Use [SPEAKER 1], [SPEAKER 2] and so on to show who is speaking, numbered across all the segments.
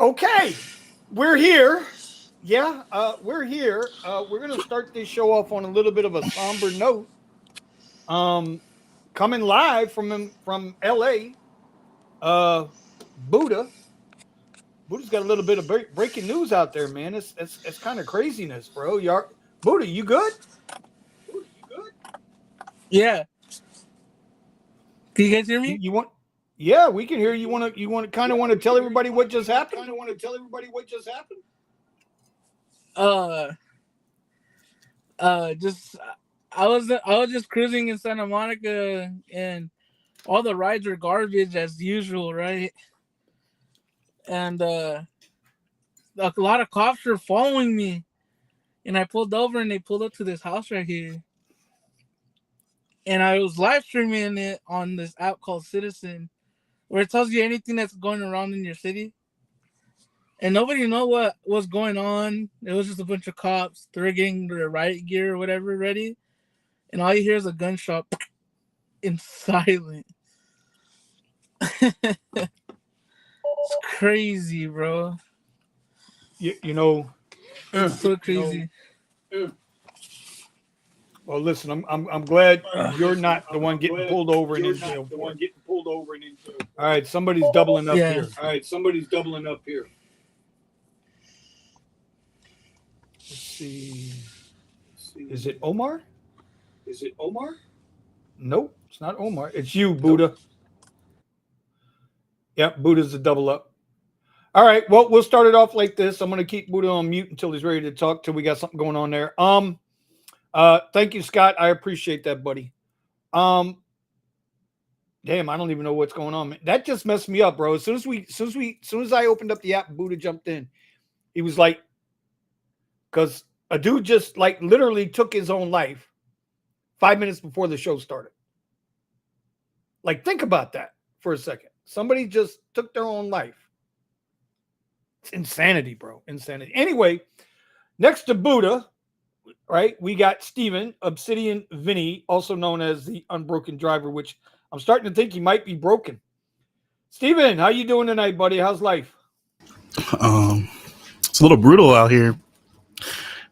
[SPEAKER 1] Okay, we're here. Yeah, we're here. We're gonna start this show off on a little bit of a somber note. Um, Coming live from L.A. Uh, Buddha. Buddha's got a little bit of breaking news out there, man. It's kind of craziness, bro. Buddha, you good?
[SPEAKER 2] Yeah. Can you guys hear me?
[SPEAKER 1] You want? Yeah, we can hear you. Want to kind of want to tell everybody what just happened?
[SPEAKER 2] Uh, just I was just cruising in Santa Monica, and all the rides are garbage as usual, right? And a lot of cops were following me, and I pulled over, and they pulled up to this house right here, and I was live streaming it on this app called Citizen, where it tells you anything that's going around in your city. And nobody know what was going on. It was just a bunch of cops. They were getting their riot gear or whatever ready. And all you hear is a gunshot in silence. It's crazy, bro.
[SPEAKER 1] You know.
[SPEAKER 2] It's so crazy.
[SPEAKER 1] Well, listen, I'm glad you're not the one getting pulled over and in jail. All right, somebody's doubling up here. Let's see. Is it Omar? Nope, it's not Omar. It's you, Buddha. Yep, Buddha's a double up. All right, well, we'll start it off like this. I'm going to keep Buddha on mute until he's ready to talk, till we got something going on there. Thank you, Scott. I appreciate that, buddy. Damn, I don't even know what's going on, man. That just messed me up, bro. As soon as I opened up the app, Buddha jumped in. He was like, because a dude just like literally took his own life 5 minutes before the show started. Like, think about that for a second. Somebody just took their own life. It's insanity, bro. Insanity. Anyway, next to Buddha, right, we got Steven, Obsidian Vinny, also known as the Unbroken Driver, which I'm starting to think he might be broken. Steven, how you doing tonight, buddy? How's life?
[SPEAKER 3] It's a little brutal out here.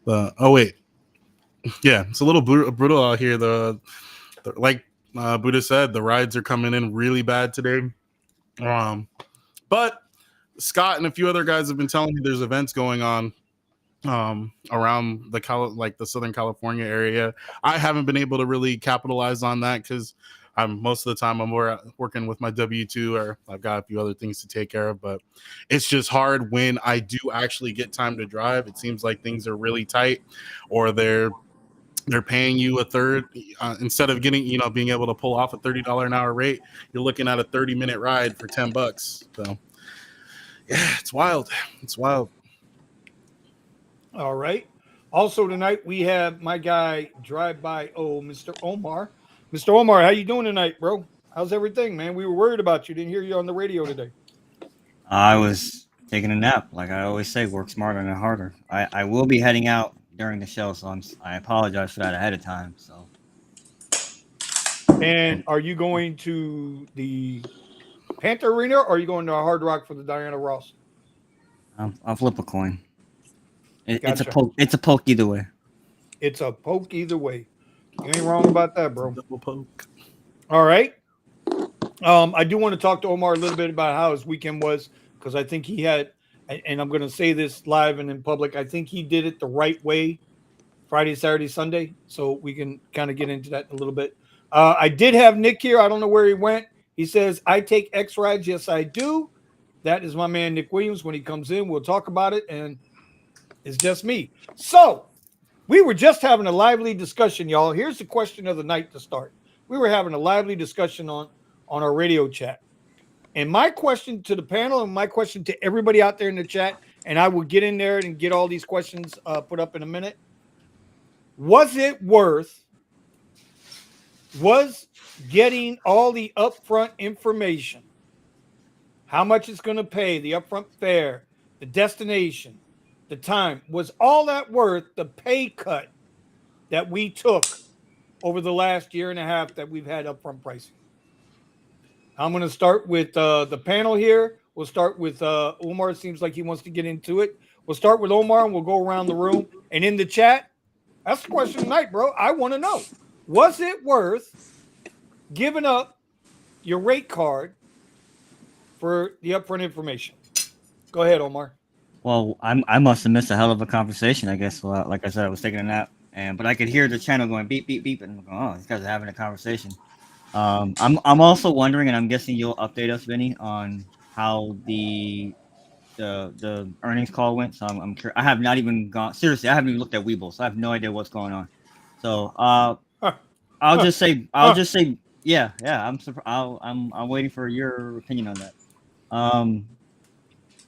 [SPEAKER 3] It's a little brutal out here. Like Buddha said, the rides are coming in really bad today. But Scott and a few other guys have been telling me there's events going on around the Southern California area. I haven't been able to really capitalize on that because most of the time I'm working with my W-2, or I've got a few other things to take care of. But it's just hard when I do actually get time to drive. It seems like things are really tight, or they're paying you a third instead of being able to pull off a $30 an hour rate. You're looking at a 30-minute ride for $10. So yeah, it's wild. It's wild.
[SPEAKER 1] All right. Also tonight we have my guy Drive By Mr. Omar. Mr. Omar, how you doing tonight, bro? How's everything, man? We were worried about you. Didn't hear you on the radio today.
[SPEAKER 4] I was taking a nap. Like I always say, work smarter, not harder. I will be heading out during the show, so I apologize for that ahead of time. So.
[SPEAKER 1] And are you going to the Panther Arena, or are you going to Hard Rock for the Diana Ross?
[SPEAKER 4] I'll flip a coin.
[SPEAKER 1] Gotcha.
[SPEAKER 4] It's a poke either way.
[SPEAKER 1] It's a poke either way. You ain't wrong about that, bro.
[SPEAKER 3] Double poke.
[SPEAKER 1] All right. I do want to talk to Omar a little bit about how his weekend was, because I think he had, and I'm going to say this live and in public, I think he did it the right way, Friday, Saturday, Sunday. So we can kind of get into that in a little bit. I did have Nick here. I don't know where he went. He says, I take X rides. Yes, I do. That is my man, Nick Williams. When he comes in, we'll talk about it. And it's just me. So we were just having a lively discussion, y'all. Here's the question of the night to start. We were having a lively discussion on our radio chat. And my question to the panel and my question to everybody out there in the chat, and I will get in there and get all these questions put up in a minute. Was getting all the upfront information, how much it's going to pay, the upfront fare, the destination, the time, was all that worth the pay cut that we took over the last year and a half that we've had upfront pricing? I'm going to start with the panel here. We'll start with Omar. It seems like he wants to get into it. We'll start with Omar and we'll go around the room. And in the chat, that's the question tonight, bro. I want to know, was it worth giving up your rate card for the upfront information? Go ahead, Omar.
[SPEAKER 4] Well, I must have missed a hell of a conversation. I guess. Well, like I said, I was taking a nap, but I could hear the channel going beep beep beep, and I'm going, oh, these guys are having a conversation. I'm also wondering, and I'm guessing you'll update us, Vinny, on how the earnings call went. So I'm curious. I have not even gone seriously. I haven't even looked at Weeble, so I have no idea what's going on. So I'll just say yeah. I'm waiting for your opinion on that.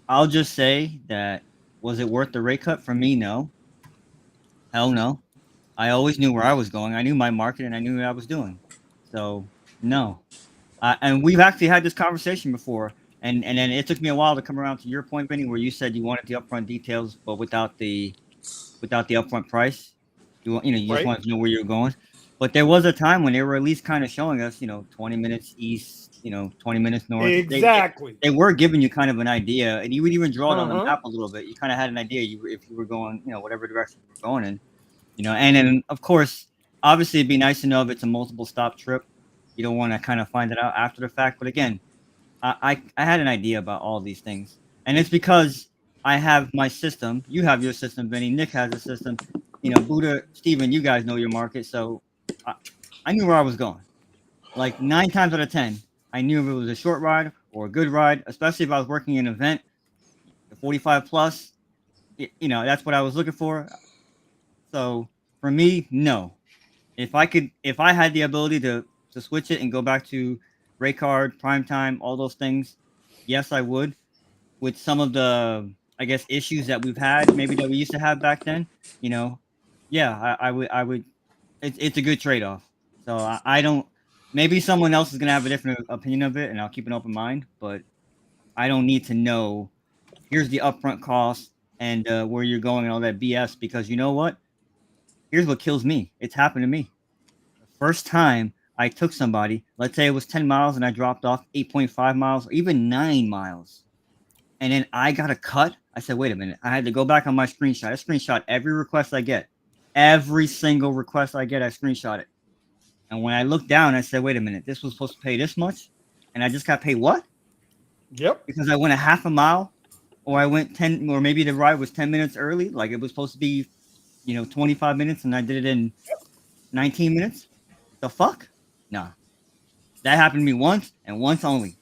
[SPEAKER 4] I'll just say that, was it worth the rate cut? For me, no. Hell no. I always knew where I was going. I knew my market and I knew what I was doing. So no. And we've actually had this conversation before. And then it took me a while to come around to your point, Benny, where you said you wanted the upfront details, but without the upfront price. You just wanted to know where you're going. But there was a time when they were at least kind of showing us, 20 minutes east, 20 minutes north.
[SPEAKER 1] Exactly.
[SPEAKER 4] They were giving you kind of an idea, and you would even draw it on the map a little bit. You kind of had an idea if you were going, whatever direction you were going in, And then, of course, obviously, it'd be nice to know if it's a multiple stop trip. You don't want to kind of find it out after the fact. But again, I had an idea about all these things, and it's because I have my system. You have your system, Benny. Nick has a system. Buddha, Steven, you guys know your market, so I knew where I was going. Like 9 times out of 10, I knew if it was a short ride or a good ride, especially if I was working an event, the 45 plus, that's what I was looking for. So for me, no. If I had the ability to switch it and go back to rate card, prime time, all those things, yes, I would. With some of the, I guess, issues that we've had, maybe that we used to have back then, yeah, I would. It's a good trade off. So I don't. Maybe someone else is gonna have a different opinion of it, and I'll keep an open mind. But I don't need to know. Here's the upfront cost and where you're going and all that BS. Because you know what? Here's what kills me. It's happened to me. The first time I took somebody, let's say it was 10 miles, and I dropped off 8.5 miles, or even 9 miles, and then I got a cut. I said, wait a minute. I had to go back on my screenshot. I screenshot every request I get. Every single request I get, I screenshot it. And when I looked down, I said, wait a minute, this was supposed to pay this much? And I just got paid what?
[SPEAKER 1] Yep.
[SPEAKER 4] Because I went a half a mile, or I went 10, or maybe the ride was 10 minutes early. Like it was supposed to be, 25 minutes, and I did it in 19 minutes. The fuck? Nah. That happened to me once, and once only.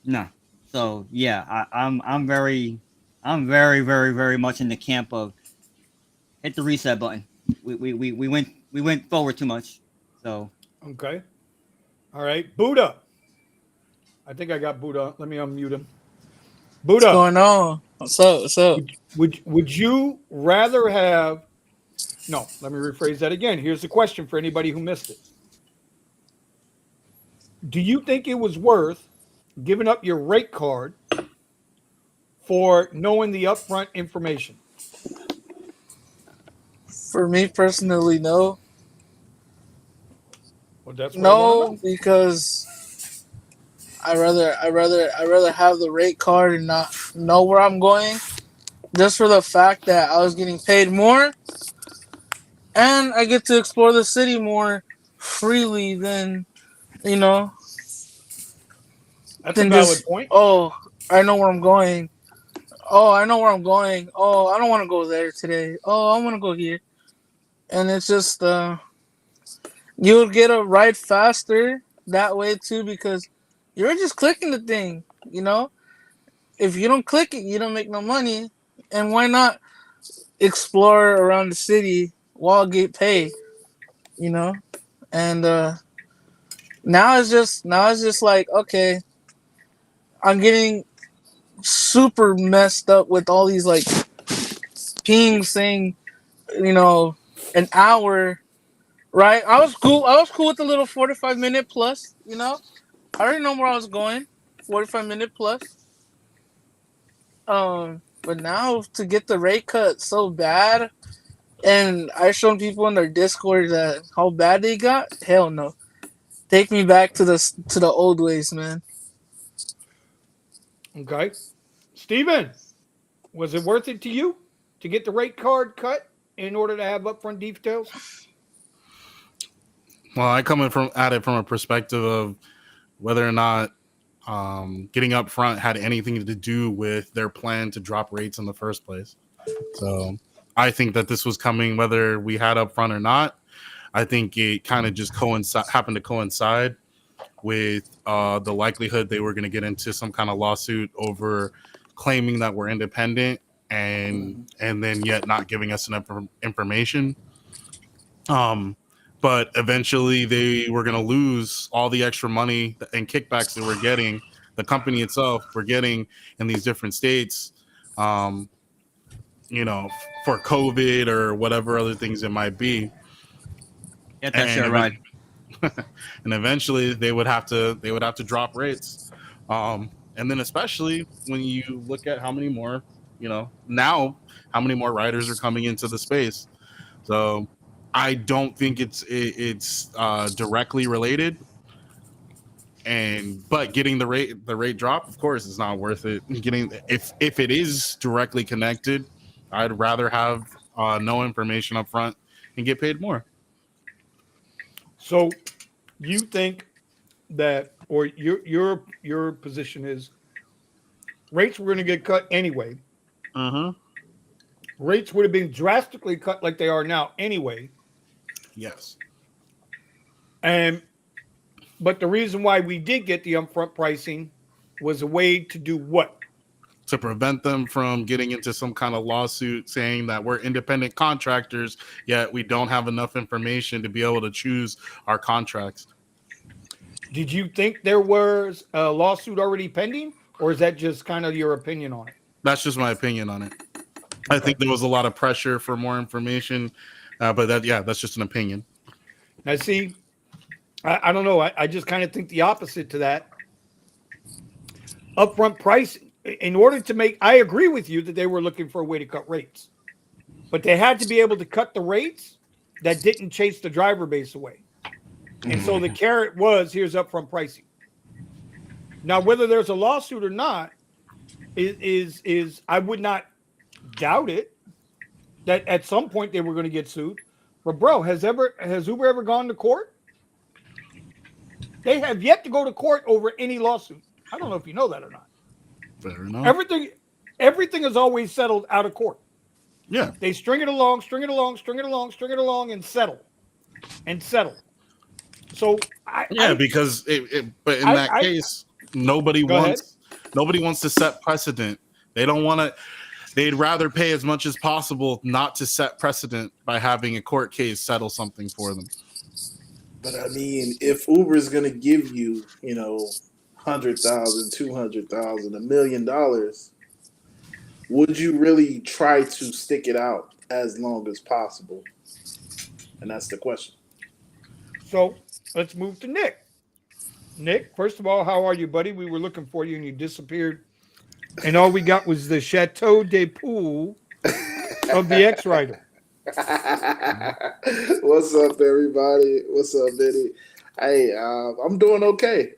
[SPEAKER 4] Nah. So yeah, I'm very, very, very much in the camp of hit the reset button. We went forward too much. So
[SPEAKER 1] okay. All right. Buddha. I think I got Buddha. Let me unmute him. Buddha.
[SPEAKER 2] What's going on? What's up?
[SPEAKER 1] Would you rather have? No, let me rephrase that again. Here's the question for anybody who missed it. Do you think it was worth giving up your rate card for knowing the upfront information?
[SPEAKER 2] For me personally, no.
[SPEAKER 1] Well, that's
[SPEAKER 2] no, because I rather have the rate card and not know where I'm going, just for the fact that I was getting paid more, and I get to explore the city more freely than
[SPEAKER 1] That's a valid point.
[SPEAKER 2] Oh, I know where I'm going. Oh, I know where I'm going. Oh, I don't want to go there today. Oh, I want to go here. And it's just, you'll get a ride faster that way too, because you're just clicking the thing, If you don't click it, you don't make no money. And why not explore around the city while get paid, And now it's just like, okay, I'm getting super messed up with all these like pings saying, an hour, right? I was cool with the little 45-minute plus, I already know where I was going, 45-minute plus. But now to get the rate cut so bad, and I showed people in their Discord that how bad they got, hell no. Take me back to the old ways, man.
[SPEAKER 1] Okay. Steven, was it worth it to you to get the rate card cut in order to have upfront details?
[SPEAKER 3] Well, I come in at it from a perspective of whether or not getting up front had anything to do with their plan to drop rates in the first place. So I think that this was coming whether we had upfront or not. I think it kind of just happened to coincide with the likelihood they were going to get into some kind of lawsuit over claiming that we're independent and then yet not giving us enough information. But eventually they were going to lose all the extra money and kickbacks that we're getting. The company itself, we're getting in these different states, for COVID or whatever other things it might be.
[SPEAKER 4] Get that share ride.
[SPEAKER 3] And eventually they would have to drop rates. And then especially when you look at how many more, now how many more riders are coming into the space. So I don't think it's directly related. But getting the rate drop, of course, is not worth it. If it is directly connected, I'd rather have no information up front and get paid more.
[SPEAKER 1] So you think that, or your position is rates were going to get cut anyway. Rates would have been drastically cut like they are now anyway.
[SPEAKER 3] Yes.
[SPEAKER 1] But the reason why we did get the upfront pricing was a way to do what?
[SPEAKER 3] To prevent them from getting into some kind of lawsuit saying that we're independent contractors, yet we don't have enough information to be able to choose our contracts.
[SPEAKER 1] Did you think there was a lawsuit already pending, or is that just kind of your opinion on it?
[SPEAKER 3] That's just my opinion on it. I think there was a lot of pressure for more information, but that's just an opinion.
[SPEAKER 1] Now, see, I don't know. I just kind of think the opposite to that. Upfront pricing, in order to make, I agree with you that they were looking for a way to cut rates, but they had to be able to cut the rates that didn't chase the driver base away. And so the carrot was, here's upfront pricing. Now, whether there's a lawsuit or not, is I would not doubt it that at some point they were going to get sued. But bro, has Uber ever gone to court? They have yet to go to court over any lawsuit. I don't know if you know that or not.
[SPEAKER 3] Fair enough.
[SPEAKER 1] Everything is always settled out of court.
[SPEAKER 3] Yeah.
[SPEAKER 1] They string it along, and settle. So
[SPEAKER 3] because but in that case, nobody wants to set precedent. They don't want to. They'd rather pay as much as possible not to set precedent by having a court case settle something for them.
[SPEAKER 5] But I mean, if Uber is going to give you, $100,000, $200,000, $1 million, would you really try to stick it out as long as possible? And that's the question.
[SPEAKER 1] So let's move to Nick. Nick, first of all, how are you, buddy? We were looking for you and you disappeared. And all we got was the Chateau de Poule of the X-Rider.
[SPEAKER 5] What's up, everybody? What's up, Vinny? Hey, I'm doing okay.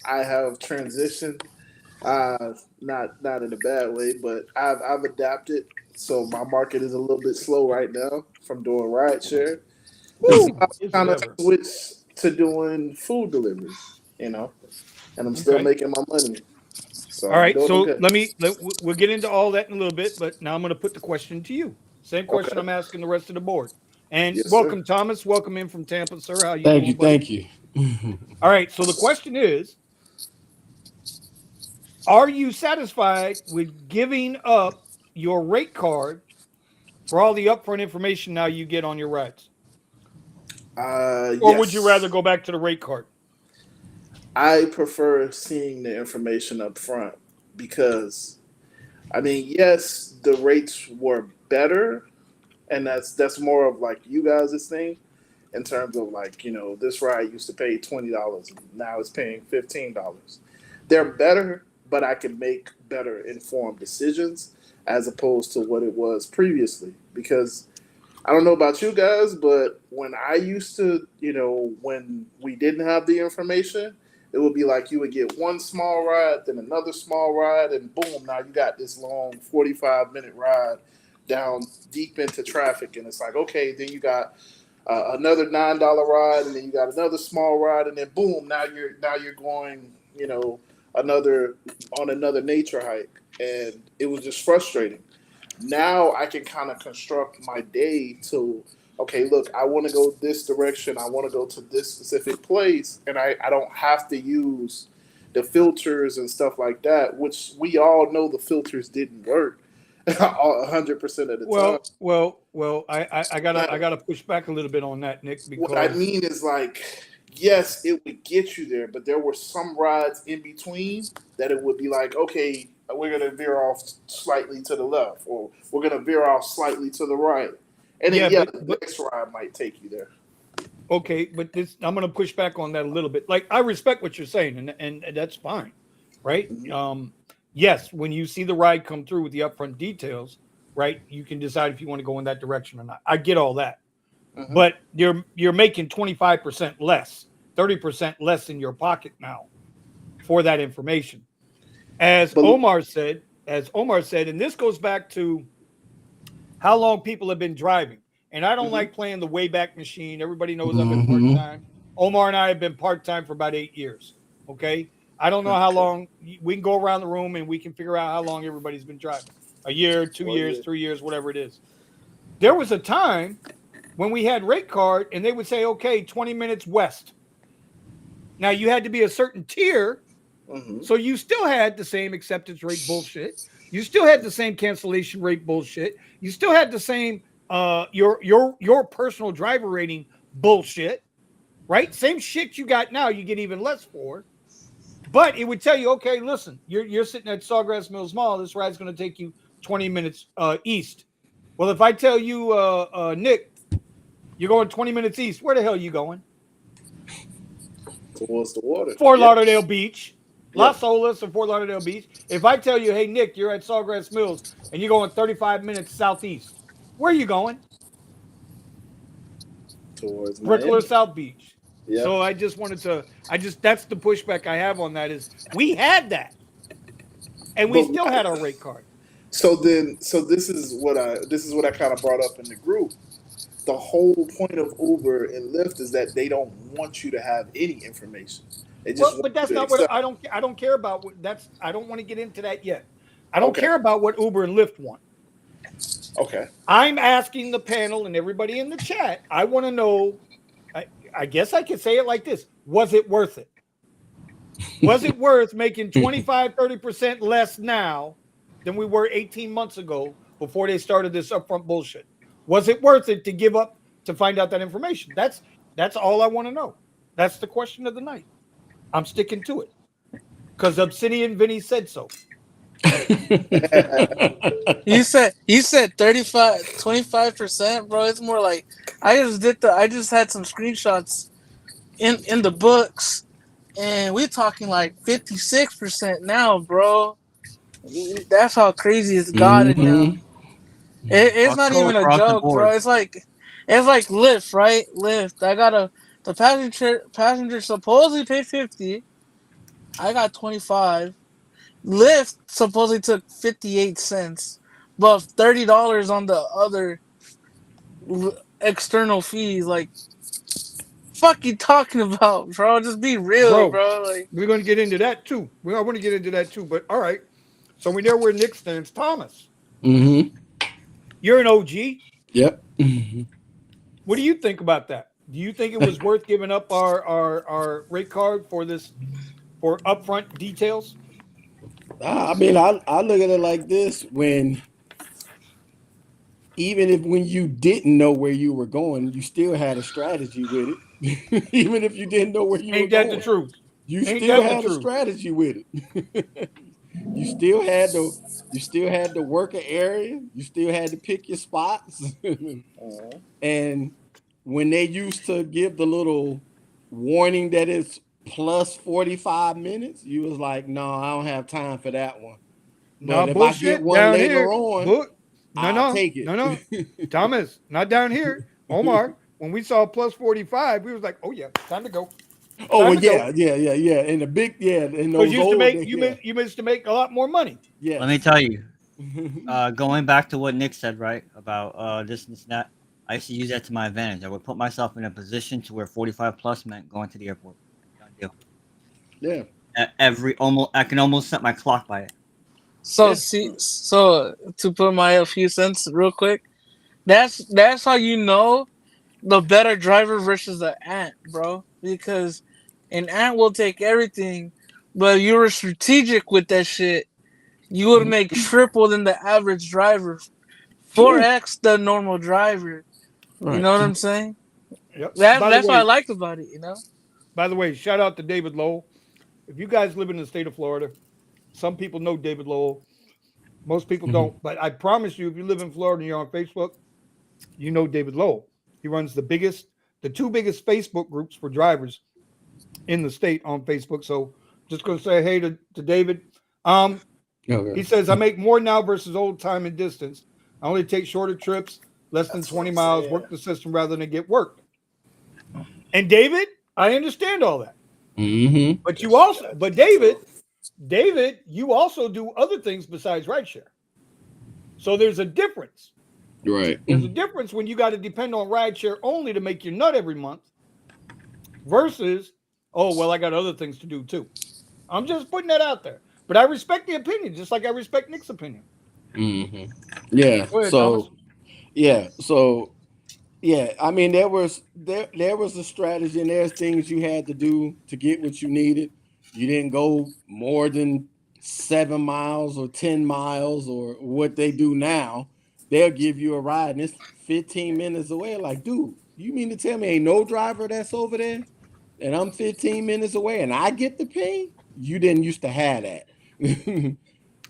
[SPEAKER 5] I have transitioned, not in a bad way, but I've adapted. So my market is a little bit slow right now from doing Rideshare. I've kind of switched to doing food deliveries, and I'm still making my money. So
[SPEAKER 1] all right, so we'll get into all that in a little bit, but now I'm going to put the question to you. Same question I'm asking the rest of the board. And welcome, sir. Thomas. Welcome in from Tampa, sir. How you doing?
[SPEAKER 6] Thank you.
[SPEAKER 1] All right, so the question is, are you satisfied with giving up your rate card for all the upfront information now you get on your rides? Or would you rather go back to the rate card?
[SPEAKER 5] I prefer seeing the information up front because, yes, the rates were better, and that's more of like you guys' thing in terms of this ride used to pay $20 and now it's paying $15. They're better, but I can make better informed decisions as opposed to what it was previously. Because I don't know about you guys, but when I used to, when we didn't have the information, it would be like you would get one small ride, then another small ride, and boom, now you got this long 45-minute ride down deep into traffic. And it's like, okay, then you got another $9 ride, and then you got another small ride, and then boom, now you're going, another nature hike. And it was just frustrating. Now I can kind of construct my day to, okay, look, I want to go this direction. I want to go to this specific place. And I don't have to use the filters and stuff like that, which we all know the filters didn't work 100% of the time.
[SPEAKER 1] Well, I gotta push back a little bit on that, Nick, because
[SPEAKER 5] what I mean is, like, yes, it would get you there, but there were some rides in between that it would be like, okay, we're going to veer off slightly to the left, or we're going to veer off slightly to the right. And then, the next ride might take you there.
[SPEAKER 1] Okay, but I'm going to push back on that a little bit. Like, I respect what you're saying, and that's fine, right? Mm-hmm. Yes, when you see the ride come through with the upfront details, right, you can decide if you want to go in that direction or not. I get all that. Mm-hmm. But you're making 25% less, 30% less in your pocket now for that information. As Omar said, and this goes back to how long people have been driving. And I don't like playing the Wayback Machine. Everybody knows I've been part-time. Omar and I have been part-time for about 8 years. Okay. I don't know how long. We can go around the room and we can figure out how long everybody's been driving. A year, 2 years, 3 years, whatever it is. There was a time when we had rate card and they would say, okay, 20 minutes west. Now you had to be a certain tier. So you still had the same acceptance rate bullshit. You still had the same cancellation rate bullshit. You still had the same your personal driver rating bullshit, right? Same shit you got now, you get even less for. But it would tell you, okay, listen, you're sitting at Sawgrass Mills Mall. This ride's going to take you 20 minutes east. Well, if I tell you, Nick, you're going 20 minutes east, where the hell are you going?
[SPEAKER 5] Towards the water.
[SPEAKER 1] Fort Lauderdale Beach. Las Olas and Fort Lauderdale Beach. If I tell you, hey, Nick, you're at Sawgrass Mills and you're going 35 minutes southeast, where are you going?
[SPEAKER 5] Towards
[SPEAKER 1] Brickell or South Beach. Yeah. So that's the pushback I have on that is we had that. And we still had our rate card.
[SPEAKER 5] So this is what I kind of brought up in the group. The whole point of Uber and Lyft is that they don't want you to have any information.
[SPEAKER 1] But that's not what I don't care about. I don't want to get into that yet. I don't care about what Uber and Lyft want.
[SPEAKER 5] Okay.
[SPEAKER 1] I'm asking the panel and everybody in the chat. I want to know. I guess I could say it like this: was it worth it? Was it worth making 25, 30% less now than we were 18 months ago before they started this upfront bullshit? Was it worth it to give up to find out that information? That's all I want to know. That's the question of the night. I'm sticking to it because Obsidian Vinny said so.
[SPEAKER 2] You said 25%, bro. It's more like I just had some screenshots in the books, and we're talking like 56% now, bro. That's how crazy it's gotten now. It's not even a joke, bro. It's like Lyft, right? Lyft. The passenger supposedly paid 50. I got 25. Lyft supposedly took 58 cents, but $30 on the other external fees. Like, fuck you talking about, bro? Just be real, bro. Like,
[SPEAKER 1] we're gonna get into that too. I want to get into that too. But all right, so we know where Nick stands. Thomas, you're an OG.
[SPEAKER 6] Yep.
[SPEAKER 1] What do you think about that? Do you think it was worth giving up our rate card for upfront details?
[SPEAKER 6] I mean, I look at it like this: when you didn't know where you were going, you still had a strategy with it. Even if you didn't know where you were going,
[SPEAKER 1] ain't that the truth?
[SPEAKER 6] You still had a strategy with it. You still had to work an area. You still had to pick your spots. And when they used to give the little warning that it's plus 45 minutes, you was like, no, I don't have time for that one. But if I get one later on, I'll take it.
[SPEAKER 1] No. Thomas, not down here. Omar, when we saw plus 45, we was like, oh yeah, time to go.
[SPEAKER 6] Oh, well, yeah. And the big, and those
[SPEAKER 1] used to
[SPEAKER 6] old,
[SPEAKER 1] make you used to make a lot more money.
[SPEAKER 6] Yes.
[SPEAKER 4] Let me tell you, going back to what Nick said, right, about this and that, I used to use that to my advantage. I would put myself in a position to where 45 plus meant going to the airport. Done deal.
[SPEAKER 6] Yeah.
[SPEAKER 4] I can almost set my clock by it.
[SPEAKER 2] So
[SPEAKER 6] Yeah.
[SPEAKER 2] so to put my few cents real quick, that's how you know the better driver versus the ant, bro. Because an ant will take everything, but if you were strategic with that shit, you would make triple than the average driver, 4x the normal driver.
[SPEAKER 6] Right.
[SPEAKER 2] You know what I'm saying?
[SPEAKER 1] Yep.
[SPEAKER 2] That's what I liked about it. You know.
[SPEAKER 1] By the way, shout out to David Lowell. If you guys live in the state of Florida, some people know David Lowell. Most people don't. But I promise you, if you live in Florida and you're on Facebook, you know David Lowell. He runs the two biggest Facebook groups for drivers in the state on Facebook. So just going to say hey to David. He says, I make more now versus old time and distance. I only take shorter trips, less than 20 miles, work the system rather than get worked. And David, I understand all that.
[SPEAKER 6] Mm-hmm.
[SPEAKER 1] But David, you also do other things besides rideshare. So there's a difference.
[SPEAKER 6] Right.
[SPEAKER 1] There's a difference when you got to depend on rideshare only to make your nut every month versus, oh, well, I got other things to do too. I'm just putting that out there. But I respect the opinion, just like I respect Nick's opinion.
[SPEAKER 6] Mm-hmm. Yeah.
[SPEAKER 1] Go ahead,
[SPEAKER 6] So,
[SPEAKER 1] Thomas.
[SPEAKER 6] yeah. So, yeah. I mean, there was a strategy, and there's things you had to do to get what you needed. You didn't go more than 7 miles or 10 miles or what they do now. They'll give you a ride, and it's 15 minutes away. Like, dude, you mean to tell me ain't no driver that's over there, and I'm 15 minutes away, and I get the pay? You didn't used to have that. you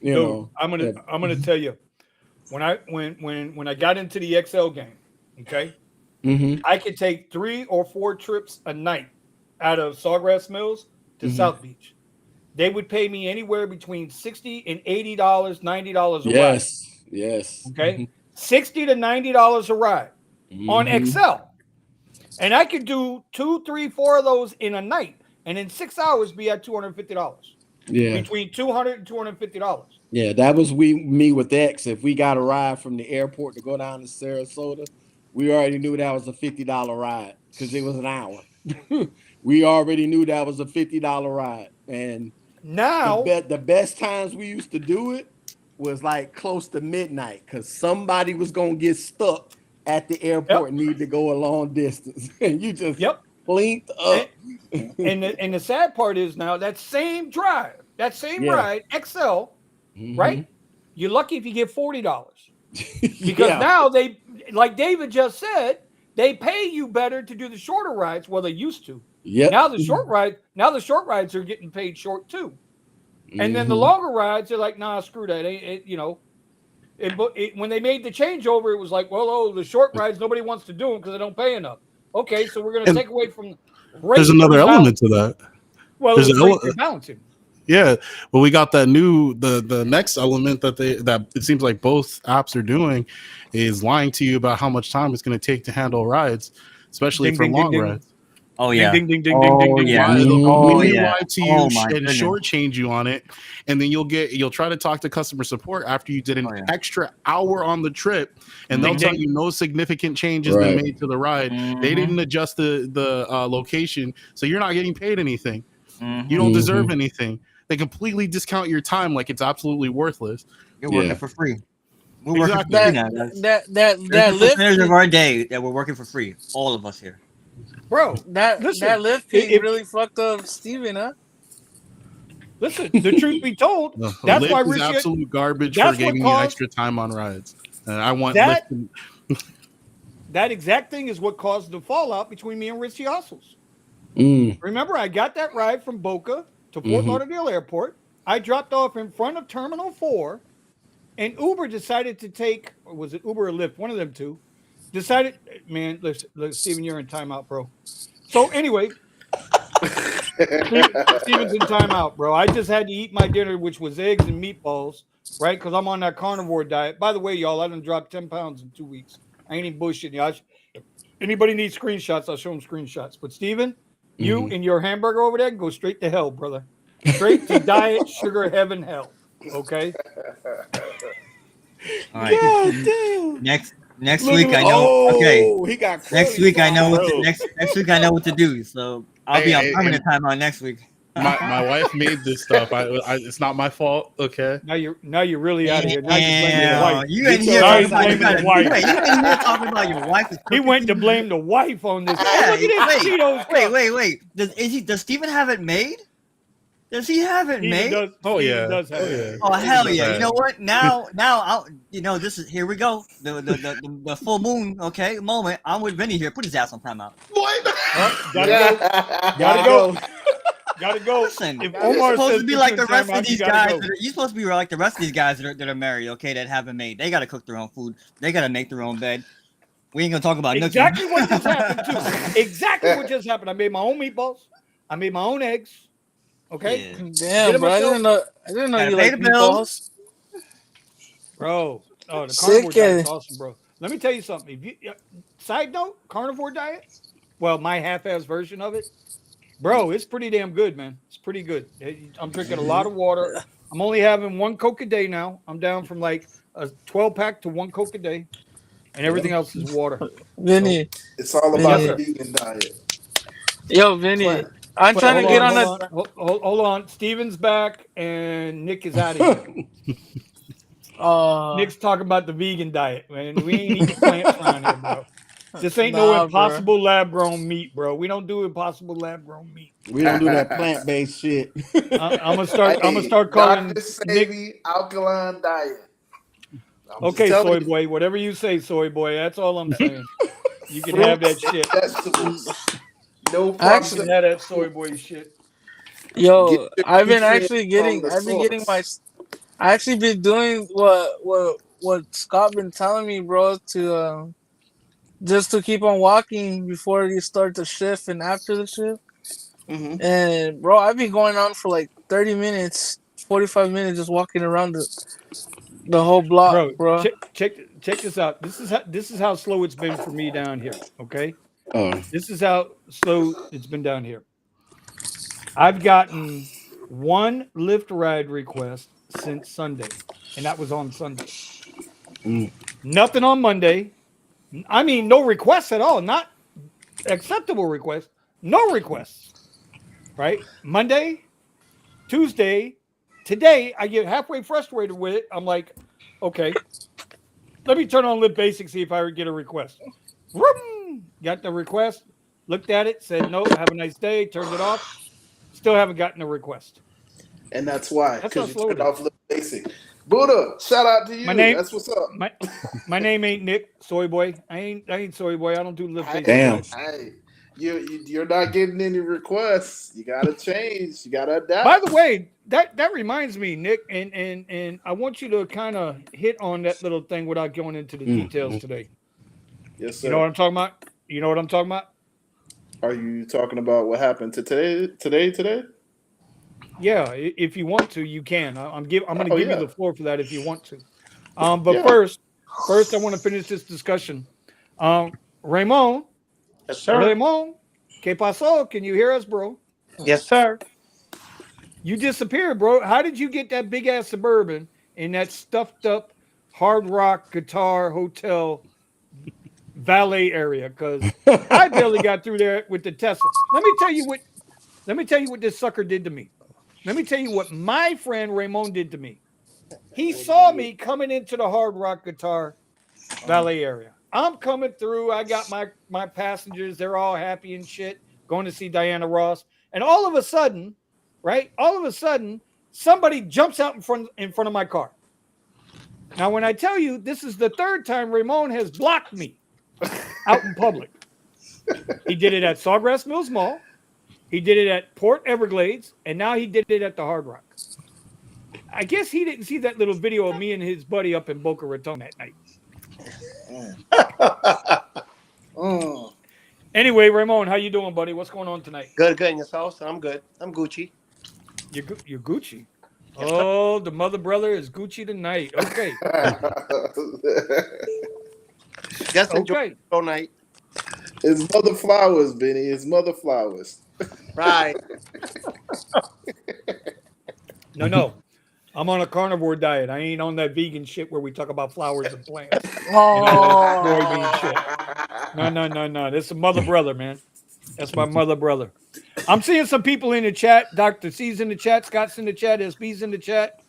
[SPEAKER 6] know.
[SPEAKER 1] I'm gonna tell you, when I got into the XL game, okay, I could take 3 or 4 trips a night out of Sawgrass Mills to South Beach. They would pay me anywhere between $60 and $80, $90 a ride.
[SPEAKER 6] Yes.
[SPEAKER 1] Okay, $60 to $90 a ride on XL, and I could do 2, 3, 4 of those in a night, and in 6 hours be at $250.
[SPEAKER 6] Yeah,
[SPEAKER 1] between $200 and $250.
[SPEAKER 6] yeah. That was me with X. If we got a ride from the airport to go down to Sarasota, we already knew that was a $50 ride because it was an hour. We already knew that was a $50 ride, and
[SPEAKER 1] now
[SPEAKER 6] the best times we used to do it was like close to midnight because somebody was gonna get stuck at the airport and need to go a long distance, and you just blinked up.
[SPEAKER 1] And the sad part is now that same drive, that same ride, XL, right? You're lucky if you get $40 because now they, like David just said, they pay you better to do the shorter rides. Well, they used to.
[SPEAKER 6] Yeah.
[SPEAKER 1] Now the short rides are getting paid short too. And then the longer rides, they're like, nah, screw that. When they made the changeover, it was like, well, the short rides, nobody wants to do them because they don't pay enough. Okay, so we're going to take away from.
[SPEAKER 3] There's another element to that.
[SPEAKER 1] Well, there's balancing.
[SPEAKER 3] Yeah, but we got that the next element that it seems like both apps are doing is lying to you about how much time it's going to take to handle rides, especially for long rides.
[SPEAKER 4] Oh yeah.
[SPEAKER 1] Ding ding ding ding ding ding.
[SPEAKER 3] Lie to you and
[SPEAKER 4] goodness.
[SPEAKER 3] shortchange you on it, and then you'll try to talk to customer support after you did an extra hour on the trip, and they'll tell you no significant changes been made to the ride. They didn't adjust the location, so you're not getting paid anything. You don't deserve anything. They completely discount your time like it's absolutely worthless.
[SPEAKER 4] You're working for free. We're working for
[SPEAKER 2] that,
[SPEAKER 4] free now, guys.
[SPEAKER 2] that
[SPEAKER 4] percentage of our day that we're working for free. All of us here.
[SPEAKER 1] Bro,
[SPEAKER 2] that Lyft thing really fucked up Steven, huh?
[SPEAKER 1] Listen, the truth be told, that's
[SPEAKER 3] Lyft
[SPEAKER 1] why
[SPEAKER 3] is absolute garbage for giving you extra time on rides. And I want
[SPEAKER 1] that.
[SPEAKER 3] Lyft
[SPEAKER 1] That exact thing is what caused the fallout between me and Richie Hustles. Remember, I got that ride from Boca to Fort Lauderdale Airport. I dropped off in front of Terminal 4, and Uber decided to take, or was it Uber or Lyft? One of them two. Decided, man, listen, Steven, you're in timeout, bro. So anyway, Steven's in timeout, bro. I just had to eat my dinner, which was eggs and meatballs, right? Because I'm on that carnivore diet. By the way, y'all, I done dropped 10 pounds in 2 weeks. I ain't even bullshitting y'all. Anybody needs screenshots, I'll show them screenshots. But Steven, You and your hamburger over there go straight to hell, brother. Straight to diet sugar heaven hell. Okay.
[SPEAKER 4] All right.
[SPEAKER 6] God damn.
[SPEAKER 4] Next
[SPEAKER 6] Look
[SPEAKER 4] week
[SPEAKER 6] at
[SPEAKER 4] I know. Okay.
[SPEAKER 6] he got
[SPEAKER 4] Next
[SPEAKER 6] crazy
[SPEAKER 4] week I know what
[SPEAKER 6] bro.
[SPEAKER 4] to, next week I know what to do. So I'll be on permanent time on next week.
[SPEAKER 3] My wife made this stuff. It's not my fault. Okay.
[SPEAKER 1] Now you're really out of here. Now you're blaming the wife.
[SPEAKER 4] You ain't
[SPEAKER 6] Get
[SPEAKER 4] here
[SPEAKER 6] your
[SPEAKER 4] talking
[SPEAKER 6] ass
[SPEAKER 4] about you
[SPEAKER 1] blaming the wife.
[SPEAKER 4] Right, you ain't here talking about your wife. Is
[SPEAKER 1] He
[SPEAKER 4] cooking
[SPEAKER 1] went to
[SPEAKER 4] for you.
[SPEAKER 1] blame the wife on this.
[SPEAKER 4] Yeah,
[SPEAKER 1] Oh, look at this Cheetos cup.
[SPEAKER 4] Wait. Does Steven have it made? Does he have it made?
[SPEAKER 1] Does,
[SPEAKER 3] Oh
[SPEAKER 1] Steven
[SPEAKER 3] yeah.
[SPEAKER 1] does have
[SPEAKER 3] Oh
[SPEAKER 1] it.
[SPEAKER 3] yeah.
[SPEAKER 4] Oh hell yeah!
[SPEAKER 3] Yeah.
[SPEAKER 4] You know what? Now, I'll, this is here we go. The full moon, okay, moment. I'm with Vinny here. Put his ass on timeout.
[SPEAKER 1] Gotta go. Gotta go.
[SPEAKER 4] Listen,
[SPEAKER 1] If
[SPEAKER 4] you're
[SPEAKER 1] Omar
[SPEAKER 4] supposed
[SPEAKER 1] says
[SPEAKER 4] to be
[SPEAKER 1] put
[SPEAKER 4] like
[SPEAKER 1] you
[SPEAKER 4] the
[SPEAKER 1] in
[SPEAKER 4] rest
[SPEAKER 1] timeout,
[SPEAKER 4] of
[SPEAKER 1] you
[SPEAKER 4] these
[SPEAKER 1] gotta
[SPEAKER 4] guys.
[SPEAKER 1] go.
[SPEAKER 4] You're supposed to be like the rest of these guys that are married, okay, that haven't made. They gotta cook their own food. They gotta make their own bed. We ain't gonna talk about
[SPEAKER 1] Exactly
[SPEAKER 4] nookie.
[SPEAKER 1] what just happened too. Exactly what just happened. I made my own meatballs. I made my own eggs. Okay.
[SPEAKER 4] Yeah.
[SPEAKER 2] Damn,
[SPEAKER 1] Did it
[SPEAKER 2] bro. I
[SPEAKER 1] myself.
[SPEAKER 2] didn't know
[SPEAKER 4] Gotta
[SPEAKER 2] you
[SPEAKER 4] pay
[SPEAKER 2] like
[SPEAKER 4] the bills.
[SPEAKER 2] meatballs.
[SPEAKER 1] Bro. Oh, the
[SPEAKER 2] Sick
[SPEAKER 1] carnivore diet's
[SPEAKER 2] it.
[SPEAKER 1] awesome, bro. Let me tell you something. If you, side note, carnivore diet. Well, my half-ass version of it, bro. It's pretty damn good, man. It's pretty good. I'm drinking a lot of water. I'm only having 1 Coke a day now. I'm down from like a 12-pack to 1 Coke a day, and everything else is water.
[SPEAKER 2] Vinny.
[SPEAKER 5] It's all
[SPEAKER 2] Vinny.
[SPEAKER 5] about
[SPEAKER 1] Yes,
[SPEAKER 5] the
[SPEAKER 1] sir.
[SPEAKER 5] vegan diet.
[SPEAKER 2] Yo, Vinny. I'm trying to get on a.
[SPEAKER 1] Hold on. Steven's back, and Nick is out of here. Nick's talking about the vegan diet, man. We ain't eating plants around here, bro. This ain't no impossible lab grown meat, bro. We don't do impossible lab grown meat.
[SPEAKER 6] We don't do that plant based shit.
[SPEAKER 1] I'm gonna start calling
[SPEAKER 5] Dr.
[SPEAKER 1] Nick.
[SPEAKER 5] Sadie alkaline diet.
[SPEAKER 1] Okay, soy boy. Whatever you say, soy boy. That's all I'm saying. You can have that shit.
[SPEAKER 5] Vegetables. No
[SPEAKER 1] You
[SPEAKER 5] processed.
[SPEAKER 1] can have that soy boy shit.
[SPEAKER 2] Yo, I've been
[SPEAKER 5] nutrients
[SPEAKER 2] actually
[SPEAKER 5] from
[SPEAKER 2] getting.
[SPEAKER 5] the
[SPEAKER 2] I've been getting my.
[SPEAKER 5] source.
[SPEAKER 2] I actually been doing what Scott been telling me, bro, to just to keep on walking before you start the shift and after the shift.
[SPEAKER 5] Mhm.
[SPEAKER 2] And bro, I've been going on for like 30 minutes, 45 minutes, just walking around the whole block, bro.
[SPEAKER 1] Check this out. This is how slow it's been for me down here. Okay,
[SPEAKER 6] Oh.
[SPEAKER 1] this is how slow it's been down here. I've gotten 1 Lyft ride request since Sunday, and that was on Sunday. Nothing on Monday. I mean, no requests at all. Not acceptable requests. No requests. Right? Monday, Tuesday, today, I get halfway frustrated with it. I'm like, okay, let me turn on Lyft Basic, see if I get a request. Vroom! Got the request, looked at it, said no, have a nice day, turned it off. Still haven't gotten a request.
[SPEAKER 5] And that's why,
[SPEAKER 1] That's how
[SPEAKER 5] because you
[SPEAKER 1] slow it
[SPEAKER 5] turned
[SPEAKER 1] is.
[SPEAKER 5] off Lyft Basic. Buddha, shout out to you. That's what's up.
[SPEAKER 1] My name ain't Nick, soy boy. I ain't soy boy. I don't do Lyft Basic.
[SPEAKER 6] Damn.
[SPEAKER 5] Hey, you're not getting any requests. You gotta change. You gotta adapt.
[SPEAKER 1] By the way, that reminds me, Nick, and I want you to kind of hit on that little thing without going into the details today.
[SPEAKER 5] Yes, sir.
[SPEAKER 1] You know what I'm talking about? You know what I'm talking about?
[SPEAKER 5] Are you talking about what happened today?
[SPEAKER 1] Yeah, if you want to, you can. I'm going to give you the floor for that if you want to. But
[SPEAKER 5] Yeah.
[SPEAKER 1] first, I want to finish this discussion. Raymond,
[SPEAKER 7] Yes, sir.
[SPEAKER 1] Raymond, ¿qué pasó? Can you hear us, bro?
[SPEAKER 7] Yes, sir.
[SPEAKER 1] You disappeared, bro. How did you get that big ass Suburban in that stuffed up Hard Rock Guitar Hotel valet area? Because I barely got through there with the Tesla. Let me tell you what this sucker did to me. Let me tell you what my friend Raymond did to me. He saw me coming into the Hard Rock Guitar valet area. I'm coming through. I got my passengers. They're all happy and shit, going to see Diana Ross. And all of a sudden, right? All of a sudden, somebody jumps out in front of my car. Now, when I tell you this is the 3rd time Raymond has blocked me out in public. He did it at Sawgrass Mills Mall. He did it at Port Everglades, and now he did it at the Hard Rock. I guess he didn't see that little video of me and his buddy up in Boca Raton that night. Anyway, Ramon, how you doing, buddy? What's going on tonight?
[SPEAKER 7] Good. In yourself? I'm good. I'm Gucci.
[SPEAKER 1] You're Gucci. Yes, oh, the mother brother is Gucci tonight. Okay.
[SPEAKER 7] Just enjoy all night.
[SPEAKER 5] His mother flowers, Benny. His mother flowers.
[SPEAKER 7] Right.
[SPEAKER 1] No. I'm on a carnivore diet. I ain't on that vegan shit where we talk about flowers and plants.
[SPEAKER 2] Oh,
[SPEAKER 1] Soybean shit. No. That's a mother brother, man. That's my mother brother. I'm seeing some people in the chat. Dr. C's in the chat. Scott's in the chat. SB's in the chat.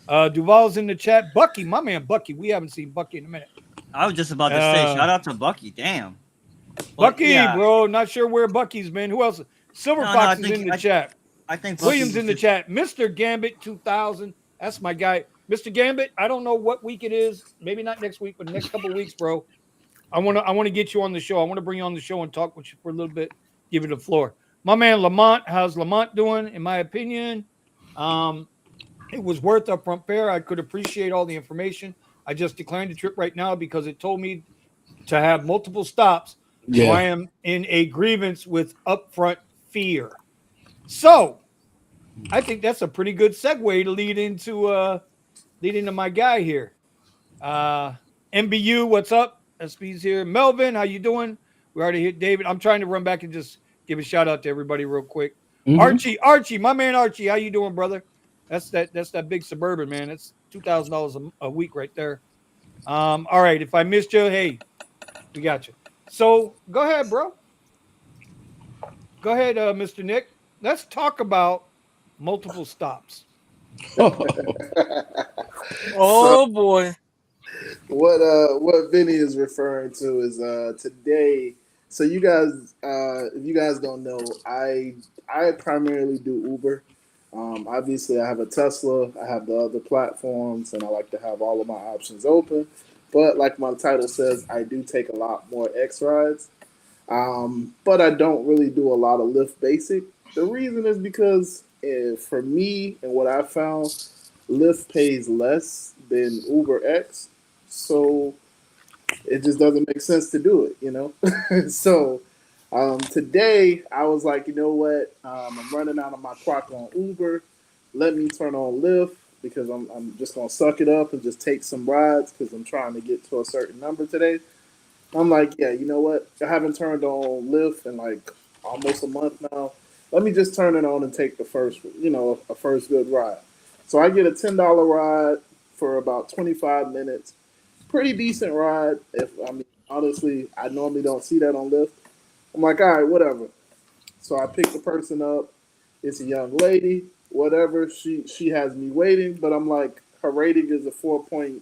[SPEAKER 1] Duval's in the chat. Bucky, my man Bucky. We haven't seen Bucky in a minute.
[SPEAKER 4] I was just about to say, shout out to Bucky. Damn. But
[SPEAKER 1] Bucky,
[SPEAKER 4] yeah.
[SPEAKER 1] bro. Not sure where Bucky's been. Who else? Silver Fox is in the chat.
[SPEAKER 4] I think
[SPEAKER 1] Williams in the chat. Mr. Gambit 2000. That's my guy. Mr. Gambit, I don't know what week it is. Maybe not next week, but next couple of weeks, bro. I want to get you on the show. I want to bring you on the show and talk with you for a little bit. Give you the floor. My man Lamont, how's Lamont doing? In my opinion, it was worth upfront fare. I could appreciate all the information. I just declined the trip right now because it told me to have multiple stops. Yeah. So I am in a grievance with upfront fear. So I think that's a pretty good segue to lead into my guy here. MBU, what's up? SB's here. Melvin, how you doing? We already hit David. I'm trying to run back and just give a shout out to everybody real quick. Mm-hmm. Archie, my man Archie, how you doing, brother? That's that big Suburban, man. It's $2,000 a week right there. All right, if I missed you, hey, we got you. So go ahead, bro. Go ahead, Mr. Nick. Let's talk about multiple stops.
[SPEAKER 2] Oh boy.
[SPEAKER 5] What Vinny is referring to is today. So you guys, if you guys don't know, I primarily do Uber. Obviously, I have a Tesla. I have the other platforms, and I like to have all of my options open. But like my title says, I do take a lot more X rides. But I don't really do a lot of Lyft Basic. The reason is because for me and what I found, Lyft pays less than Uber X. So it just doesn't make sense to do it, you know? So today I was like, you know what? I'm running out of my clock on Uber. Let me turn on Lyft because I'm just going to suck it up and just take some rides because I'm trying to get to a certain number today. I'm like, yeah, you know what? I haven't turned on Lyft in like almost a month now. Let me just turn it on and take the first, a first good ride. So I get a $10 ride for about 25 minutes. Pretty decent ride. Honestly, I normally don't see that on Lyft. I'm like, all right, whatever. So I pick the person up. It's a young lady, whatever. She has me waiting, but I'm like, her rating is a 4.9.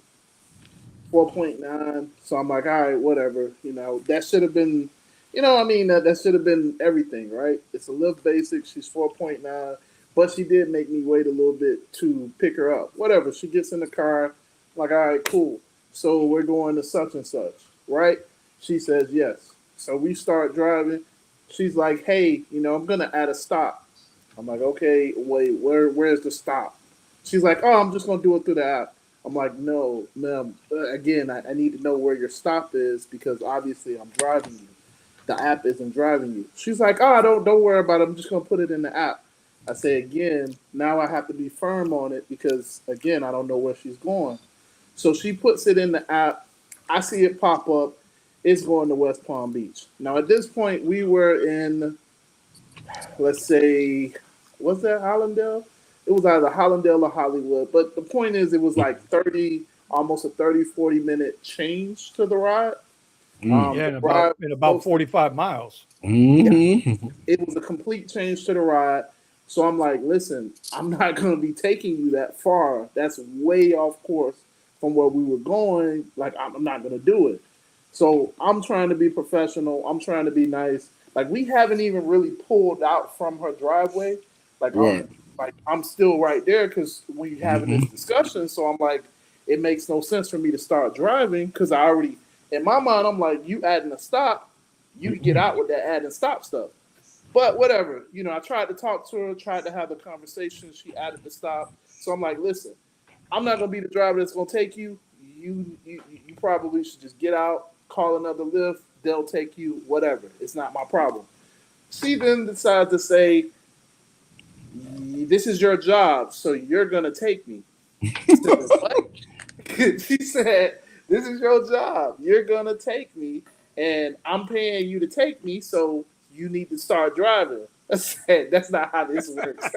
[SPEAKER 5] So I'm like, all right, whatever. That should have been, that should have been everything, right? It's a Lyft Basic. She's 4.9, but she did make me wait a little bit to pick her up. Whatever. She gets in the car. I'm like, all right, cool. So we're going to such and such, right? She says yes. So we start driving. She's like, hey, I'm going to add a stop. I'm like, okay, wait, where's the stop? She's like, oh, I'm just going to do it through the app. I'm like, no, ma'am. Again, I need to know where your stop is because obviously I'm driving you. The app isn't driving you. She's like, oh, don't worry about it. I'm just going to put it in the app. I say, again, now I have to be firm on it because, again, I don't know where she's going. So she puts it in the app. I see it pop up. It's going to West Palm Beach. Now, at this point, we were in, let's say, was that Hollandale? It was either Hollandale or Hollywood. But the point is, it was like almost a 40 minute change to the ride.
[SPEAKER 1] In about 45 miles.
[SPEAKER 6] Mm-hmm.
[SPEAKER 5] Yeah, it was a complete change to the ride. So I'm like, listen, I'm not going to be taking you that far. That's way off course from where we were going. Like, I'm not going to do it. So I'm trying to be professional. I'm trying to be nice. Like, we haven't even really pulled out from her driveway. Like,
[SPEAKER 6] right.
[SPEAKER 5] I'm still right there because we having this discussion. So I'm like, it makes no sense for me to start driving because I already, in my mind, I'm like, you adding a stop, you can get out with that add and stop stuff. But whatever, I tried to talk to her, tried to have a conversation. She added the stop. So I'm like, listen, I'm not going to be the driver that's going to take you. You probably should just get out, call another Lyft. They'll take you, whatever. It's not my problem. She then decides to say, this is your job, so you're going to take me. She said, this is your job. You're going to take me, and I'm paying you to take me, so you need to start driving. I said, that's not how this works.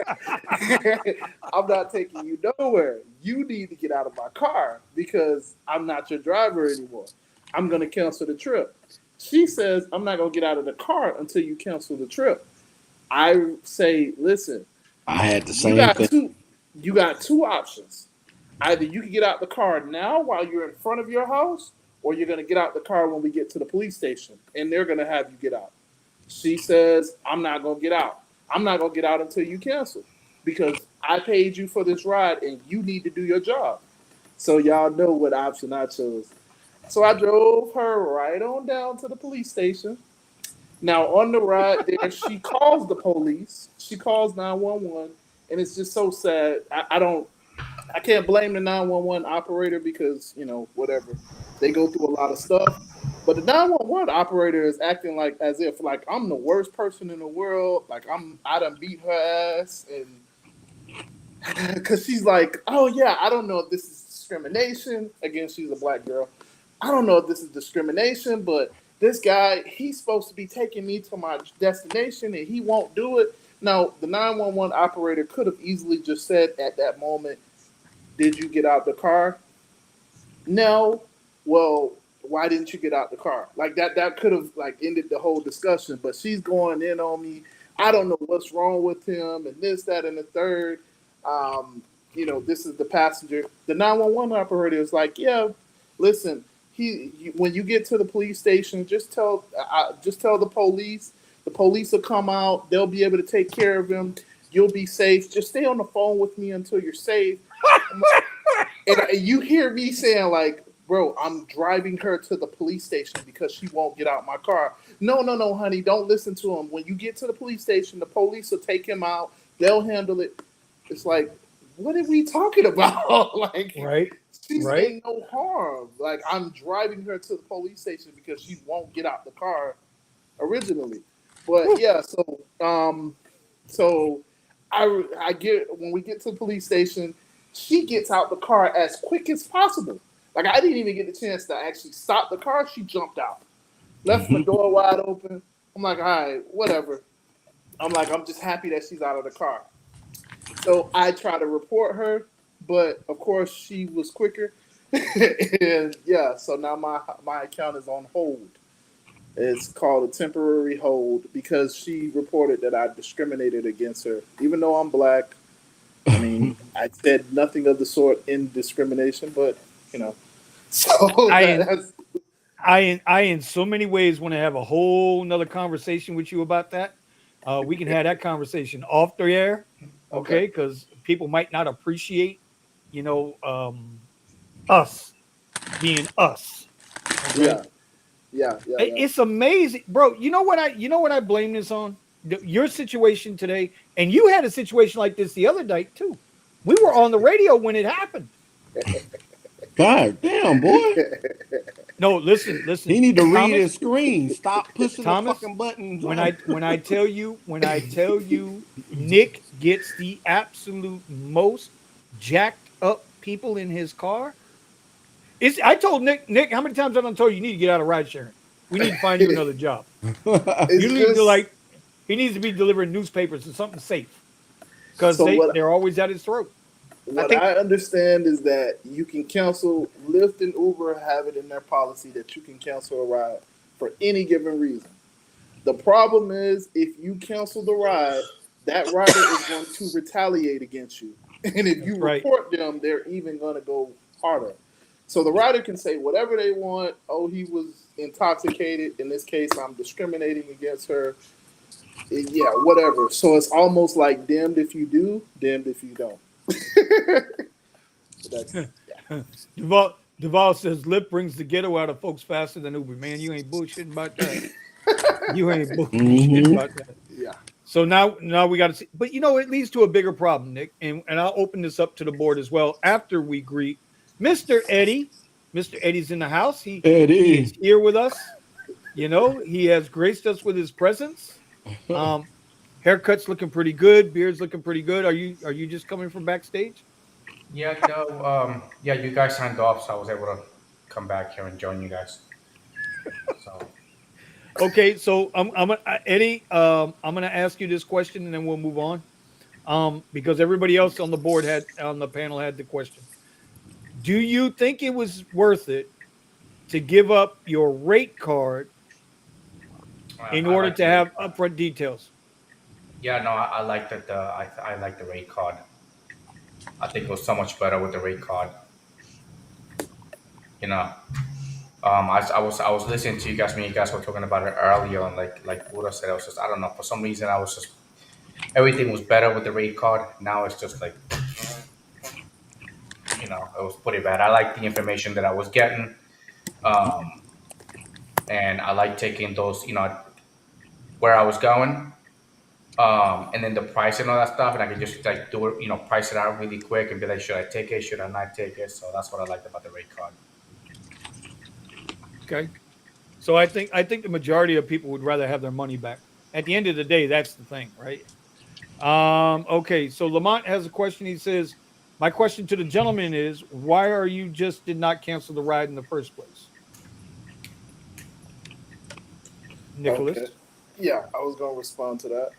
[SPEAKER 5] I'm not taking you nowhere. You need to get out of my car because I'm not your driver anymore. I'm going to cancel the trip. She says, I'm not going to get out of the car until you cancel the trip. I say, listen,
[SPEAKER 6] I had the
[SPEAKER 5] you
[SPEAKER 6] same
[SPEAKER 5] got
[SPEAKER 6] thing.
[SPEAKER 5] you got two options. Either you can get out the car now while you're in front of your house, or you're going to get out the car when we get to the police station, and they're going to have you get out. She says, I'm not going to get out. I'm not going to get out until you cancel because I paid you for this ride and you need to do your job. So y'all know what option I chose. So I drove her right on down to the police station. Now on the ride there, she calls the police. She calls 911, and it's just so sad. I can't blame the 911 operator because, whatever. They go through a lot of stuff. But the 911 operator is acting like as if like I'm the worst person in the world. Like I done beat her ass and because she's like, oh yeah, I don't know if this is discrimination. Again, she's a black girl. I don't know if this is discrimination, but this guy, he's supposed to be taking me to my destination and he won't do it. Now, the 911 operator could have easily just said at that moment, did you get out the car? No. Well, why didn't you get out the ar? Like that could have like ended the whole discussion, but she's going in on me. I don't know what's wrong with him and this, that, and the third. This is the passenger. The 911 operator is like, yeah, listen, when you get to the police station, just tell the police. The police will come out. They'll be able to take care of him. You'll be safe. Just stay on the phone with me until you're safe. And you hear me saying like, bro, I'm driving her to the police station because she won't get out my car. No, honey, don't listen to him. When you get to the police station, the police will take him out. They'll handle it. It's like, what are we talking about? Like,
[SPEAKER 1] right,
[SPEAKER 5] she's
[SPEAKER 1] right.
[SPEAKER 5] in no harm. Like, I'm driving her to the police station because she won't get out the car originally. But yeah, so I get when we get to the police station, she gets out the car as quick as possible. Like I didn't even get the chance to actually stop the car. She jumped out, left the door wide open. I'm like, all right, whatever. I'm just happy that she's out of the car. So I try to report her, but of course she was quicker. And yeah, so now my account is on hold. It's called a temporary hold because she reported that I discriminated against her. Even though I'm black, I mean, I said nothing of the sort in discrimination, but so
[SPEAKER 1] I in so many ways want to have a whole nother conversation with you about that. We can have that conversation off the air, okay? Because people might not appreciate, us being us. Okay?
[SPEAKER 5] Yeah.
[SPEAKER 1] It's amazing, bro. You know what I blame this on? Your situation today, and you had a situation like this the other night too. We were on the radio when it happened.
[SPEAKER 6] God damn, boy.
[SPEAKER 1] No, listen.
[SPEAKER 6] He need to read his screen. Stop pushing the fucking buttons.
[SPEAKER 1] When I tell you, Nick gets the absolute most jacked up people in his car. I told Nick, how many times have I told you need to get out of ride sharing? We need to find you another job. He needs to be delivering newspapers and something safe. Because they're always at his throat.
[SPEAKER 5] What I understand is that you can cancel. Lyft and Uber have it in their policy that you can cancel a ride for any given reason. The problem is if you cancel the ride, that rider is going to retaliate against you. And if you report them, they're even going to go harder. So the rider can say whatever they want. Oh, he was intoxicated. In this case, I'm discriminating against her. Yeah, whatever. So it's almost like damned if you do, damned if you don't.
[SPEAKER 1] Duval says Lyft brings the ghetto out of folks faster than Uber. Man, you ain't bullshitting about that. You ain't bullshitting about that.
[SPEAKER 5] Yeah.
[SPEAKER 1] So now we got to see, but it leads to a bigger problem, Nick, and I'll open this up to the board as well after we greet Mr. Eddie. Mr. Eddie's in the house. He is here with us. He has graced us with his presence. Haircut's looking pretty good. Beard's looking pretty good. Are you just coming from backstage?
[SPEAKER 8] Yeah, no, you guys signed off, so I was able to come back here and join you guys. So
[SPEAKER 1] Okay, so Eddie, I'm gonna ask you this question and then we'll move on. Because everybody else on the board had on the panel had the question. Do you think it was worth it to give up your rate card in
[SPEAKER 8] I
[SPEAKER 1] order
[SPEAKER 8] like the
[SPEAKER 1] to
[SPEAKER 8] rate
[SPEAKER 1] have
[SPEAKER 8] card.
[SPEAKER 1] upfront details?
[SPEAKER 8] Yeah, no, I like that. I like the rate card. I think it was so much better with the rate card. You know, I was listening to you guys when you guys were talking about it earlier, and like Buddha said, I was just I don't know for some reason I was just everything was better with the rate card. Now it's just like it was pretty bad. I like the information that I was getting, um, and I like taking those where I was going, and then the price and all that stuff, and I could just like do it, price it out really quick and be like, should I take it? Should I not take it? So that's what I liked about the rate card.
[SPEAKER 1] Okay. So I think the majority of people would rather have their money back. At the end of the day, that's the thing, right? Okay, so Lamont has a question. He says, my question to the gentleman is, why are you just did not cancel the ride in the first place? Nicholas.
[SPEAKER 5] Okay. Yeah, I was gonna respond to that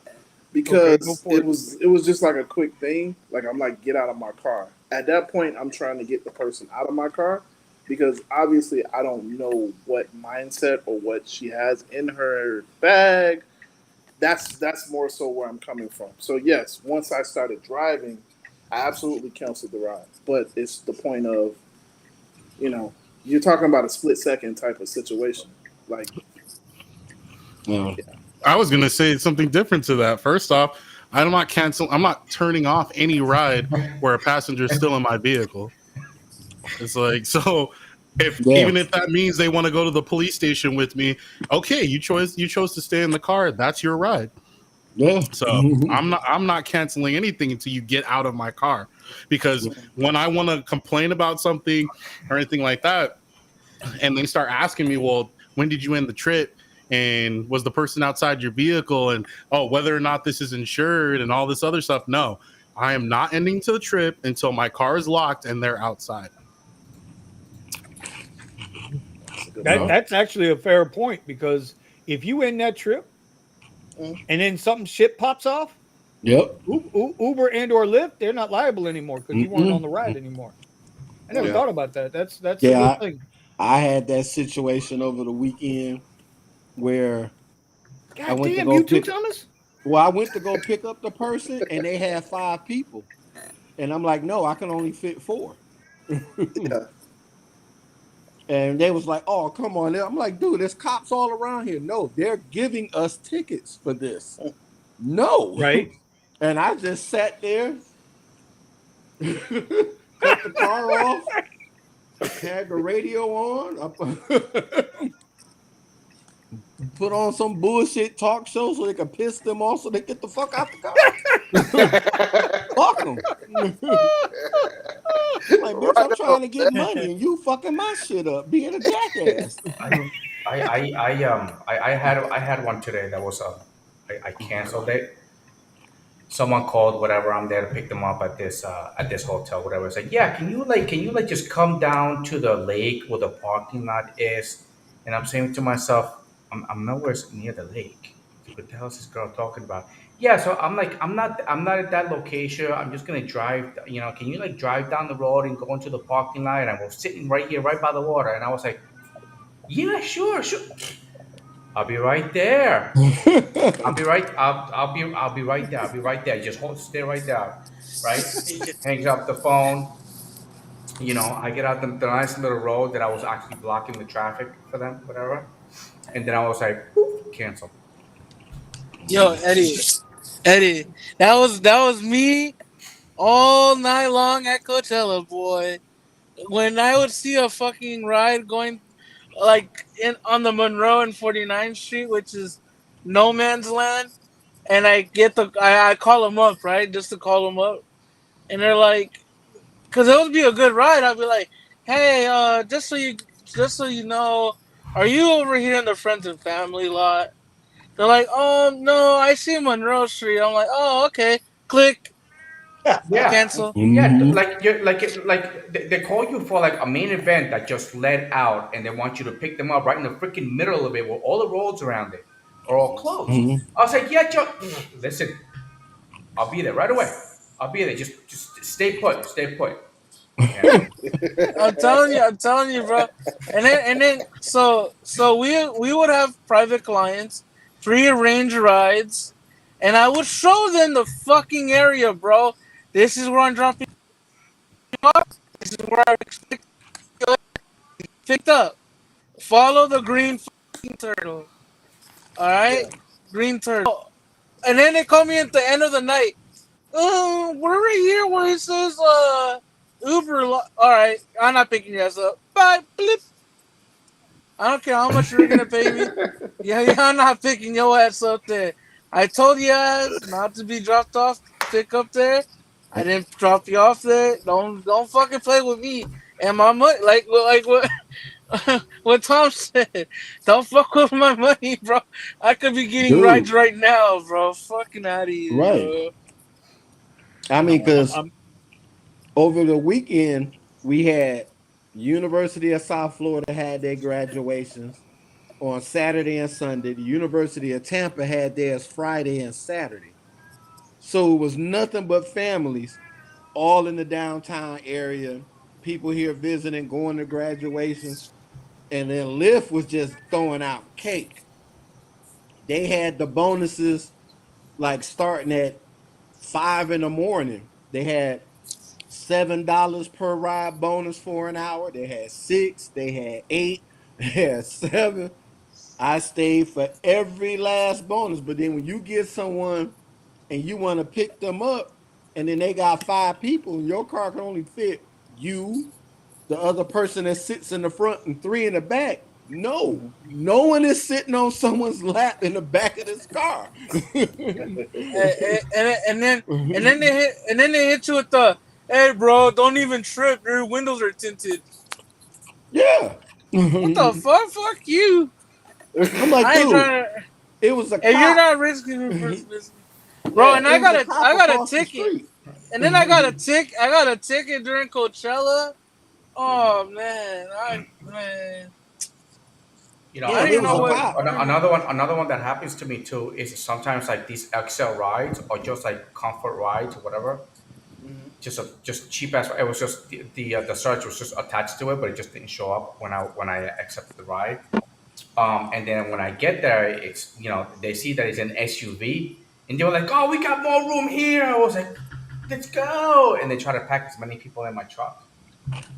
[SPEAKER 1] Okay, go
[SPEAKER 5] because
[SPEAKER 1] for it.
[SPEAKER 5] it was just like a quick thing. Like I'm like, get out of my car. At that point, I'm trying to get the person out of my car because obviously I don't know what mindset or what she has in her bag. That's more so where I'm coming from. So yes, once I started driving, I absolutely canceled the ride. But it's the point of, you're talking about a split second type of situation. Like,
[SPEAKER 6] Yeah.
[SPEAKER 3] I was gonna say something different to that. First off, I'm not turning off any ride where a passenger is still in my vehicle. It's like so. Even if that means they want to go to the police station with me, okay, you chose to stay in the car. That's your ride.
[SPEAKER 6] Yeah.
[SPEAKER 3] So I'm not canceling anything until you get out of my car, because when I want to complain about something or anything like that, and they start asking me, well, when did you end the trip? And was the person outside your vehicle? And whether or not this is insured and all this other stuff. No, I am not ending to the trip until my car is locked and they're outside.
[SPEAKER 1] That's actually a fair point, because if you end that trip and then something shit pops off,
[SPEAKER 6] Yep.
[SPEAKER 1] Uber and or Lyft, they're not liable anymore because you weren't on the ride anymore. I never thought about that. That's a good thing.
[SPEAKER 6] I had that situation over the weekend where I
[SPEAKER 1] God
[SPEAKER 6] went to
[SPEAKER 1] damn,
[SPEAKER 6] go
[SPEAKER 1] you too,
[SPEAKER 6] pick.
[SPEAKER 1] Thomas?
[SPEAKER 6] Well, I went to go pick up the person, and they had 5 people, and I'm like, no, I can only fit 4.
[SPEAKER 5] yeah.
[SPEAKER 6] And they was like, oh, come on. I'm like, dude, there's cops all around here. No, they're giving us tickets for this. No.
[SPEAKER 1] Right.
[SPEAKER 6] And I just sat there, cut the car off, had the radio on, put on some bullshit talk show so they can piss them off so they get the fuck out the car. Fuck them. Like, bitch, I'm trying to get money and you fucking my shit up, being a jackass.
[SPEAKER 8] I had one today that was I canceled it. Someone called, whatever. I'm there to pick them up at this hotel, whatever. It's like, yeah, can you just come down to the lake where the parking lot is? And I'm saying to myself, I'm nowhere near the lake. What the hell is this girl talking about? Yeah, so I'm like, I'm not at that location. I'm just gonna drive. Can you like drive down the road and go into the parking lot? And I was sitting right here, right by the water, and I was like, yeah, sure. I'll be right there. I'll be right. I'll be right there. I'll be right there. Just stay right there. Right. Hangs up the phone. I get out the nice little road that I was actually blocking the traffic for them, whatever. And then I was like, "Boop, cancel."
[SPEAKER 2] Yo, Eddie, that was me all night long at Coachella, boy. When I would see a fucking ride going like on the Monroe and 49th Street, which is no man's land, and I call them up, right, just to call them up, and they're like, because it would be a good ride. I'd be like, hey, just so you know, are you over here in the friends and family lot? They're like, oh no, I see Monroe Street. I'm like, oh okay, click.
[SPEAKER 8] Yeah,
[SPEAKER 2] Cancel.
[SPEAKER 8] yeah.
[SPEAKER 6] Mhm.
[SPEAKER 8] Like you're like they call you for like a main event that just let out, and they want you to pick them up right in the freaking middle of it, where all the roads around it are all closed.
[SPEAKER 6] Mhm.
[SPEAKER 8] I was like, yeah, Joe, listen, I'll be there right away. I'll be there. Just stay put. Stay put. You know.
[SPEAKER 2] I'm telling you, bro. And then, so we would have private clients, pre-arranged rides, and I would show them the fucking area, bro. This is where I'm dropping you off. This is where I expect you picked up. Follow the green fucking turtle. All right,
[SPEAKER 5] Yeah.
[SPEAKER 2] green turtle. And then they call me at the end of the night. We're right here where it says Uber. All right, I'm not picking you guys up. Bye. Blip. I don't care how much you're gonna pay me. Yeah, I'm not picking your ass up there. I told you guys not to be dropped off, pick up there. I didn't drop you off there. Don't fucking play with me and my money. Like what what Tom said. Don't fuck with my money, bro. I could be getting rides
[SPEAKER 6] Dude,
[SPEAKER 2] right now, bro. Fucking out of here,
[SPEAKER 6] right.
[SPEAKER 2] bro.
[SPEAKER 6] I
[SPEAKER 1] No,
[SPEAKER 6] mean,
[SPEAKER 1] I'm,
[SPEAKER 6] because
[SPEAKER 1] I'm
[SPEAKER 6] over the weekend we had University of South Florida had their graduations on Saturday and Sunday. The University of Tampa had theirs Friday and Saturday. So it was nothing but families all in the downtown area. People here visiting, going to graduations, and then Lyft was just throwing out cake. They had the bonuses like starting at 5 in the morning. They had $7 per ride bonus for an hour. They had six, they had eight, they had seven. I stayed for every last bonus. But then when you get someone and you want to pick them up, and then they got five people, and your car can only fit you, the other person that sits in the front, and three in the back. No, no one is sitting on someone's lap in the back of this car.
[SPEAKER 2] And then they hit you with the, hey, bro, don't even trip. Your windows are tinted.
[SPEAKER 6] Yeah.
[SPEAKER 2] What the
[SPEAKER 6] I'm
[SPEAKER 2] fuck? Fuck you.
[SPEAKER 6] like,
[SPEAKER 2] I ain't
[SPEAKER 6] dude,
[SPEAKER 2] trying to.
[SPEAKER 6] it was a
[SPEAKER 2] If you're
[SPEAKER 6] cop.
[SPEAKER 2] not risking your personal business, bro.
[SPEAKER 6] Yeah,
[SPEAKER 2] And
[SPEAKER 6] it
[SPEAKER 2] I
[SPEAKER 6] was
[SPEAKER 2] got
[SPEAKER 6] a
[SPEAKER 2] a
[SPEAKER 6] cop
[SPEAKER 2] I got a
[SPEAKER 6] across the
[SPEAKER 2] ticket,
[SPEAKER 6] street.
[SPEAKER 2] and then I got a tick. I got a ticket during Coachella. Oh man, man.
[SPEAKER 8] You know,
[SPEAKER 2] I
[SPEAKER 6] Yeah,
[SPEAKER 2] don't
[SPEAKER 6] there
[SPEAKER 2] even
[SPEAKER 6] was
[SPEAKER 2] know
[SPEAKER 6] a
[SPEAKER 2] what.
[SPEAKER 6] cop.
[SPEAKER 8] another one that happens to me too is sometimes like these XL rides or just like comfort rides or whatever. Just cheap ass. It was just the search was just attached to it, but it just didn't show up when I accepted the ride. And then when I get there, it's they see that it's an SUV, and they were like, "Oh, we got more room here." I was like, "Let's go!" And they try to pack as many people in my truck.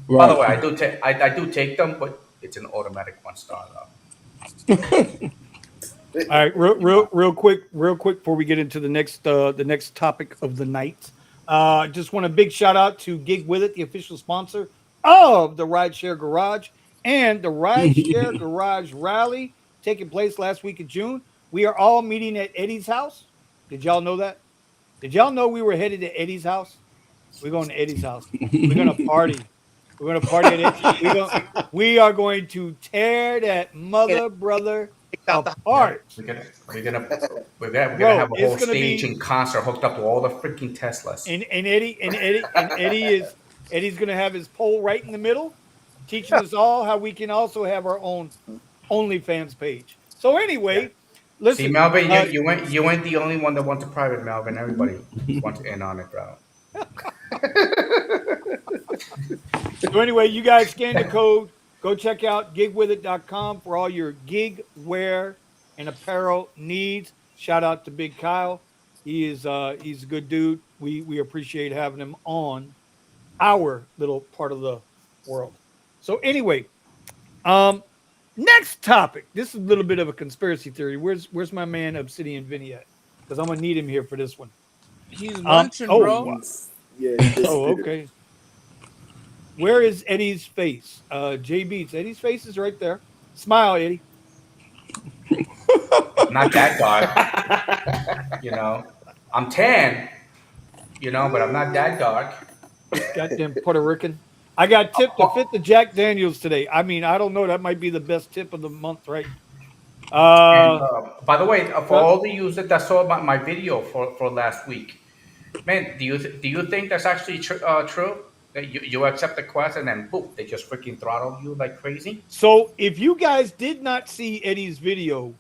[SPEAKER 8] By the
[SPEAKER 6] Right.
[SPEAKER 8] way, I do take them, but it's an automatic 1 star though.
[SPEAKER 1] all right. Real quick before we get into the next topic of the night. Just want a big shout out to Gig With It, the official sponsor of the Rideshare Garage and the Rideshare Garage Rally taking place last week of June. We are all meeting at Eddie's house. Did y'all know that? Did y'all know we were headed to Eddie's house? We're going to Eddie's house. We're gonna party. We're gonna party at it. We are going to tear that
[SPEAKER 7] Get
[SPEAKER 1] mother brother
[SPEAKER 7] kicked out the
[SPEAKER 8] Yep,
[SPEAKER 1] apart,
[SPEAKER 8] we're gonna
[SPEAKER 1] bro.
[SPEAKER 8] have a
[SPEAKER 1] It's
[SPEAKER 8] whole
[SPEAKER 1] gonna
[SPEAKER 8] stage
[SPEAKER 1] be
[SPEAKER 8] and concert hooked up to all the freaking Teslas.
[SPEAKER 1] Eddie's gonna have his pole right in the middle, teaching us all how we can also have our own OnlyFans page. So
[SPEAKER 8] Yeah.
[SPEAKER 1] anyway,
[SPEAKER 8] See,
[SPEAKER 1] listen.
[SPEAKER 8] Melvin, you ain't the only one that wants a private, Melvin. Everybody wants in on it, bro.
[SPEAKER 1] So anyway, you guys scan the code. Go check out gigwithit.com for all your gig wear and apparel needs. Shout out to Big Kyle. He's a good dude. We appreciate having him on our little part of the world. So anyway, um next topic. This is a little bit of a conspiracy theory. Where's my man Obsidian Vinny at? Because I'm gonna need him here for this one.
[SPEAKER 2] He's munching,
[SPEAKER 1] Oh,
[SPEAKER 2] bro.
[SPEAKER 5] Yeah, he
[SPEAKER 1] oh,
[SPEAKER 5] disappeared.
[SPEAKER 1] okay. Where is Eddie's face? J Beats. Eddie's face is right there. Smile, Eddie.
[SPEAKER 8] Not that dark, you know. I'm tan, but I'm not that dark.
[SPEAKER 1] Goddamn Puerto Rican. I got tipped to fit the Jack Daniels today. I mean, I don't know. That might be the best tip of the month, right?
[SPEAKER 8] And
[SPEAKER 1] Uh,
[SPEAKER 8] by the way, for
[SPEAKER 1] uh,
[SPEAKER 8] all the users that saw my video for last week, Man, do you think that's actually true? That you accept the quest and then boom, they just freaking throttle you like crazy?
[SPEAKER 1] So if you guys did not see Eddie's video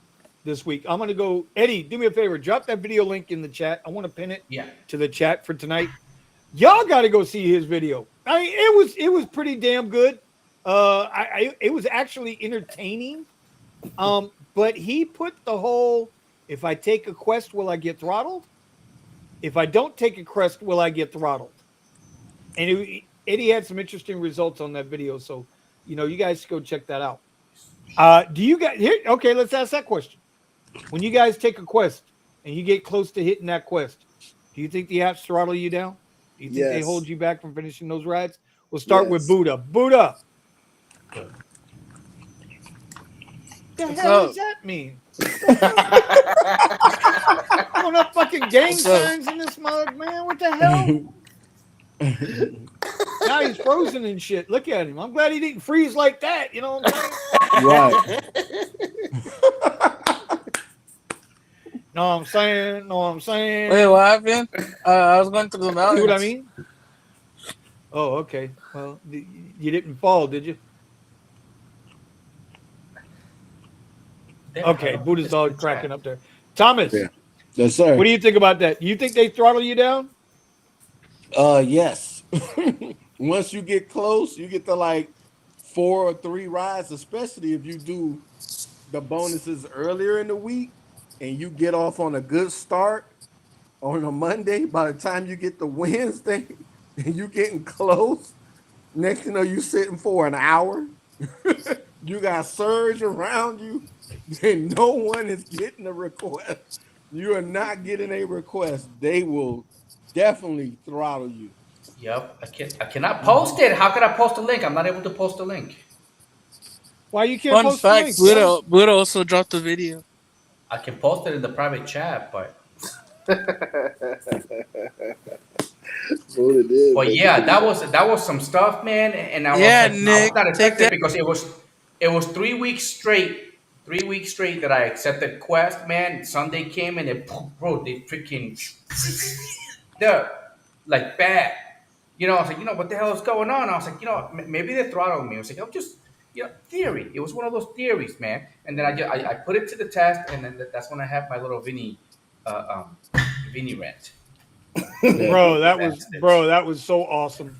[SPEAKER 1] this week, I'm gonna go. Eddie, do me a favor, drop that video link in the chat. I want to pin it
[SPEAKER 8] Yeah.
[SPEAKER 1] to the chat for tonight. Y'all got to go see his video. I mean, it was pretty damn good. It was actually entertaining. But he put the whole: if I take a quest, will I get throttled? If I don't take a quest, will I get throttled? And Eddie had some interesting results on that video. So, you guys go check that out. Do you guys here? Okay, let's ask that question. When you guys take a quest and you get close to hitting that quest, do you think the apps throttle you down? Do you think they hold you back from finishing those rides? We'll start with Buddha. Buddha. The hell does that mean? On up fucking gang signs in this mug, man. What the hell? Now he's frozen and shit. Look at him. I'm glad he didn't freeze like that. You know what I'm saying?
[SPEAKER 6] Right.
[SPEAKER 1] Know what I'm saying?
[SPEAKER 2] Wait, what happened? I was going to the mountains.
[SPEAKER 1] See what I mean? Oh, okay. Well, you didn't fall, did you? Okay, Buddha's all cracking up there. Thomas,
[SPEAKER 6] Yes, sir.
[SPEAKER 1] what do you think about that? You think they throttle you down?
[SPEAKER 6] Yes. Once you get close, you get to like 4 or 3 rides, especially if you do the bonuses earlier in the week and you get off on a good start on a Monday. By the time you get to Wednesday and you getting close, next thing you know, you sitting for an hour. You got surge around you, and no one is getting a request. You are not getting a request. They will definitely throttle you.
[SPEAKER 8] Yep. I cannot post it. How can I post a link? I'm not able to post a link.
[SPEAKER 1] Why you can't
[SPEAKER 2] Fun
[SPEAKER 1] post
[SPEAKER 2] fact,
[SPEAKER 1] the link?
[SPEAKER 2] Buddha also dropped the video.
[SPEAKER 8] I can post it in the private chat, but yeah, that was some stuff, man. And I was like,
[SPEAKER 2] Nick,
[SPEAKER 8] I was not
[SPEAKER 2] take
[SPEAKER 8] expecting
[SPEAKER 2] that.
[SPEAKER 8] because it was 3 weeks straight. 3 weeks straight that I accepted quest, man. Sunday came and it, bro, they freaking, they're like bad. I was like, what the hell is going on? I was like, maybe they throttled me. I was like, I'm just, theory. It was one of those theories, man. And then I put it to the test, and then that's when I had my little Vinny rant.
[SPEAKER 1] Bro, that was so awesome.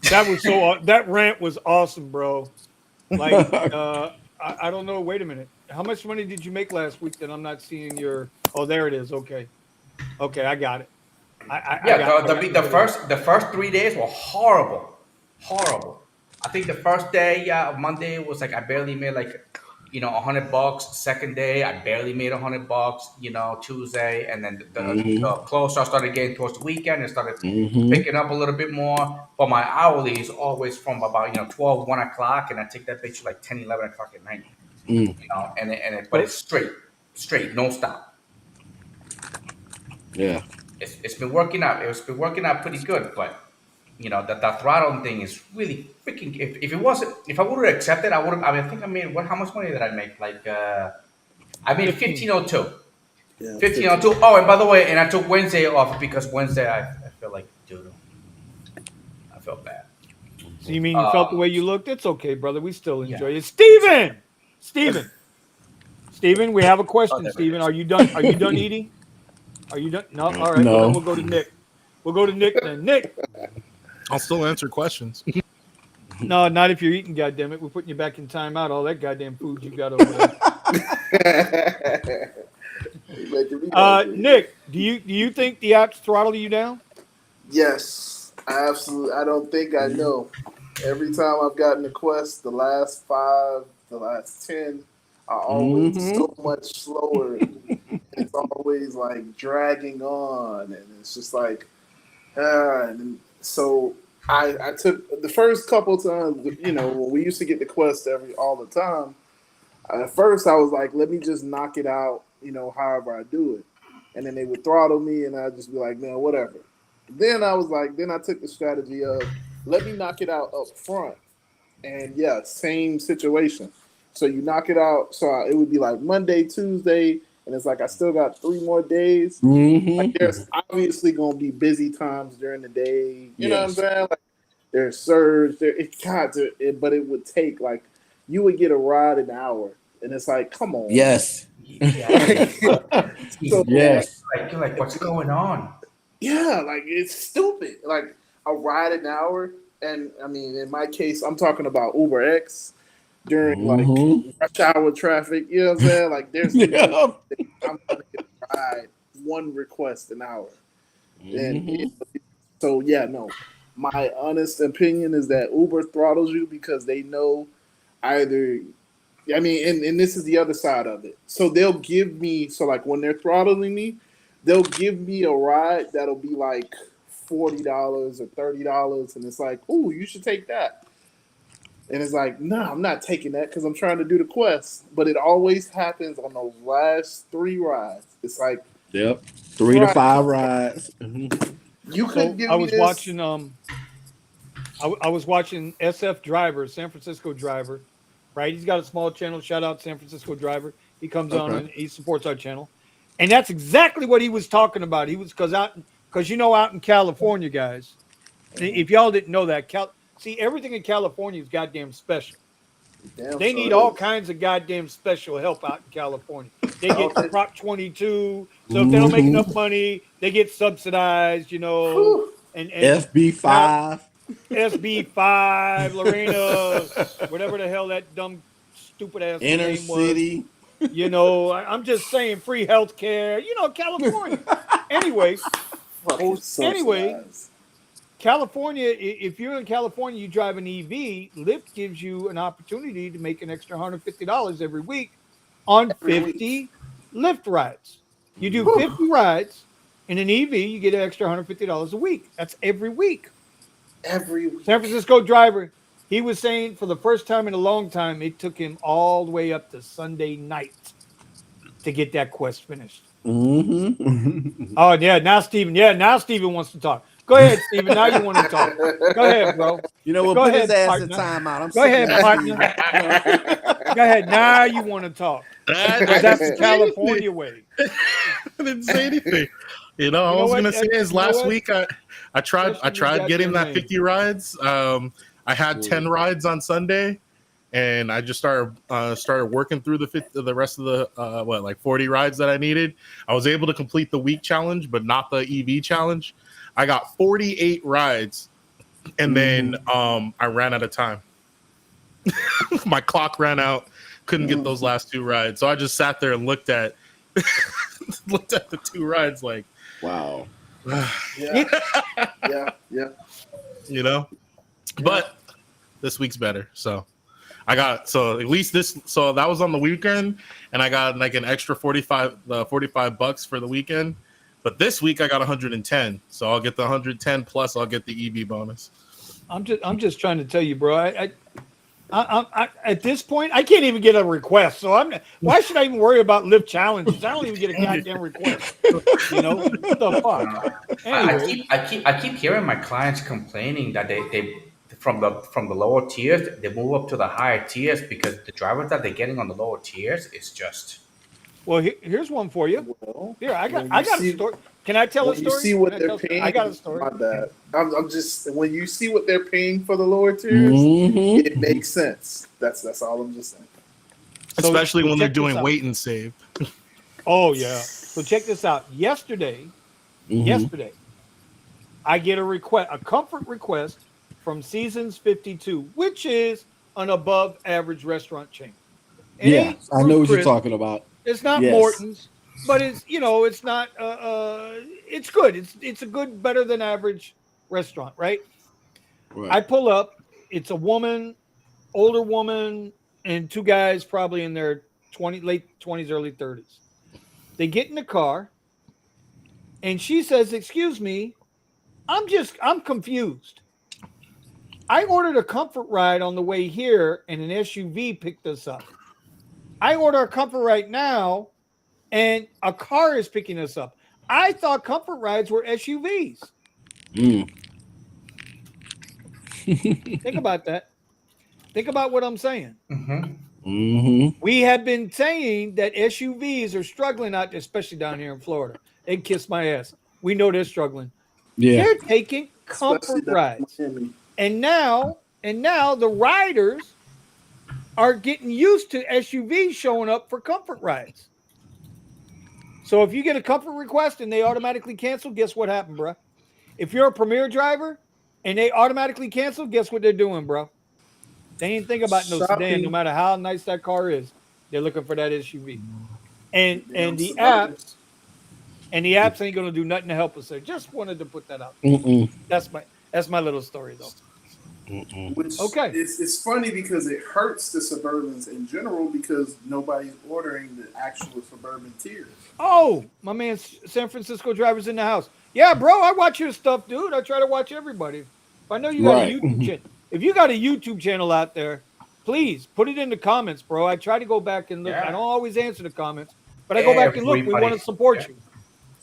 [SPEAKER 1] That rant was awesome, bro. Like, I don't know. Wait a minute. How much money did you make last week that I'm not seeing your? Oh, there it is. Okay, I got it.
[SPEAKER 8] The first 3 days were horrible. I think the first day, Monday was like I barely made like, $100. Second day, I barely made $100. Tuesday, and then the closer I started getting towards the weekend, it started picking up a little bit more. But my hourly is always from about 12, 1 o'clock, and I take that bitch like 10, 11 o'clock at night. But it's straight, no stop.
[SPEAKER 6] Yeah.
[SPEAKER 8] It's been working out. It's been working out pretty good, but that throttle thing is really freaking. If I would have accepted, I would have. I mean, I think I made how much money did I make? Like, I made 1502. Yeah, 1502. Oh, and by the way, and I took Wednesday off because Wednesday I feel like doodle. I felt bad.
[SPEAKER 1] So you mean you felt the way you looked? It's okay, brother. We still enjoy it. Steven, we have a question. Steven, are you done? Are you done eating? Are you done? No. All right.
[SPEAKER 6] No.
[SPEAKER 1] Well, then we'll go to Nick. We'll go to Nick then. Nick.
[SPEAKER 3] I'll still answer questions.
[SPEAKER 1] No, not if you're eating. Goddammit, we're putting you back in timeout. All that goddamn food you got over there. Nick, do you think the apps throttle you down?
[SPEAKER 5] Yes, absolutely. I don't think I know. Every time I've gotten a quest, the last 5, the last 10 are always so much slower. It's always like dragging on, and it's just like, and so I took the first couple times, when we used to get the quest all the time. At first, I was like, let me just knock it out, however I do it, and then they would throttle me, and I'd just be like, man, whatever. Then I was like, then I took the strategy of let me knock it out up front, and yeah, same situation. So you knock it out. So it would be like Monday, Tuesday, and it's like I still got 3 more days.
[SPEAKER 6] Mm-hmm.
[SPEAKER 5] Like there's obviously gonna be busy times during the day. You know what I'm
[SPEAKER 6] Yes.
[SPEAKER 5] saying? Like there's surge. But it would take like you would get a ride an hour, and it's like, come on.
[SPEAKER 6] Yes.
[SPEAKER 8] Yeah.
[SPEAKER 5] So
[SPEAKER 6] Yes.
[SPEAKER 8] You're like, what's going on?
[SPEAKER 5] yeah, like it's stupid. Like a ride an hour, and I mean, in my case, I'm talking about Uber X during like
[SPEAKER 6] Mm-hmm.
[SPEAKER 5] rush hour traffic. You know what I'm saying? Like there's
[SPEAKER 6] Yeah.
[SPEAKER 5] I'm gonna get a ride, one request an hour, and
[SPEAKER 6] Mhm.
[SPEAKER 5] so yeah, no. My honest opinion is that Uber throttles you because they know either. I mean, and this is the other side of it. So they'll give me so like when they're throttling me, they'll give me a ride that'll be like $40 or $30, and it's like, ooh, you should take that. And it's like, no, I'm not taking that because I'm trying to do the quest. But it always happens on those last 3 rides. It's like,
[SPEAKER 6] Yep. 3 to 5 rides. Mhm.
[SPEAKER 5] you
[SPEAKER 1] So
[SPEAKER 5] couldn't give
[SPEAKER 1] I
[SPEAKER 5] me
[SPEAKER 1] was
[SPEAKER 5] this.
[SPEAKER 1] watching I was watching SF Driver, San Francisco Driver, right? He's got a small channel. Shout out San Francisco Driver. He comes on
[SPEAKER 6] Okay.
[SPEAKER 1] and he supports our channel, and that's exactly what he was talking about. He was because out in California, guys. If y'all didn't know that, see everything in California is goddamn special.
[SPEAKER 5] Damn
[SPEAKER 1] They
[SPEAKER 5] sure
[SPEAKER 1] need all
[SPEAKER 5] is.
[SPEAKER 1] kinds of goddamn special help out in California. They get
[SPEAKER 5] Okay.
[SPEAKER 1] Prop 22, so if they don't make enough
[SPEAKER 6] Mhm.
[SPEAKER 1] money, they get subsidized.
[SPEAKER 5] Whew.
[SPEAKER 1] And now
[SPEAKER 6] FB5.
[SPEAKER 1] SB5, Lorena, whatever the hell that dumb, stupid ass
[SPEAKER 6] Inner
[SPEAKER 1] name was.
[SPEAKER 6] city.
[SPEAKER 1] I'm just saying free health care. California. Anyway,
[SPEAKER 5] Fucking
[SPEAKER 1] anyway,
[SPEAKER 5] subsidized.
[SPEAKER 1] California, if you're in California, you drive an EV, Lyft gives you an opportunity to make an extra $150 every week on
[SPEAKER 5] Every week.
[SPEAKER 1] 50 Lyft rides. You do
[SPEAKER 5] Whew.
[SPEAKER 1] 50 rides in an EV, you get an extra $150 a week. That's every week.
[SPEAKER 5] Every week.
[SPEAKER 1] San Francisco driver, he was saying for the first time in a long time, it took him all the way up to Sunday night to get that quest finished.
[SPEAKER 6] Mm-hmm.
[SPEAKER 1] Oh, yeah. Now Steven wants to talk. Go ahead, Steven. Now you want to talk. Go ahead, bro.
[SPEAKER 6] You know what?
[SPEAKER 1] Go
[SPEAKER 6] Put
[SPEAKER 1] ahead,
[SPEAKER 6] his ass
[SPEAKER 1] partner.
[SPEAKER 6] in timeout. I'm
[SPEAKER 1] Go
[SPEAKER 6] sick
[SPEAKER 1] ahead,
[SPEAKER 6] of
[SPEAKER 1] partner. Go ahead. Now you want to talk.
[SPEAKER 3] I
[SPEAKER 1] That's
[SPEAKER 3] didn't
[SPEAKER 1] the
[SPEAKER 3] say anything.
[SPEAKER 1] California way.
[SPEAKER 3] I didn't say anything. All I
[SPEAKER 1] know
[SPEAKER 3] was
[SPEAKER 1] what?
[SPEAKER 3] gonna say is
[SPEAKER 1] You know
[SPEAKER 3] last
[SPEAKER 1] what?
[SPEAKER 3] week I tried
[SPEAKER 1] Question your
[SPEAKER 3] getting that
[SPEAKER 1] goddamn
[SPEAKER 3] 50 rides. I had 10 rides on Sunday, and I just started working through the rest of the 40 rides that I needed. I was able to complete the week challenge, but not the EV challenge. I got 48 rides, and then I ran out of time. My clock ran out. Couldn't get those last 2 rides, so I just sat there and looked at the 2 rides like,
[SPEAKER 6] Wow.
[SPEAKER 5] Yeah. Yeah.
[SPEAKER 3] But this week's better. So at least this. So that was on the weekend, and I got like an extra $45 for the weekend. But this week I got 110, so I'll get the 110 plus I'll get the EV bonus.
[SPEAKER 1] I'm just trying to tell you, bro. I at this point I can't even get a request. So why should I even worry about Lyft challenges? I don't even get a goddamn request. What the fuck? Anyway.
[SPEAKER 8] I keep hearing my clients complaining that they from the lower tiers they move up to the higher tiers because the drivers that they're getting on the lower tiers is just.
[SPEAKER 1] Well, here's one for you.
[SPEAKER 5] Well,
[SPEAKER 1] Here, I got a story. Can I tell a
[SPEAKER 5] when
[SPEAKER 1] story?
[SPEAKER 5] you see what they're paying,
[SPEAKER 1] I got a story.
[SPEAKER 5] My bad. I'm just when you see what they're paying for the lower tiers, it makes sense. That's all I'm just saying.
[SPEAKER 3] Especially when they're
[SPEAKER 1] check this
[SPEAKER 3] doing
[SPEAKER 1] out.
[SPEAKER 3] wait and save.
[SPEAKER 1] Oh yeah. So check this out. Yesterday, I get a comfort request from Seasons 52, which is an above average restaurant chain. It ain't
[SPEAKER 6] I know what
[SPEAKER 1] Chris.
[SPEAKER 6] you're talking about.
[SPEAKER 1] It's not Morton's, but it's it's not it's good. It's a good, better than average restaurant, right? I pull up, it's a woman, older woman, and 2 guys probably in their late 20s, early 30s. They get in the car and she says, "Excuse me, I'm confused. I ordered a comfort ride on the way here and an SUV picked us up. I order a comfort ride now and a car is picking us up. I thought comfort rides were SUVs."
[SPEAKER 6] Mm.
[SPEAKER 1] Think about that. Think about what I'm saying.
[SPEAKER 8] Mm-hmm.
[SPEAKER 6] Mm-hmm.
[SPEAKER 1] We have been saying that SUVs are struggling out there, especially down here in Florida. They kiss my ass. We know they're struggling.
[SPEAKER 6] Yeah.
[SPEAKER 1] They're taking
[SPEAKER 5] especially
[SPEAKER 1] comfort
[SPEAKER 5] down in
[SPEAKER 1] rides.
[SPEAKER 5] Miami.
[SPEAKER 1] And now the riders are getting used to SUVs showing up for comfort rides. So if you get a comfort request and they automatically cancel, guess what happened, bro? If you're a Premier driver and they automatically cancel, guess what they're doing, bro? They ain't think about no sedan, no
[SPEAKER 5] Shopping,
[SPEAKER 1] matter how nice that car is. They're looking for that SUV. And
[SPEAKER 5] the damn
[SPEAKER 1] the
[SPEAKER 5] Suburban.
[SPEAKER 1] apps ain't gonna do nothing to help us there. Just wanted to put that out.
[SPEAKER 6] Mm-mm.
[SPEAKER 1] That's my little story though.
[SPEAKER 6] Mm-mm.
[SPEAKER 5] Which
[SPEAKER 1] Okay.
[SPEAKER 5] it's funny because it hurts the Suburbans in general because nobody's ordering the actual Suburban tiers.
[SPEAKER 1] Oh, my man, San Francisco driver's in the house. Yeah, bro, I watch your stuff, dude. I try to watch everybody. If I know you got a
[SPEAKER 6] Right.
[SPEAKER 1] YouTube channel, if you got a YouTube channel out there, please put it in the comments, bro. I try to go back and look. I
[SPEAKER 8] Yeah.
[SPEAKER 1] don't always answer the comments, but I go back and look. We want to support you.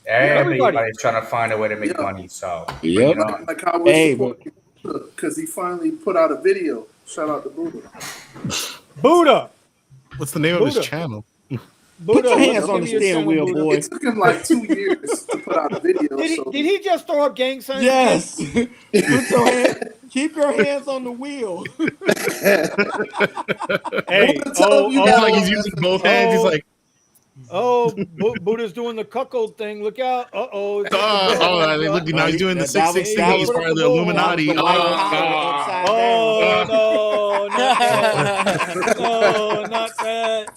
[SPEAKER 1] Everybody.
[SPEAKER 8] Everybody's trying to find a way to make
[SPEAKER 5] Yeah.
[SPEAKER 8] money. So
[SPEAKER 6] Yep.
[SPEAKER 8] you know,
[SPEAKER 5] Like I was
[SPEAKER 6] Hey,
[SPEAKER 5] supporting because he finally put out a video. Shout out to Buddha.
[SPEAKER 1] Buddha.
[SPEAKER 3] What's the name of his
[SPEAKER 1] Buddha.
[SPEAKER 3] channel?
[SPEAKER 1] Buddha,
[SPEAKER 6] your hands
[SPEAKER 1] give
[SPEAKER 6] on
[SPEAKER 1] me
[SPEAKER 6] the
[SPEAKER 1] your
[SPEAKER 6] steering
[SPEAKER 1] channel,
[SPEAKER 6] wheel,
[SPEAKER 1] Buddha.
[SPEAKER 6] boy.
[SPEAKER 5] It took him like 2 years to put out a video.
[SPEAKER 1] Did he just throw up gang signs?
[SPEAKER 6] Yes. Put your keep your hands on the wheel.
[SPEAKER 1] Hey,
[SPEAKER 3] He's like he's using both hands. He's like,
[SPEAKER 1] Buddha's doing the cuckold thing. Look out.
[SPEAKER 3] oh, look, now he's doing the
[SPEAKER 6] That was-
[SPEAKER 3] 666.
[SPEAKER 6] that
[SPEAKER 3] He's
[SPEAKER 6] was-
[SPEAKER 3] part of the
[SPEAKER 6] that was
[SPEAKER 3] Illuminati.
[SPEAKER 6] the white
[SPEAKER 3] Oh,
[SPEAKER 6] power upside down.
[SPEAKER 1] Oh no, not that.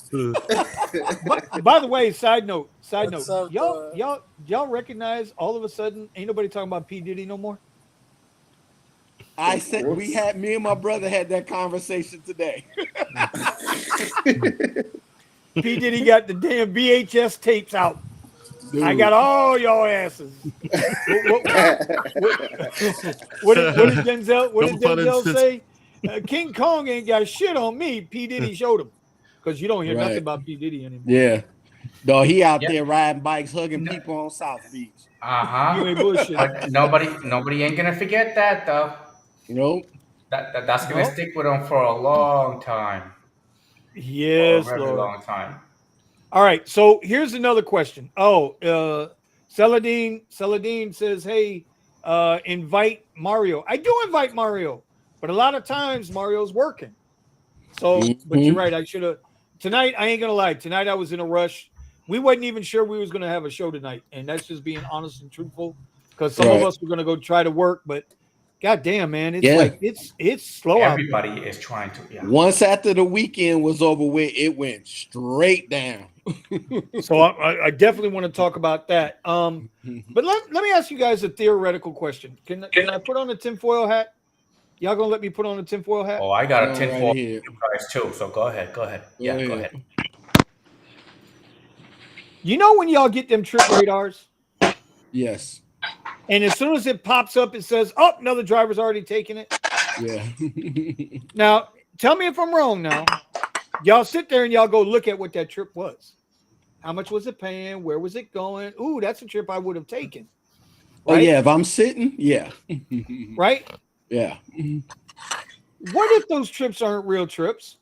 [SPEAKER 1] By the way, side note,
[SPEAKER 2] What's up,
[SPEAKER 1] y'all recognize all of a sudden ain't nobody talking about P. Diddy no more?
[SPEAKER 6] I said me and my brother had that conversation today.
[SPEAKER 1] P. Diddy got the damn VHS tapes out.
[SPEAKER 6] Dude.
[SPEAKER 1] I got all y'all asses. What did Denzel? What did
[SPEAKER 3] Don't put
[SPEAKER 1] Denzel
[SPEAKER 3] it-
[SPEAKER 1] say? King Kong ain't got shit on me. P. Diddy showed him because you don't hear nothing
[SPEAKER 6] Right.
[SPEAKER 1] about P. Diddy anymore.
[SPEAKER 6] Yeah. No, he out
[SPEAKER 8] Yeah.
[SPEAKER 6] there riding bikes, hugging people on South Beach.
[SPEAKER 1] You ain't bullshit.
[SPEAKER 8] But nobody ain't gonna forget that though.
[SPEAKER 6] Nope.
[SPEAKER 8] That's gonna
[SPEAKER 1] No.
[SPEAKER 8] stick with them for a long time.
[SPEAKER 1] Yes,
[SPEAKER 8] For a very
[SPEAKER 1] Lord.
[SPEAKER 8] long time.
[SPEAKER 1] All right. So here's another question. Celadine says, "Hey, invite Mario." I do invite Mario, but a lot of times Mario's working. So, but you're right. I should have. Tonight, I ain't gonna lie. Tonight, I was in a rush. We wasn't even sure we was gonna have a show tonight, and that's just being honest and truthful. Because some of us were gonna go try to work, but god damn, man, it's like it's slow out there.
[SPEAKER 8] Everybody is trying to. Yeah.
[SPEAKER 6] Once after the weekend was over with, it went straight down.
[SPEAKER 1] So I definitely want to talk about that. But let me ask you guys a theoretical question. Can I put on a tinfoil hat? Y'all gonna let me put on a tinfoil hat?
[SPEAKER 8] Oh, I got a
[SPEAKER 6] Go
[SPEAKER 8] tinfoil
[SPEAKER 6] right ahead.
[SPEAKER 8] price too. So go ahead.
[SPEAKER 6] Go
[SPEAKER 8] Yeah,
[SPEAKER 6] ahead.
[SPEAKER 8] go ahead.
[SPEAKER 1] You know when y'all get them trip radars,
[SPEAKER 6] Yes.
[SPEAKER 1] and as soon as it pops up, it says, "Oh, another driver's already taken it."
[SPEAKER 6] Yeah.
[SPEAKER 1] Now, tell me if I'm wrong. Now, y'all sit there and y'all go look at what that trip was. How much was it paying? Where was it going? Ooh, that's a trip I would have taken.
[SPEAKER 6] Oh
[SPEAKER 1] Right?
[SPEAKER 6] yeah, if I'm sitting, yeah.
[SPEAKER 1] Right?
[SPEAKER 6] Yeah.
[SPEAKER 1] What if those trips aren't real trips?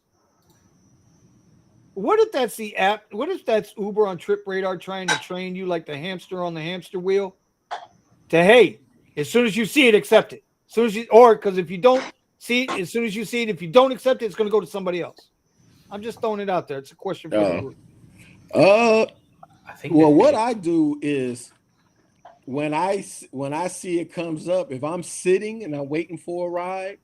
[SPEAKER 1] What if that's the app? What if that's Uber on Trip Radar trying to train you like the hamster on the hamster wheel? To hey, as soon as you see it, accept it. As soon as you, or because if you don't see it, as soon as you see it, if you don't accept it, it's going to go to somebody else. I'm just throwing it out there. It's a question for the group.
[SPEAKER 8] I think.
[SPEAKER 6] Well, what I do is when I see it comes up, if I'm sitting and I'm waiting for a ride,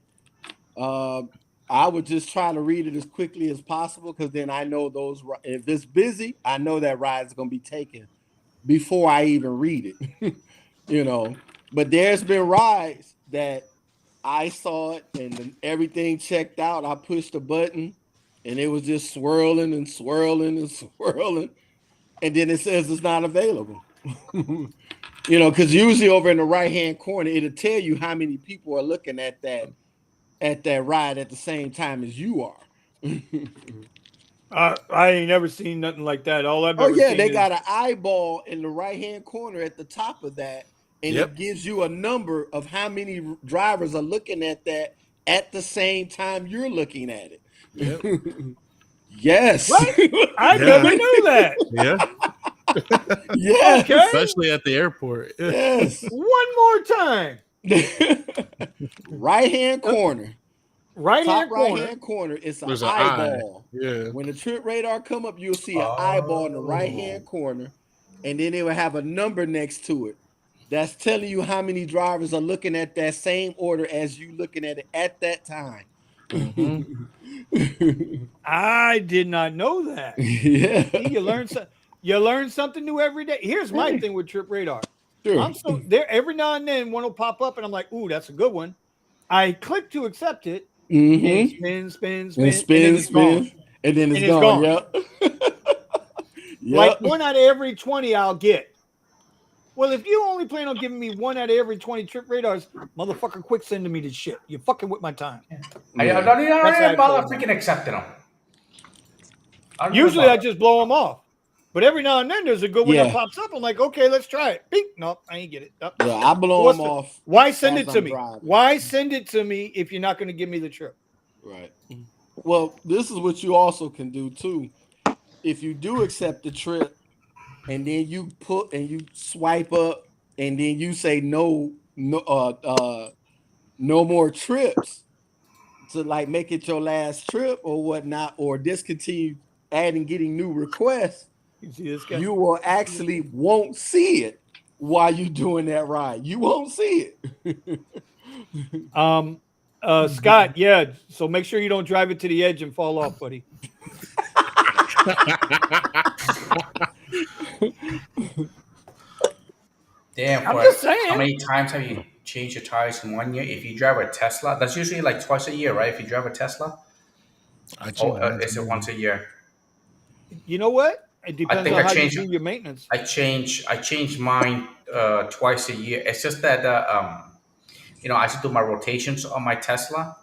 [SPEAKER 6] I would just try to read it as quickly as possible because then I know if it's busy, I know that ride's going to be taken before I even read it. You know, but there's been rides that I saw it and everything checked out. I pushed a button and it was just swirling and swirling and swirling. And then it says it's not available. You know, because usually over in the right-hand corner, it'll tell you how many people are looking at that ride at the same time as you are.
[SPEAKER 1] I ain't never seen nothing like that. All I've ever
[SPEAKER 6] yeah,
[SPEAKER 1] seen
[SPEAKER 6] they
[SPEAKER 1] is,
[SPEAKER 6] got an eyeball in the right-hand corner at the top of that, and it gives you a number of how many drivers are looking at that at the same time you're looking at it. Yes.
[SPEAKER 1] Right? I
[SPEAKER 3] Yeah.
[SPEAKER 1] never knew that.
[SPEAKER 3] Yeah,
[SPEAKER 6] Yes.
[SPEAKER 1] Okay.
[SPEAKER 3] especially at the airport.
[SPEAKER 6] Yes.
[SPEAKER 1] One more time.
[SPEAKER 6] Right hand corner.
[SPEAKER 1] Right
[SPEAKER 6] Top
[SPEAKER 1] hand corner.
[SPEAKER 6] right hand corner. It's an
[SPEAKER 3] There's an
[SPEAKER 6] eyeball.
[SPEAKER 3] eye. Yeah.
[SPEAKER 6] When the trip radar come up, you'll see an eyeball in the right hand corner, and then it will have a number next to it. That's telling you how many drivers are looking at that same order as you looking at it at that time.
[SPEAKER 1] I did not know that.
[SPEAKER 6] Yeah.
[SPEAKER 1] See, you learn something new every day. Here's my thing with Trip Radar.
[SPEAKER 6] Sure.
[SPEAKER 1] I'm so there every now and then one will pop up and I'm like, ooh, that's a good one. I click to accept it, and then spin,
[SPEAKER 6] And
[SPEAKER 1] and then it's gone.
[SPEAKER 6] and then it's
[SPEAKER 1] And it's
[SPEAKER 6] gone.
[SPEAKER 1] gone.
[SPEAKER 6] Yep.
[SPEAKER 1] Like 1 out of every 20 I'll get. Well, if you only plan on giving me 1 out of every 20 Trip Radars, motherfucker, quick sending me this shit. You're fucking with my time.
[SPEAKER 8] I don't even bother freaking accepting them.
[SPEAKER 1] Usually I just blow them off. But every now and then there's a good one that pops up. I'm like, okay, let's try it. Beep. Nope, I ain't get it. Nope.
[SPEAKER 6] Yeah, I blow them off.
[SPEAKER 1] Why send it to me? Why send it to me if you're not going to give me the trip?
[SPEAKER 6] Right. Well, this is what you also can do too. If you do accept the trip and then you put and you swipe up and then you say no more trips to like make it your last trip or whatnot, or discontinue adding getting new requests,
[SPEAKER 1] you see this guy?
[SPEAKER 6] You will actually won't see it while you're doing that ride. You won't see it.
[SPEAKER 1] Scott, yeah. So make sure you don't drive it to the edge and fall off, buddy.
[SPEAKER 8] Damn,
[SPEAKER 1] I'm just saying.
[SPEAKER 8] How many times have you changed your tires in 1 year? If you drive a Tesla, that's usually like twice a year, right? If you drive a Tesla, is it once a year?
[SPEAKER 1] You know what? It depends on how you do your maintenance.
[SPEAKER 8] I changed mine twice a year. It's just that I used to do my rotations on my Tesla,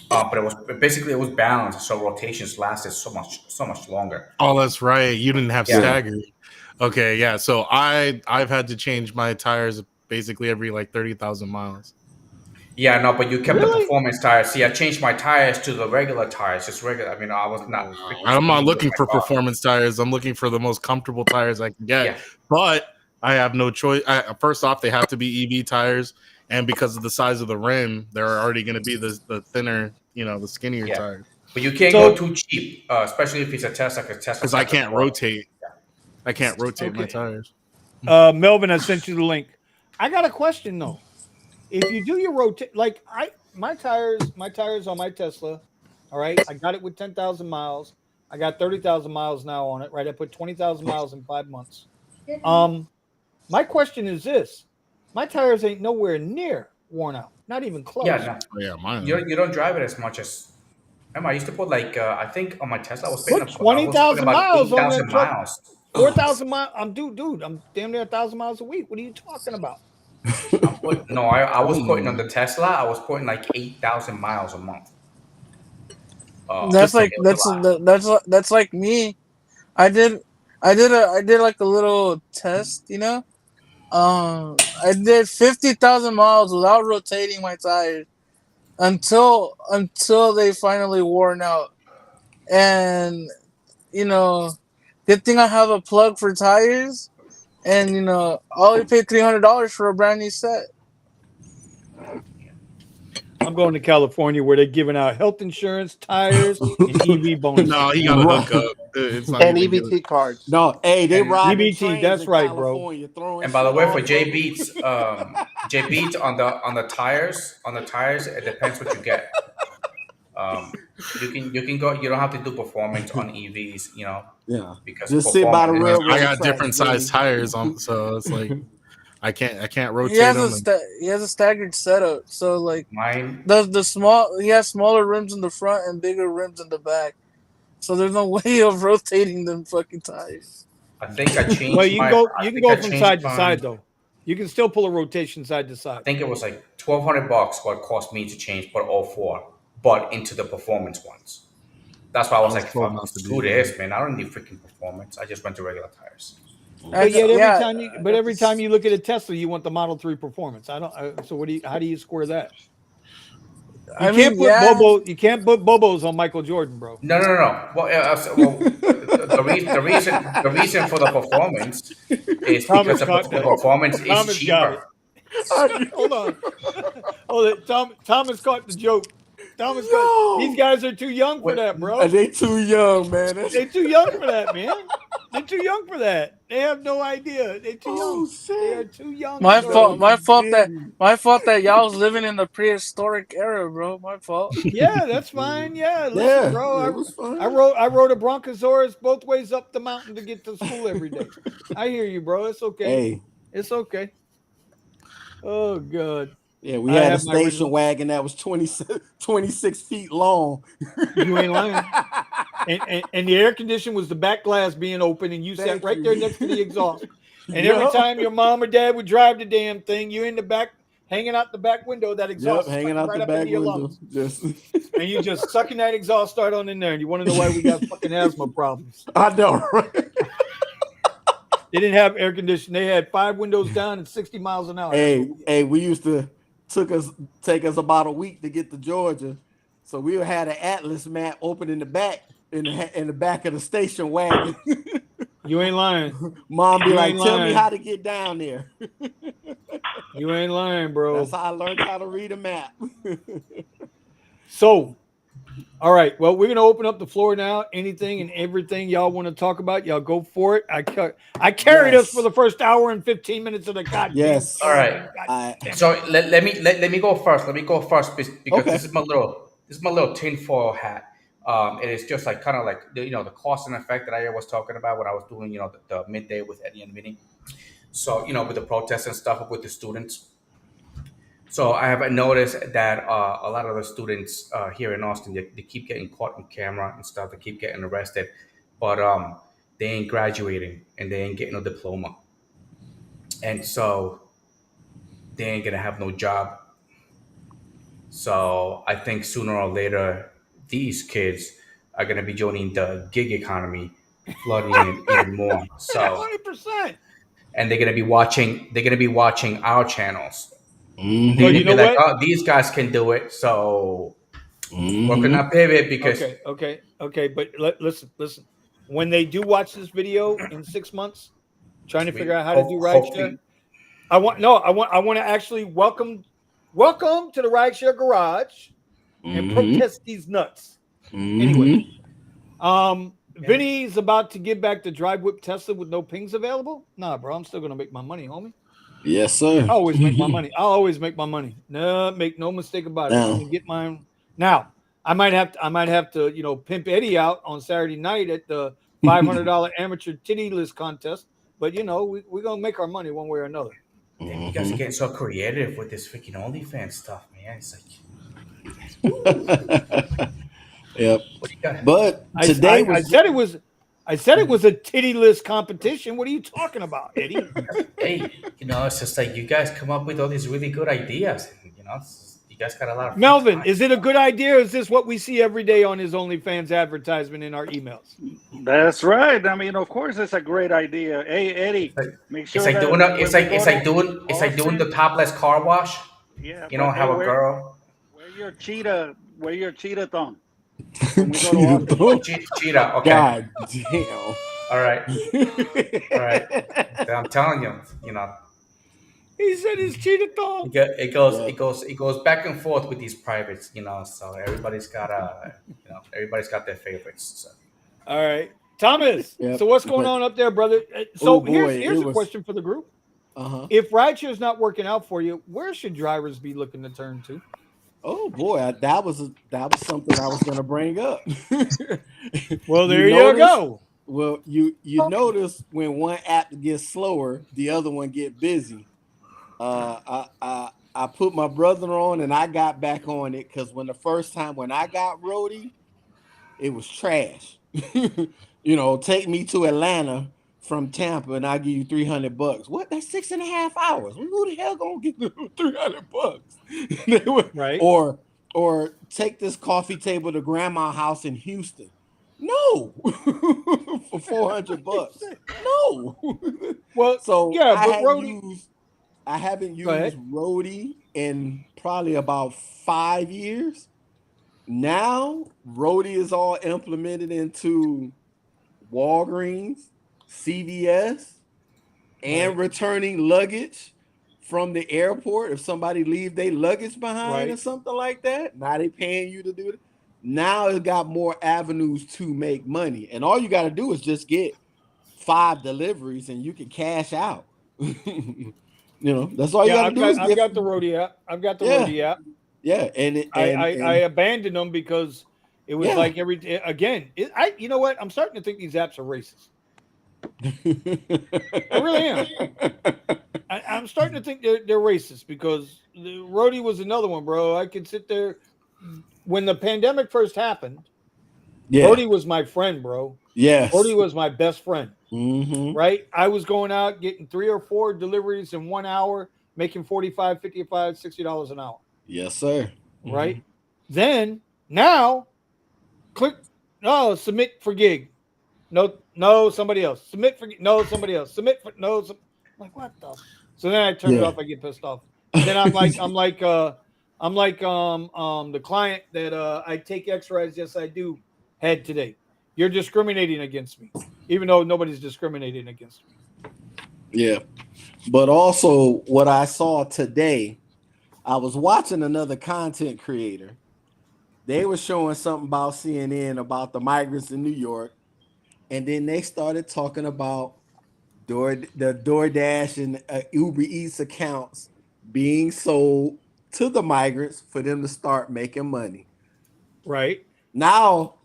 [SPEAKER 8] but it was balanced, so rotations lasted so much longer.
[SPEAKER 3] Oh, that's right. You didn't have stagger. Okay, yeah. So I've had to change my tires basically every like 30,000 miles.
[SPEAKER 8] Yeah, no, but you kept the performance tires. See, I changed my tires to the regular tires, just regular. I mean, I was not.
[SPEAKER 3] I'm not looking for performance tires. I'm looking for the most comfortable tires I can get. Yeah. But I have no choice. First off, they have to be EV tires, and because of the size of the rim, they're already going to be the thinner, the skinnier tires.
[SPEAKER 8] But you can't go too cheap, especially if it's a Tesla. Because
[SPEAKER 3] I can't rotate. I can't rotate my tires.
[SPEAKER 1] Melvin, I sent you the link. I got a question though. If you do your rotate, like my tires on my Tesla, all right, I got it with 10,000 miles. I got 30,000 miles now on it, right? I put 20,000 miles in 5 months. My question is this: my tires ain't nowhere near worn out, not even close.
[SPEAKER 3] Mine.
[SPEAKER 8] You don't drive it as much as. I used to put like I think on my Tesla I was putting
[SPEAKER 1] 20,000 miles on that truck.
[SPEAKER 8] miles.
[SPEAKER 1] 4,000 miles. I'm dude. I'm damn near 1,000 miles a week. What are you talking about?
[SPEAKER 8] I was putting on the Tesla. I was putting like 8,000 miles a month.
[SPEAKER 2] That's like me. I did like a little test, I did 50,000 miles without rotating my tires until they finally worn out, and good thing I have a plug for tires. And I only paid $300 for a brand new set.
[SPEAKER 1] I'm going to California where they're giving out health insurance, tires, and EV bonuses.
[SPEAKER 3] No, he got to hook up. It's not
[SPEAKER 7] and EBT cards.
[SPEAKER 6] No, hey, they ride
[SPEAKER 1] EBT. That's right, bro.
[SPEAKER 8] And by the way, for J Beats, on the tires, it depends what you get. You can go. You don't have to do performance on EVs,
[SPEAKER 6] Yeah,
[SPEAKER 8] because
[SPEAKER 6] just sit by the railroad.
[SPEAKER 3] I got different size tires on, so it's like I can't rotate
[SPEAKER 2] He has a staggered setup, so like
[SPEAKER 8] mine.
[SPEAKER 2] He has smaller rims in the front and bigger rims in the back, so there's no way of rotating them fucking tires.
[SPEAKER 8] I think I changed.
[SPEAKER 1] Well, you can go from side to side though. You can still pull a rotation side to side.
[SPEAKER 8] I think it was like $1,200 what it cost me to change, but all four, but into the performance ones. That's why I was like, "Fuck, screw this, man! I don't need freaking performance. I just went to regular tires."
[SPEAKER 1] But every time you look at a Tesla, you want the Model 3 performance. I don't. So how do you square that?
[SPEAKER 2] I mean,
[SPEAKER 1] You can't put Bobos on Michael Jordan, bro.
[SPEAKER 8] No. Well, the reason for the performance is
[SPEAKER 1] Thomas
[SPEAKER 8] because
[SPEAKER 1] caught
[SPEAKER 8] the
[SPEAKER 1] that.
[SPEAKER 8] performance is
[SPEAKER 1] Thomas got it.
[SPEAKER 8] cheaper.
[SPEAKER 1] Hold on. Hold it. Thomas caught the joke. Thomas caught. These
[SPEAKER 6] Yo,
[SPEAKER 1] guys are too young for that, bro.
[SPEAKER 6] they too young, man.
[SPEAKER 1] They're too young for that, man. They're too young for that. They have no idea. They're too
[SPEAKER 6] Oh
[SPEAKER 1] young. They are
[SPEAKER 6] shit.
[SPEAKER 1] too young.
[SPEAKER 2] my
[SPEAKER 1] Bro.
[SPEAKER 2] fault. My fault that
[SPEAKER 6] Didn't.
[SPEAKER 2] y'all was living in the prehistoric era, bro. My fault.
[SPEAKER 1] Yeah, that's fine. Yeah, listen,
[SPEAKER 6] Yeah,
[SPEAKER 1] bro.
[SPEAKER 6] it was fun.
[SPEAKER 1] I rode a Bronchosaurus both ways up the mountain to get to school every day. I hear you, bro. It's okay.
[SPEAKER 6] Hey,
[SPEAKER 1] It's okay. Oh god.
[SPEAKER 6] yeah, we
[SPEAKER 1] I
[SPEAKER 6] had a
[SPEAKER 1] have my
[SPEAKER 6] station
[SPEAKER 1] original-
[SPEAKER 6] wagon that was 26 feet long.
[SPEAKER 1] You ain't lying. And the air condition was the back glass being open, and you sat
[SPEAKER 6] Thank
[SPEAKER 1] right
[SPEAKER 6] you.
[SPEAKER 1] there next to the exhaust. And
[SPEAKER 6] Yup.
[SPEAKER 1] every time your mom or dad would drive the damn thing, you in the back, hanging out the back window, that
[SPEAKER 6] Yep,
[SPEAKER 1] exhaust
[SPEAKER 6] hanging
[SPEAKER 1] sucking
[SPEAKER 6] out
[SPEAKER 1] right
[SPEAKER 6] the
[SPEAKER 1] up
[SPEAKER 6] back
[SPEAKER 1] into your
[SPEAKER 6] window.
[SPEAKER 1] lungs.
[SPEAKER 6] Just
[SPEAKER 1] And you just sucking that exhaust start on in there, and you want to know why we got fucking asthma problems.
[SPEAKER 6] I know, right?
[SPEAKER 1] They didn't have air conditioning. They had 5 windows down and 60 miles an hour.
[SPEAKER 6] Hey, we used to take us about a week to get to Georgia. So we had an atlas map open in the back in the back of the station wagon.
[SPEAKER 1] You ain't lying.
[SPEAKER 6] Mom be
[SPEAKER 1] You
[SPEAKER 6] like,
[SPEAKER 1] ain't
[SPEAKER 6] "Tell me
[SPEAKER 1] lying.
[SPEAKER 6] how to get down there."
[SPEAKER 1] You ain't lying, bro.
[SPEAKER 6] That's how I learned how to read a map.
[SPEAKER 1] So, all right. Well, we're gonna open up the floor now. Anything and everything y'all want to talk about, y'all go for it. I carried us for the first hour and 15 minutes of the goddamn.
[SPEAKER 6] Yes.
[SPEAKER 8] All right. So let me go first. Let me go first because
[SPEAKER 6] Okay.
[SPEAKER 8] this is my little tinfoil hat. And it's just like kind of like the cost and effect that I was talking about when I was doing the midday with Eddie and Vinny. So with the protests and stuff with the students. So I have noticed that a lot of the students here in Austin they keep getting caught on camera and stuff. They keep getting arrested, but they ain't graduating and they ain't getting a diploma, and so they ain't gonna have no job. So I think sooner or later these kids are gonna be joining the gig economy, flooding it even more. So
[SPEAKER 1] 100%.
[SPEAKER 8] and they're gonna be watching our channels.
[SPEAKER 6] Mhm.
[SPEAKER 8] They're
[SPEAKER 1] you
[SPEAKER 8] gonna
[SPEAKER 1] know
[SPEAKER 8] be like,
[SPEAKER 1] what?
[SPEAKER 8] oh, these guys can do it. So we're
[SPEAKER 6] Mhm.
[SPEAKER 8] gonna pivot because
[SPEAKER 1] Okay. But listen. When they do watch this video in 6 months, trying to figure out how to do rideshare,
[SPEAKER 8] hopefully
[SPEAKER 1] I want to actually welcome to the rideshare garage and protest these nuts. Anyway, Vinny's about to give back the drive whip Tesla with no pings available. Nah, bro, I'm still gonna make my money, homie.
[SPEAKER 6] Yes, sir.
[SPEAKER 1] I always make my money. I'll always make my money. No, make no mistake about it. I'm gonna get mine. Now, I might have to, pimp Eddie out on Saturday night at the $500 amateur titty list contest. But we're gonna make our money one way or another.
[SPEAKER 8] Damn, you guys are getting so creative with this freaking OnlyFans stuff, man. It's like,
[SPEAKER 6] Yep.
[SPEAKER 8] what do you got?
[SPEAKER 6] But today
[SPEAKER 1] I said it was a titty list competition. What are you talking about, Eddie?
[SPEAKER 8] Hey, it's just like you guys come up with all these really good ideas. You guys got a lot of free
[SPEAKER 1] Melvin,
[SPEAKER 8] time.
[SPEAKER 1] is it a good idea? Or is this what we see every day on his OnlyFans advertisement in our emails?
[SPEAKER 9] That's right. I mean, of course, it's a great idea. Hey, Eddie, make sure
[SPEAKER 8] It's like
[SPEAKER 9] that
[SPEAKER 8] doing
[SPEAKER 9] when we go to
[SPEAKER 8] it's like doing the
[SPEAKER 9] Austin-
[SPEAKER 8] topless car wash.
[SPEAKER 9] Yeah,
[SPEAKER 8] You know,
[SPEAKER 9] but hey,
[SPEAKER 8] have a girl.
[SPEAKER 9] wear your cheetah thong. When we go to Austin.
[SPEAKER 8] Oh, cheetah. Okay.
[SPEAKER 6] God damn.
[SPEAKER 8] All right. All right. I'm telling you,
[SPEAKER 1] He said his cheetah thong.
[SPEAKER 8] it goes back and forth with these privates, so everybody's got their favorites. So.
[SPEAKER 1] All right, Thomas.
[SPEAKER 6] Yep,
[SPEAKER 1] So what's going on up there, brother? So
[SPEAKER 6] Oh, boy,
[SPEAKER 1] here's
[SPEAKER 6] it
[SPEAKER 1] a
[SPEAKER 6] was-
[SPEAKER 1] question for the group.
[SPEAKER 6] Uh-huh.
[SPEAKER 1] If rideshare is not working out for you, where should drivers be looking to turn to?
[SPEAKER 6] Oh boy, that was something I was gonna bring up.
[SPEAKER 1] Well, there you go.
[SPEAKER 6] Well, you notice when one app gets slower, the other one get busy. I put my brother on and I got back on it because when I got Roadie, it was trash. Take me to Atlanta from Tampa and I'll give you $300. What? That's 6.5 hours. Who the hell gonna get $300?
[SPEAKER 1] Right.
[SPEAKER 6] Or take this coffee table to grandma's house in Houston. No, for $400. No.
[SPEAKER 1] Well,
[SPEAKER 6] So
[SPEAKER 1] yeah,
[SPEAKER 6] I
[SPEAKER 1] but
[SPEAKER 6] haven't
[SPEAKER 1] Roadie.
[SPEAKER 6] used Roadie in probably about 5 years. Now, roadie is all implemented into Walgreens, CVS, and returning luggage from the airport. If somebody leave their luggage behind or something like that, now they paying you to do it. Now it got more avenues to make money, and all you got to do is just get 5 deliveries, and you can cash out. That's all you got to do.
[SPEAKER 1] I've got the roadie app. I've got the roadie app.
[SPEAKER 6] Yeah,
[SPEAKER 1] I abandoned them because it was like you know what? I'm starting to think these apps are racist. I really am. I'm starting to think they're racist because the roadie was another one, bro. I could sit there when the pandemic first happened. Yeah. Roadie was my friend, bro.
[SPEAKER 6] Yes.
[SPEAKER 1] Roadie was my best friend.
[SPEAKER 6] Mm-hmm.
[SPEAKER 1] Right? I was going out getting 3 or 4 deliveries in 1 hour, making $45, $55, $60 an hour.
[SPEAKER 6] Yes, sir.
[SPEAKER 1] Right? Mm-hmm. Then now click submit for gig. No, somebody else. Submit for somebody else. Submit for I'm like, what the? So then I turn it off. I get pissed off. And then I'm like the client that I take X-Rides. Yes, I do. Had today. You're discriminating against me, even though nobody's discriminating against me.
[SPEAKER 6] Yeah, but also what I saw today, I was watching another content creator. They were showing something about CNN about the migrants in New York. And then they started talking about the DoorDash and Uber Eats accounts being sold to the migrants for them to start making money.
[SPEAKER 1] Right.
[SPEAKER 6] Now,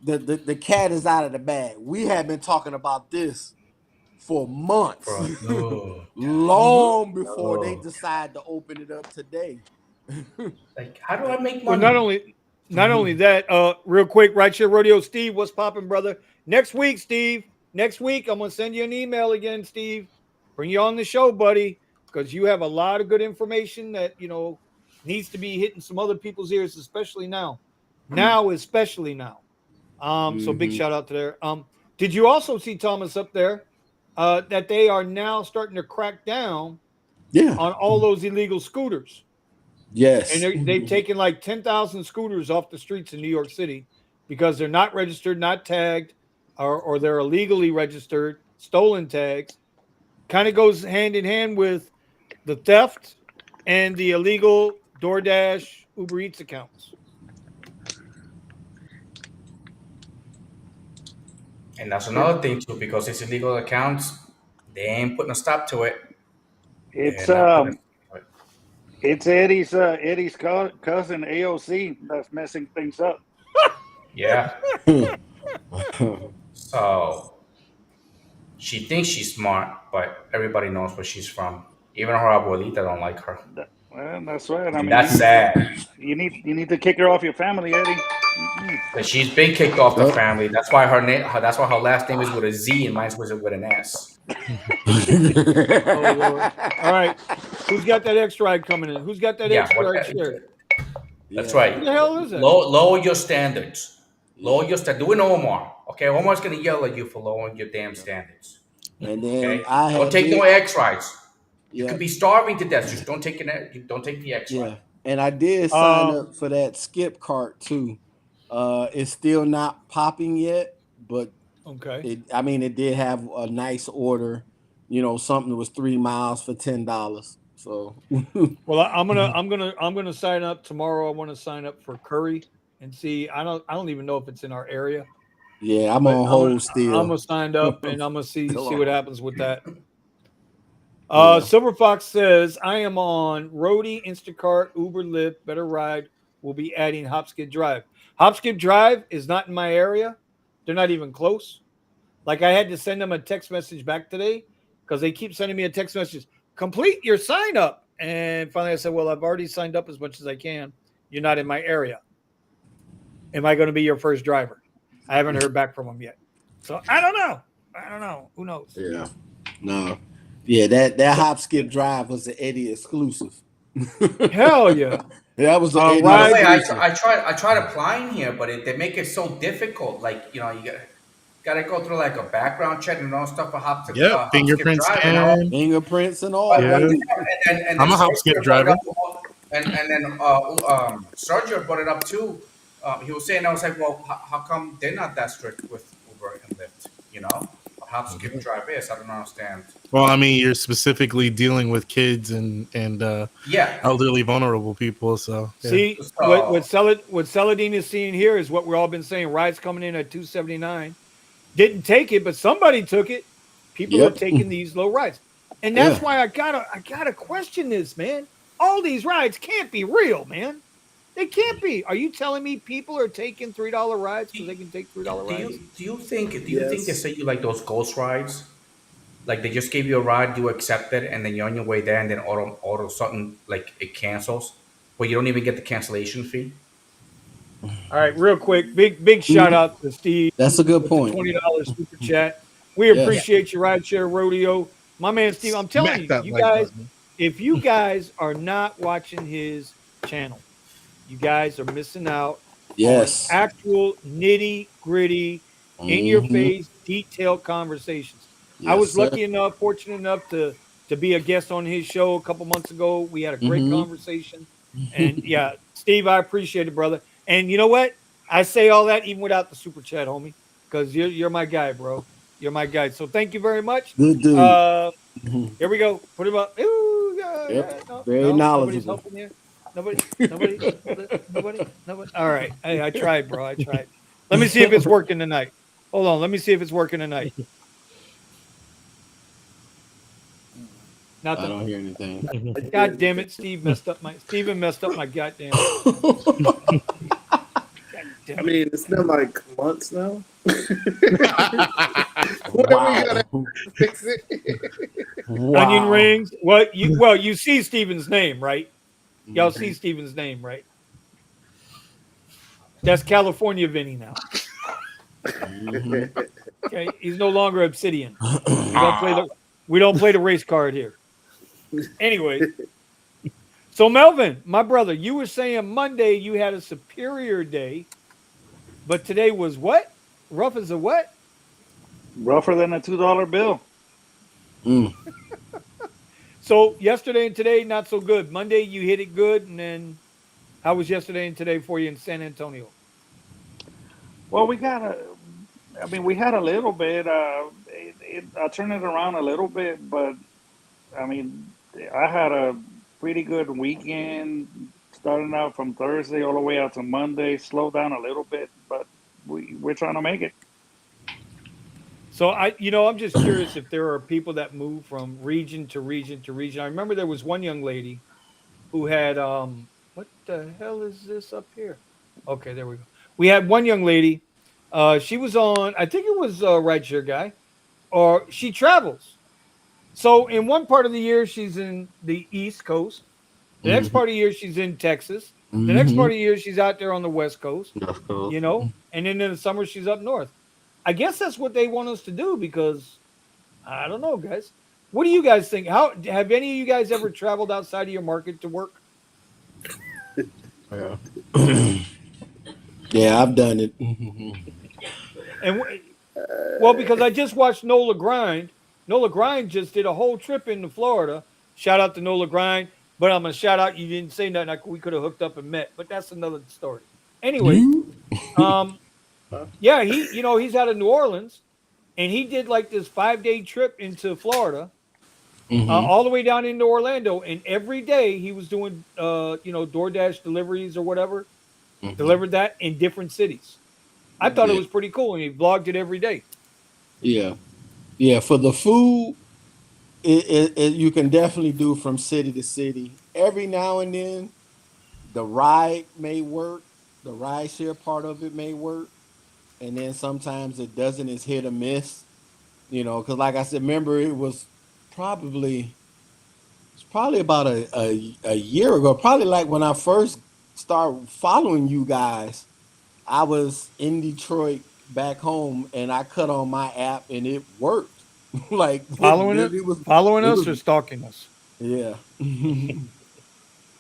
[SPEAKER 6] the cat is out of the bag. We have been talking about this for months, long before they decide to open it up today.
[SPEAKER 8] Like, how do I make money?
[SPEAKER 1] Well, not only that, real quick, Rideshare Rodeo, Steve, what's popping, brother? Next week, Steve. Next week, I'm gonna send you an email again, Steve. Bring you on the show, buddy, because you have a lot of good information that needs to be hitting some other people's ears, especially now. Especially now. So big shout out to there. Did you also see, Thomas, up there that they are now starting to crack down on all those illegal scooters?
[SPEAKER 6] Yes.
[SPEAKER 1] And they've taken like 10,000 scooters off the streets in New York City because they're not registered, not tagged, or they're illegally registered, stolen tags. Kind of goes hand in hand with the theft and the illegal DoorDash, Uber Eats accounts.
[SPEAKER 8] And that's another thing too, because it's illegal accounts, they ain't putting a stop to it.
[SPEAKER 9] It's Eddie's cousin AOC that's messing things up.
[SPEAKER 8] Yeah. So she thinks she's smart, but everybody knows where she's from. Even her abuelita don't like her.
[SPEAKER 9] Well, that's right. I mean,
[SPEAKER 8] that's sad.
[SPEAKER 9] You need to kick her off your family, Eddie.
[SPEAKER 8] But she's been kicked off the family. That's why her name. That's why her last name is with a Z and mine's with an S.
[SPEAKER 1] Oh, Lord. All right, who's got that X ride coming in? Who's got that X ride shared?
[SPEAKER 8] That's right.
[SPEAKER 1] What the hell is it?
[SPEAKER 8] Lower your standards. Lower your standards. Do it, Omar. Okay, Omar's gonna yell at you for lowering your damn standards.
[SPEAKER 6] And then
[SPEAKER 8] okay? Don't take no X rides. You could be starving to death. Just don't take Don't take the X ride.
[SPEAKER 6] And I did sign up for that skip cart too. It's still not popping yet, but
[SPEAKER 1] okay.
[SPEAKER 6] It did have a nice order. Something that was 3 miles for $10. So,
[SPEAKER 1] well, I'm gonna sign up tomorrow. I want to sign up for Curry and see. I don't even know if it's in our area.
[SPEAKER 6] Yeah, I'm on hold still.
[SPEAKER 1] I'm gonna sign up and I'm gonna see what happens with that. Silver Fox says I am on Roadie, Instacart, Uber, Lyft, Better Ride. Will be adding Hop Skip Drive. Hop Skip Drive is not in my area. They're not even close. Like I had to send them a text message back today because they keep sending me a text message. Complete your sign up. And finally I said, well, I've already signed up as much as I can. You're not in my area. Am I going to be your first driver? I haven't heard back from them yet. So I don't know. Who knows?
[SPEAKER 6] Yeah. No. Yeah, that Hop Skip Drive was an Eddie exclusive.
[SPEAKER 1] Hell yeah.
[SPEAKER 6] That was
[SPEAKER 8] I tried applying here, but they make it so difficult. Like, you gotta go through like a background check and all stuff for Hop
[SPEAKER 3] fingerprints and
[SPEAKER 6] fingerprints and all.
[SPEAKER 3] Yeah. I'm a Hop Skip driver.
[SPEAKER 8] And then Sergio brought it up too. He was saying, I was like, well, how come they're not that strict with Uber and Lyft? You know, how Skip Drive is. I don't understand.
[SPEAKER 3] Well, I mean, you're specifically dealing with kids and
[SPEAKER 8] Yeah.
[SPEAKER 3] elderly, vulnerable people. So yeah.
[SPEAKER 1] See
[SPEAKER 8] So
[SPEAKER 1] what Celadine is seeing here is what we've all been saying. Rides coming in at 279. Didn't take it, but somebody took it. People are
[SPEAKER 6] Yep.
[SPEAKER 1] taking these low rides. And that's
[SPEAKER 6] Yeah.
[SPEAKER 1] why I gotta question this, man. All these rides can't be real, man. They can't be. Are you telling me people are taking $3 rides because they can take $3 rides?
[SPEAKER 8] do you think they
[SPEAKER 5] Yes.
[SPEAKER 8] say you like those ghost rides? Like they just gave you a ride, you accept it, and then you're on your way there, and then all of a sudden like it cancels, but you don't even get the cancellation fee.
[SPEAKER 1] All right, real quick, big shout out to Steve
[SPEAKER 6] That's a good
[SPEAKER 1] with the
[SPEAKER 6] point.
[SPEAKER 1] $20 super chat. We
[SPEAKER 6] Yes.
[SPEAKER 1] appreciate your rideshare rodeo, my man Steve. I'm telling
[SPEAKER 3] Smack
[SPEAKER 1] you,
[SPEAKER 3] that
[SPEAKER 1] you
[SPEAKER 3] like
[SPEAKER 1] guys,
[SPEAKER 3] button.
[SPEAKER 1] if you guys are not watching his channel, you guys are missing out on
[SPEAKER 6] Yes.
[SPEAKER 1] actual nitty gritty, in your
[SPEAKER 6] Mhm.
[SPEAKER 1] face, detailed conversations. I
[SPEAKER 6] Yes,
[SPEAKER 1] was
[SPEAKER 6] sir.
[SPEAKER 1] lucky enough, fortunate enough to be a guest on his show a couple months ago. We had a great
[SPEAKER 6] Mhm.
[SPEAKER 1] conversation, and yeah, Steve, I appreciate it, brother. And you know what? I say all that even without the super chat, homie, because you're my guy, bro. You're my guy. So thank you very much.
[SPEAKER 6] Good dude.
[SPEAKER 1] Uh,
[SPEAKER 6] Mhm.
[SPEAKER 1] Here we go. Put him up. Ooh, yeah,
[SPEAKER 6] Yep.
[SPEAKER 1] yeah. No,
[SPEAKER 6] Very
[SPEAKER 1] no, nobody's
[SPEAKER 6] knowledgeable.
[SPEAKER 1] helping here. Nobody. All right. Hey, I tried, bro. I tried. Let me see if it's working tonight. Hold on. Let me see if it's working tonight.
[SPEAKER 6] I
[SPEAKER 1] Nothing.
[SPEAKER 6] don't hear anything.
[SPEAKER 1] God damn it. Steven messed up my goddamn.
[SPEAKER 5] I mean, it's been like months now.
[SPEAKER 6] Wow.
[SPEAKER 5] Fix it.
[SPEAKER 1] Onion
[SPEAKER 6] Wow.
[SPEAKER 1] rings. You see Steven's name, right? Y'all see Steven's name, right? That's California Vinny now.
[SPEAKER 6] Mhm.
[SPEAKER 1] Okay. He's no longer Obsidian. We don't play the race card here. Anyway. So Melvin, my brother, you were saying Monday you had a superior day, but today was what? Rough as a what?
[SPEAKER 9] Rougher than a $2 bill.
[SPEAKER 6] Mm.
[SPEAKER 1] So yesterday and today not so good. Monday you hit it good, and then how was yesterday and today for you in San Antonio?
[SPEAKER 9] Well, we had a little bit. I turned it around a little bit, but I mean, I had a pretty good weekend starting out from Thursday all the way out to Monday. Slowed down a little bit, but we're trying to make it.
[SPEAKER 1] So I'm just curious if there are people that move from region to region to region. I remember there was one young lady who had what the hell is this up here? Okay, there we go. We had one young lady. She was on, I think it was a rideshare guy, or she travels. So in one part of the year she's in the East Coast. The next
[SPEAKER 6] Mhm.
[SPEAKER 1] part of the year she's in Texas. The next part
[SPEAKER 6] Mhm.
[SPEAKER 1] of the year she's out there on the West Coast,
[SPEAKER 6] Of course.
[SPEAKER 1] and then in the summer she's up north. I guess that's what they want us to do because I don't know, guys. What do you guys think? How have any of you guys ever traveled outside of your market to work?
[SPEAKER 6] Yeah. Yeah, I've done it. Mhm.
[SPEAKER 1] And well, because I just watched Nola Grind. Nola Grind just did a whole trip into Florida. Shout out to Nola Grind. But I'm gonna shout out. You didn't say nothing. We could have hooked up and met, but that's another story. Anyway,
[SPEAKER 6] You?
[SPEAKER 1] um, yeah, he's out of New Orleans, and he did like this 5-day trip into Florida,
[SPEAKER 6] Mhm.
[SPEAKER 1] all the way down into Orlando, and every day he was doing DoorDash deliveries or whatever,
[SPEAKER 6] Mhm.
[SPEAKER 1] delivered that in different cities. I thought it
[SPEAKER 6] Yeah.
[SPEAKER 1] was pretty cool, and he vlogged it every day.
[SPEAKER 6] Yeah. Yeah. For the food, you can definitely do from city to city. Every now and then, the ride may work. The ride share part of it may work, and then sometimes it doesn't. It's hit or miss. Because like I said, remember probably it's probably about a year ago. Probably like when I first started following you guys. I was in Detroit back home, and I cut on my app, and it worked. Like it
[SPEAKER 1] Following it,
[SPEAKER 6] literally was.
[SPEAKER 1] following
[SPEAKER 6] It
[SPEAKER 1] us
[SPEAKER 6] was
[SPEAKER 1] or stalking us?
[SPEAKER 6] Yeah. And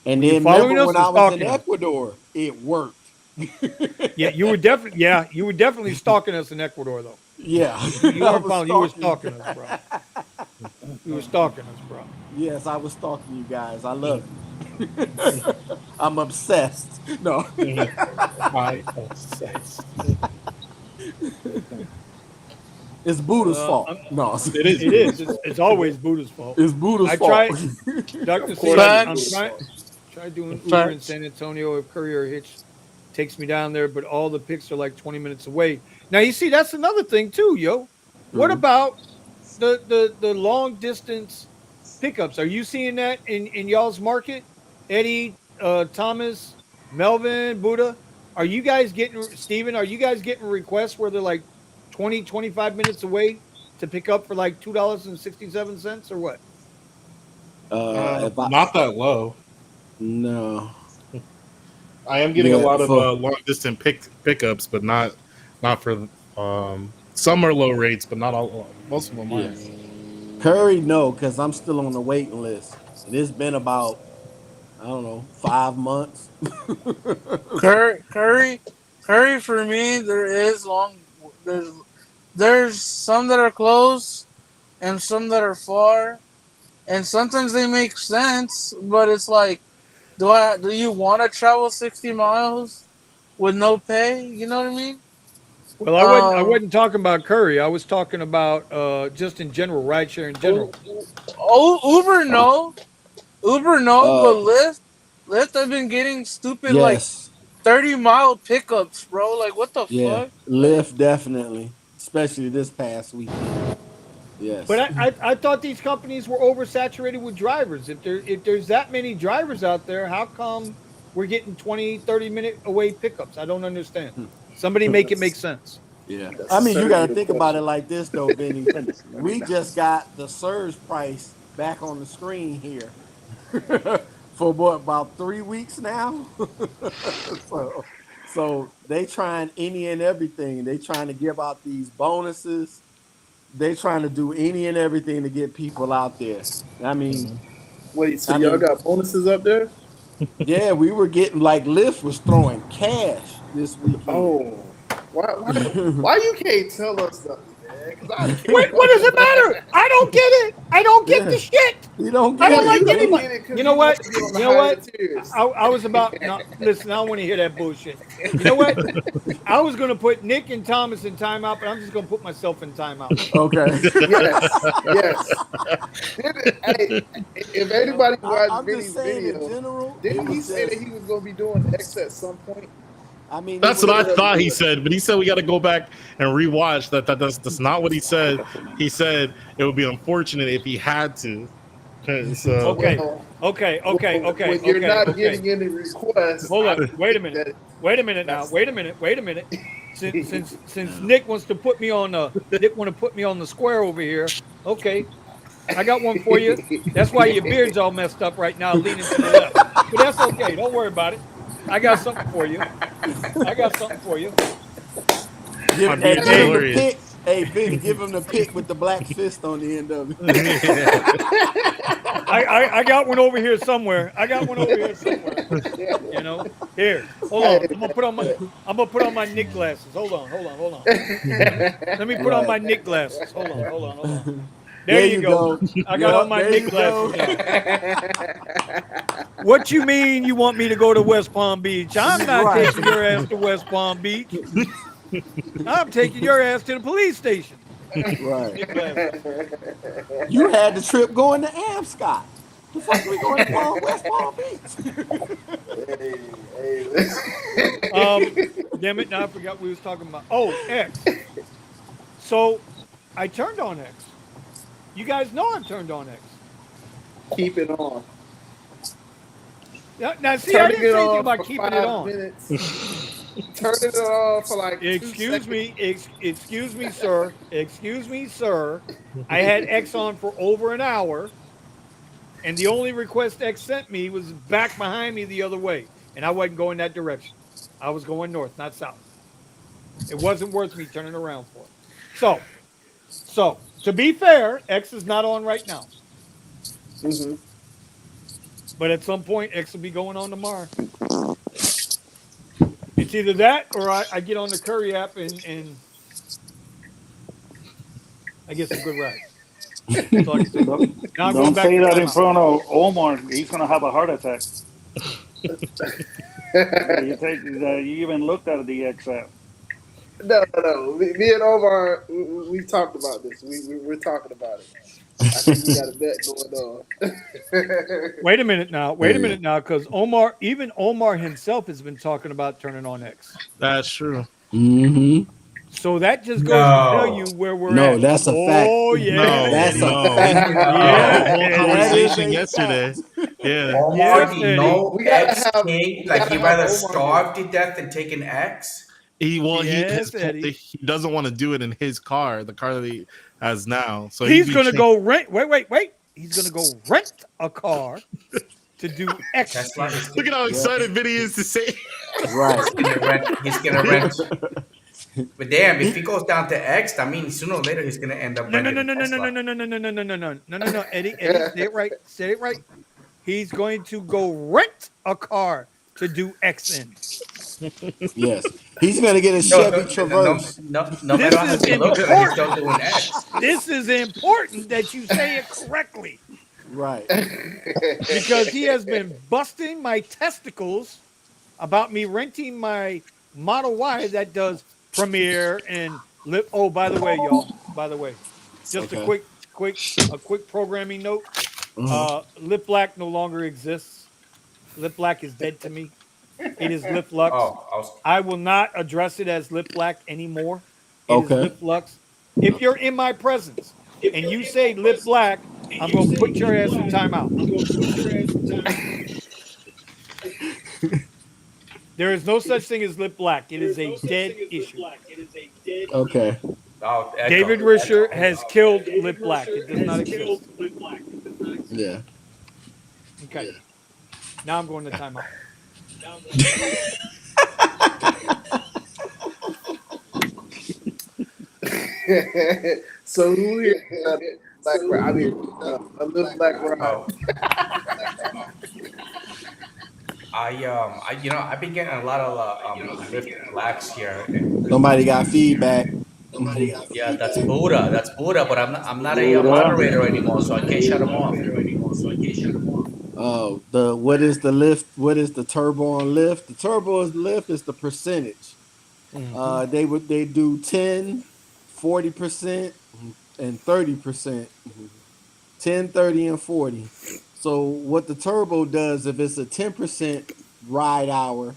[SPEAKER 1] Were you
[SPEAKER 6] then remember
[SPEAKER 1] following
[SPEAKER 6] when
[SPEAKER 1] us or
[SPEAKER 6] I was in
[SPEAKER 1] stalking us?
[SPEAKER 6] Ecuador, it worked.
[SPEAKER 1] Yeah, you were definitely. Yeah, you were definitely stalking us in Ecuador, though.
[SPEAKER 6] Yeah,
[SPEAKER 1] You
[SPEAKER 6] I
[SPEAKER 1] weren't
[SPEAKER 6] was
[SPEAKER 1] following. You were
[SPEAKER 6] stalking.
[SPEAKER 1] stalking us, bro. You were stalking us, bro.
[SPEAKER 6] Yes, I was stalking you guys. I love it. I'm obsessed. No.
[SPEAKER 3] My obsessed.
[SPEAKER 6] It's Buddha's fault. No,
[SPEAKER 3] It is.
[SPEAKER 1] It is. It's always Buddha's fault.
[SPEAKER 6] It's Buddha's
[SPEAKER 1] I
[SPEAKER 6] fault.
[SPEAKER 1] tried, Dr.
[SPEAKER 5] Of
[SPEAKER 1] C,
[SPEAKER 5] course
[SPEAKER 1] I'm
[SPEAKER 2] Facts.
[SPEAKER 1] trying doing Uber in
[SPEAKER 2] Facts.
[SPEAKER 1] San Antonio. If Courier Hitch takes me down there, but all the picks are like 20 minutes away. Now you see that's another thing too, yo. What
[SPEAKER 6] Mhm.
[SPEAKER 1] about the long distance pickups? Are you seeing that in y'all's market? Eddie, Thomas, Melvin, Buddha? Are you guys getting Steven, are you guys getting requests where they're like 20, 25 minutes away to pick up for like $2.67 or what?
[SPEAKER 6] If I
[SPEAKER 3] Not that low.
[SPEAKER 6] no,
[SPEAKER 3] I am getting a lot of
[SPEAKER 6] for
[SPEAKER 3] long distance pickups, but not for some are low rates, but not all. Most of them
[SPEAKER 6] yeah.
[SPEAKER 3] are.
[SPEAKER 6] Curry, no, because I'm still on the waiting list, and it's been about I don't know 5 months.
[SPEAKER 2] Curry for me. There is long. There's some that are close, and some that are far, and sometimes they make sense. But it's like, do you want to travel 60 miles with no pay? You know what I mean?
[SPEAKER 1] Well, I
[SPEAKER 2] Um,
[SPEAKER 1] wasn't talking about Curry. I was talking about just in general, rideshare in general.
[SPEAKER 2] Uber no,
[SPEAKER 6] Uh,
[SPEAKER 2] but Lyft. I've been getting stupid like
[SPEAKER 6] yes,
[SPEAKER 2] 30-mile pickups, bro. Like what the
[SPEAKER 6] yeah,
[SPEAKER 2] fuck?
[SPEAKER 6] Lyft definitely, especially this past weekend.
[SPEAKER 1] But
[SPEAKER 6] Yes.
[SPEAKER 1] I thought these companies were oversaturated with drivers. If there's that many drivers out there, how come we're getting 20, 30-minute away pickups? I don't understand. Somebody make it make
[SPEAKER 5] That's
[SPEAKER 1] sense.
[SPEAKER 6] Yeah.
[SPEAKER 5] that's
[SPEAKER 6] I
[SPEAKER 5] a
[SPEAKER 6] mean, you got to
[SPEAKER 5] serious
[SPEAKER 6] think about it
[SPEAKER 5] question.
[SPEAKER 6] like this, though, Benny. We just got the surge price back on the screen here for what, about 3 weeks now. so, so they trying any and everything. They trying to give out these bonuses. They trying to do any and everything to get people out there. I mean,
[SPEAKER 5] Wait, so
[SPEAKER 6] I
[SPEAKER 5] y'all
[SPEAKER 6] mean,
[SPEAKER 5] got bonuses up there?
[SPEAKER 6] yeah, we were getting like Lyft was throwing cash this weekend.
[SPEAKER 5] Oh, why you can't tell us something, man? Because I
[SPEAKER 1] Wait,
[SPEAKER 5] can't
[SPEAKER 1] what does it matter? I don't get it. I don't get the
[SPEAKER 6] Yeah,
[SPEAKER 1] shit.
[SPEAKER 6] you don't
[SPEAKER 1] I
[SPEAKER 6] get
[SPEAKER 1] don't
[SPEAKER 5] because
[SPEAKER 6] it,
[SPEAKER 1] like
[SPEAKER 5] you don't
[SPEAKER 6] Benny.
[SPEAKER 1] anybody.
[SPEAKER 5] get it
[SPEAKER 1] You
[SPEAKER 5] because
[SPEAKER 1] know
[SPEAKER 5] you want
[SPEAKER 1] what?
[SPEAKER 5] to be on the
[SPEAKER 1] You know
[SPEAKER 5] higher
[SPEAKER 1] what?
[SPEAKER 5] tiers.
[SPEAKER 1] I was about no. Listen, I don't want to hear that bullshit. You know what? I was going to put Nick and Thomas in timeout, but I'm just going to put myself in timeout.
[SPEAKER 6] Okay.
[SPEAKER 5] Yes, yes. Hey, if anybody watched
[SPEAKER 6] I'm just
[SPEAKER 5] Vinny's
[SPEAKER 6] saying in
[SPEAKER 5] video,
[SPEAKER 6] general, it
[SPEAKER 5] didn't he
[SPEAKER 6] was
[SPEAKER 5] say that
[SPEAKER 6] just.
[SPEAKER 5] he was going to be doing X at some point?
[SPEAKER 6] I mean, it
[SPEAKER 3] That's
[SPEAKER 6] was
[SPEAKER 3] what I
[SPEAKER 5] When
[SPEAKER 6] just.
[SPEAKER 5] does he
[SPEAKER 3] thought
[SPEAKER 5] do
[SPEAKER 3] he
[SPEAKER 5] it?
[SPEAKER 3] said, but he said we got to go back and rewatch. That's not what he said. He said it would be unfortunate if he had to. So
[SPEAKER 1] Okay.
[SPEAKER 5] Well,
[SPEAKER 1] Okay. Okay. Okay.
[SPEAKER 5] when you're
[SPEAKER 1] Okay.
[SPEAKER 5] not
[SPEAKER 1] Okay.
[SPEAKER 5] getting any requests,
[SPEAKER 1] Hold
[SPEAKER 5] I
[SPEAKER 1] up. Wait a
[SPEAKER 5] think
[SPEAKER 1] minute.
[SPEAKER 5] that
[SPEAKER 1] Wait a minute now.
[SPEAKER 5] that's
[SPEAKER 1] Wait a minute. Wait a minute. Since Nick wants to put me on the Nick want to put me on the square over here. Okay. I got one for you. That's why your beard's all messed up right now, leaning to the left. But that's okay. Don't worry about it. I got something for you. I got something for you.
[SPEAKER 6] Give,
[SPEAKER 3] my
[SPEAKER 6] hey,
[SPEAKER 3] beard's
[SPEAKER 6] give him the
[SPEAKER 3] glorious.
[SPEAKER 6] pick. Hey, Benny, give him the pick with the black fist on the end of it.
[SPEAKER 1] I got one over here somewhere. I got one over here somewhere. You know. Here. Hold
[SPEAKER 5] Hey,
[SPEAKER 1] on. I'm gonna put on my Nick glasses. Hold on. Let me put on my
[SPEAKER 6] Right.
[SPEAKER 1] Nick glasses. Hold on. There
[SPEAKER 6] There
[SPEAKER 1] you
[SPEAKER 6] you
[SPEAKER 1] go.
[SPEAKER 6] go.
[SPEAKER 1] I got on
[SPEAKER 6] Yup,
[SPEAKER 1] my
[SPEAKER 6] there
[SPEAKER 1] Nick
[SPEAKER 6] you go.
[SPEAKER 1] glasses now. What you mean you want me to go to West Palm Beach? I'm not
[SPEAKER 6] Right.
[SPEAKER 1] taking your ass to West Palm Beach. I'm taking your ass to the police station.
[SPEAKER 6] Right.
[SPEAKER 1] Nick glasses.
[SPEAKER 6] You had the trip going to Amscott. The fuck we going to West Palm Beach?
[SPEAKER 1] Damn it! Now I forgot what we was talking about. Oh, X. So I turned on X. You guys know I've turned on X.
[SPEAKER 5] Keep it on.
[SPEAKER 1] Now see, I
[SPEAKER 5] Turning
[SPEAKER 1] didn't
[SPEAKER 5] it
[SPEAKER 1] say anything
[SPEAKER 5] on
[SPEAKER 1] about
[SPEAKER 5] for
[SPEAKER 1] keeping it
[SPEAKER 5] 5
[SPEAKER 1] on.
[SPEAKER 5] minutes. Turning it on for like 2
[SPEAKER 1] Excuse
[SPEAKER 5] seconds.
[SPEAKER 1] me, excuse me, sir. Excuse me, sir. I had X on for over an hour, and the only request X sent me was back behind me the other way, and I wasn't going that direction. I was going north, not south. It wasn't worth me turning around for. So to be fair, X is not on right now,
[SPEAKER 5] Mm-hmm.
[SPEAKER 1] but at some point X will be going on tomorrow. It's either that or I get on the Curry app and I get some good rides. Thought he said.
[SPEAKER 9] Don't,
[SPEAKER 1] Now I'm going
[SPEAKER 9] don't
[SPEAKER 1] back
[SPEAKER 9] say
[SPEAKER 1] to
[SPEAKER 9] that in
[SPEAKER 1] timeout.
[SPEAKER 9] front of Omar. He's gonna have a heart attack. You even looked at the XF.
[SPEAKER 5] No. Me and Omar, we've talked about this. We're talking about it. I think we got a bet going on.
[SPEAKER 1] Wait a minute now. Because even Omar himself has been talking about turning on X.
[SPEAKER 3] That's true.
[SPEAKER 6] Mm-hmm.
[SPEAKER 1] So that just goes to tell
[SPEAKER 8] No.
[SPEAKER 1] you where we're
[SPEAKER 6] No,
[SPEAKER 1] at.
[SPEAKER 6] that's a fact.
[SPEAKER 1] Oh yeah,
[SPEAKER 3] No,
[SPEAKER 6] That's
[SPEAKER 1] Eddie.
[SPEAKER 6] a
[SPEAKER 3] no.
[SPEAKER 6] fact.
[SPEAKER 3] The
[SPEAKER 1] Yeah,
[SPEAKER 8] No.
[SPEAKER 3] whole
[SPEAKER 1] Eddie.
[SPEAKER 6] That is
[SPEAKER 3] conversation
[SPEAKER 6] a
[SPEAKER 3] yesterday.
[SPEAKER 6] fact.
[SPEAKER 3] Yeah.
[SPEAKER 8] Omar,
[SPEAKER 1] Yes,
[SPEAKER 8] do you
[SPEAKER 1] Eddie.
[SPEAKER 8] know
[SPEAKER 5] we gotta
[SPEAKER 8] X
[SPEAKER 5] have
[SPEAKER 8] King?
[SPEAKER 5] we
[SPEAKER 8] Like
[SPEAKER 5] gotta
[SPEAKER 8] he'd
[SPEAKER 5] have
[SPEAKER 8] rather
[SPEAKER 5] Omar here.
[SPEAKER 8] starve to death than take an X?
[SPEAKER 1] Yes, Eddie.
[SPEAKER 3] He doesn't want to do it in his car, the car that he has now. So
[SPEAKER 1] He's gonna go rent. Wait. He's gonna go rent a car to do X
[SPEAKER 8] Tesla
[SPEAKER 1] in.
[SPEAKER 8] is
[SPEAKER 3] Look at how
[SPEAKER 6] Yep.
[SPEAKER 3] excited Vinny is to say.
[SPEAKER 6] Right.
[SPEAKER 8] gonna rent. He's gonna rent. But damn, if he goes down to X, that means sooner or later he's gonna end up
[SPEAKER 1] No, no, no,
[SPEAKER 8] renting
[SPEAKER 1] no,
[SPEAKER 8] a
[SPEAKER 1] no, no, no,
[SPEAKER 8] Tesla.
[SPEAKER 1] no, no, no, no, no, no, no, Eddie, say it right. Say it right. He's going to go rent a car to do X in.
[SPEAKER 6] Yes. He's gonna get a Chevy Traverse.
[SPEAKER 8] No
[SPEAKER 1] This
[SPEAKER 8] matter how
[SPEAKER 1] is
[SPEAKER 8] he looks like, he's still
[SPEAKER 1] important.
[SPEAKER 8] doing X.
[SPEAKER 1] This is important that you say it correctly
[SPEAKER 6] Right.
[SPEAKER 1] because he has been busting my testicles about me renting my Model Y that does Premiere and Lip. Oh, by the way, y'all. By the way, just
[SPEAKER 6] Okay.
[SPEAKER 1] a quick programming note.
[SPEAKER 6] Mhm.
[SPEAKER 1] Lip Black no longer exists. Lip Black is dead to me. It is Lip Lux.
[SPEAKER 8] Oh, I was.
[SPEAKER 1] I will not address it as Lip Black anymore. It is
[SPEAKER 6] Okay.
[SPEAKER 1] Lip Lux. If you're in my presence and you say Lip Black, I'm gonna put your ass in timeout. There is no such thing as Lip Black. It is a dead issue.
[SPEAKER 6] Okay.
[SPEAKER 8] Oh,
[SPEAKER 1] David
[SPEAKER 8] echo.
[SPEAKER 1] Risher has killed Lip Black. It does not exist.
[SPEAKER 6] Yeah.
[SPEAKER 1] Okay. Now I'm going to timeout.
[SPEAKER 5] So who here black ride? I mean, a little black ride.
[SPEAKER 8] Oh, I've been getting a lot of Lyft Blacks here.
[SPEAKER 6] Somebody got feedback.
[SPEAKER 8] Yeah, that's Buddha. That's Buddha. But I'm not a
[SPEAKER 9] Buddha.
[SPEAKER 8] moderator anymore, so I can't shut him off.
[SPEAKER 6] The what is the lift? What is the turbo on lift? The turbo is lift is the percentage. They do 10, 40%, and 30%. 10, 30, and 40. So what the turbo does, if it's a 10% ride hour,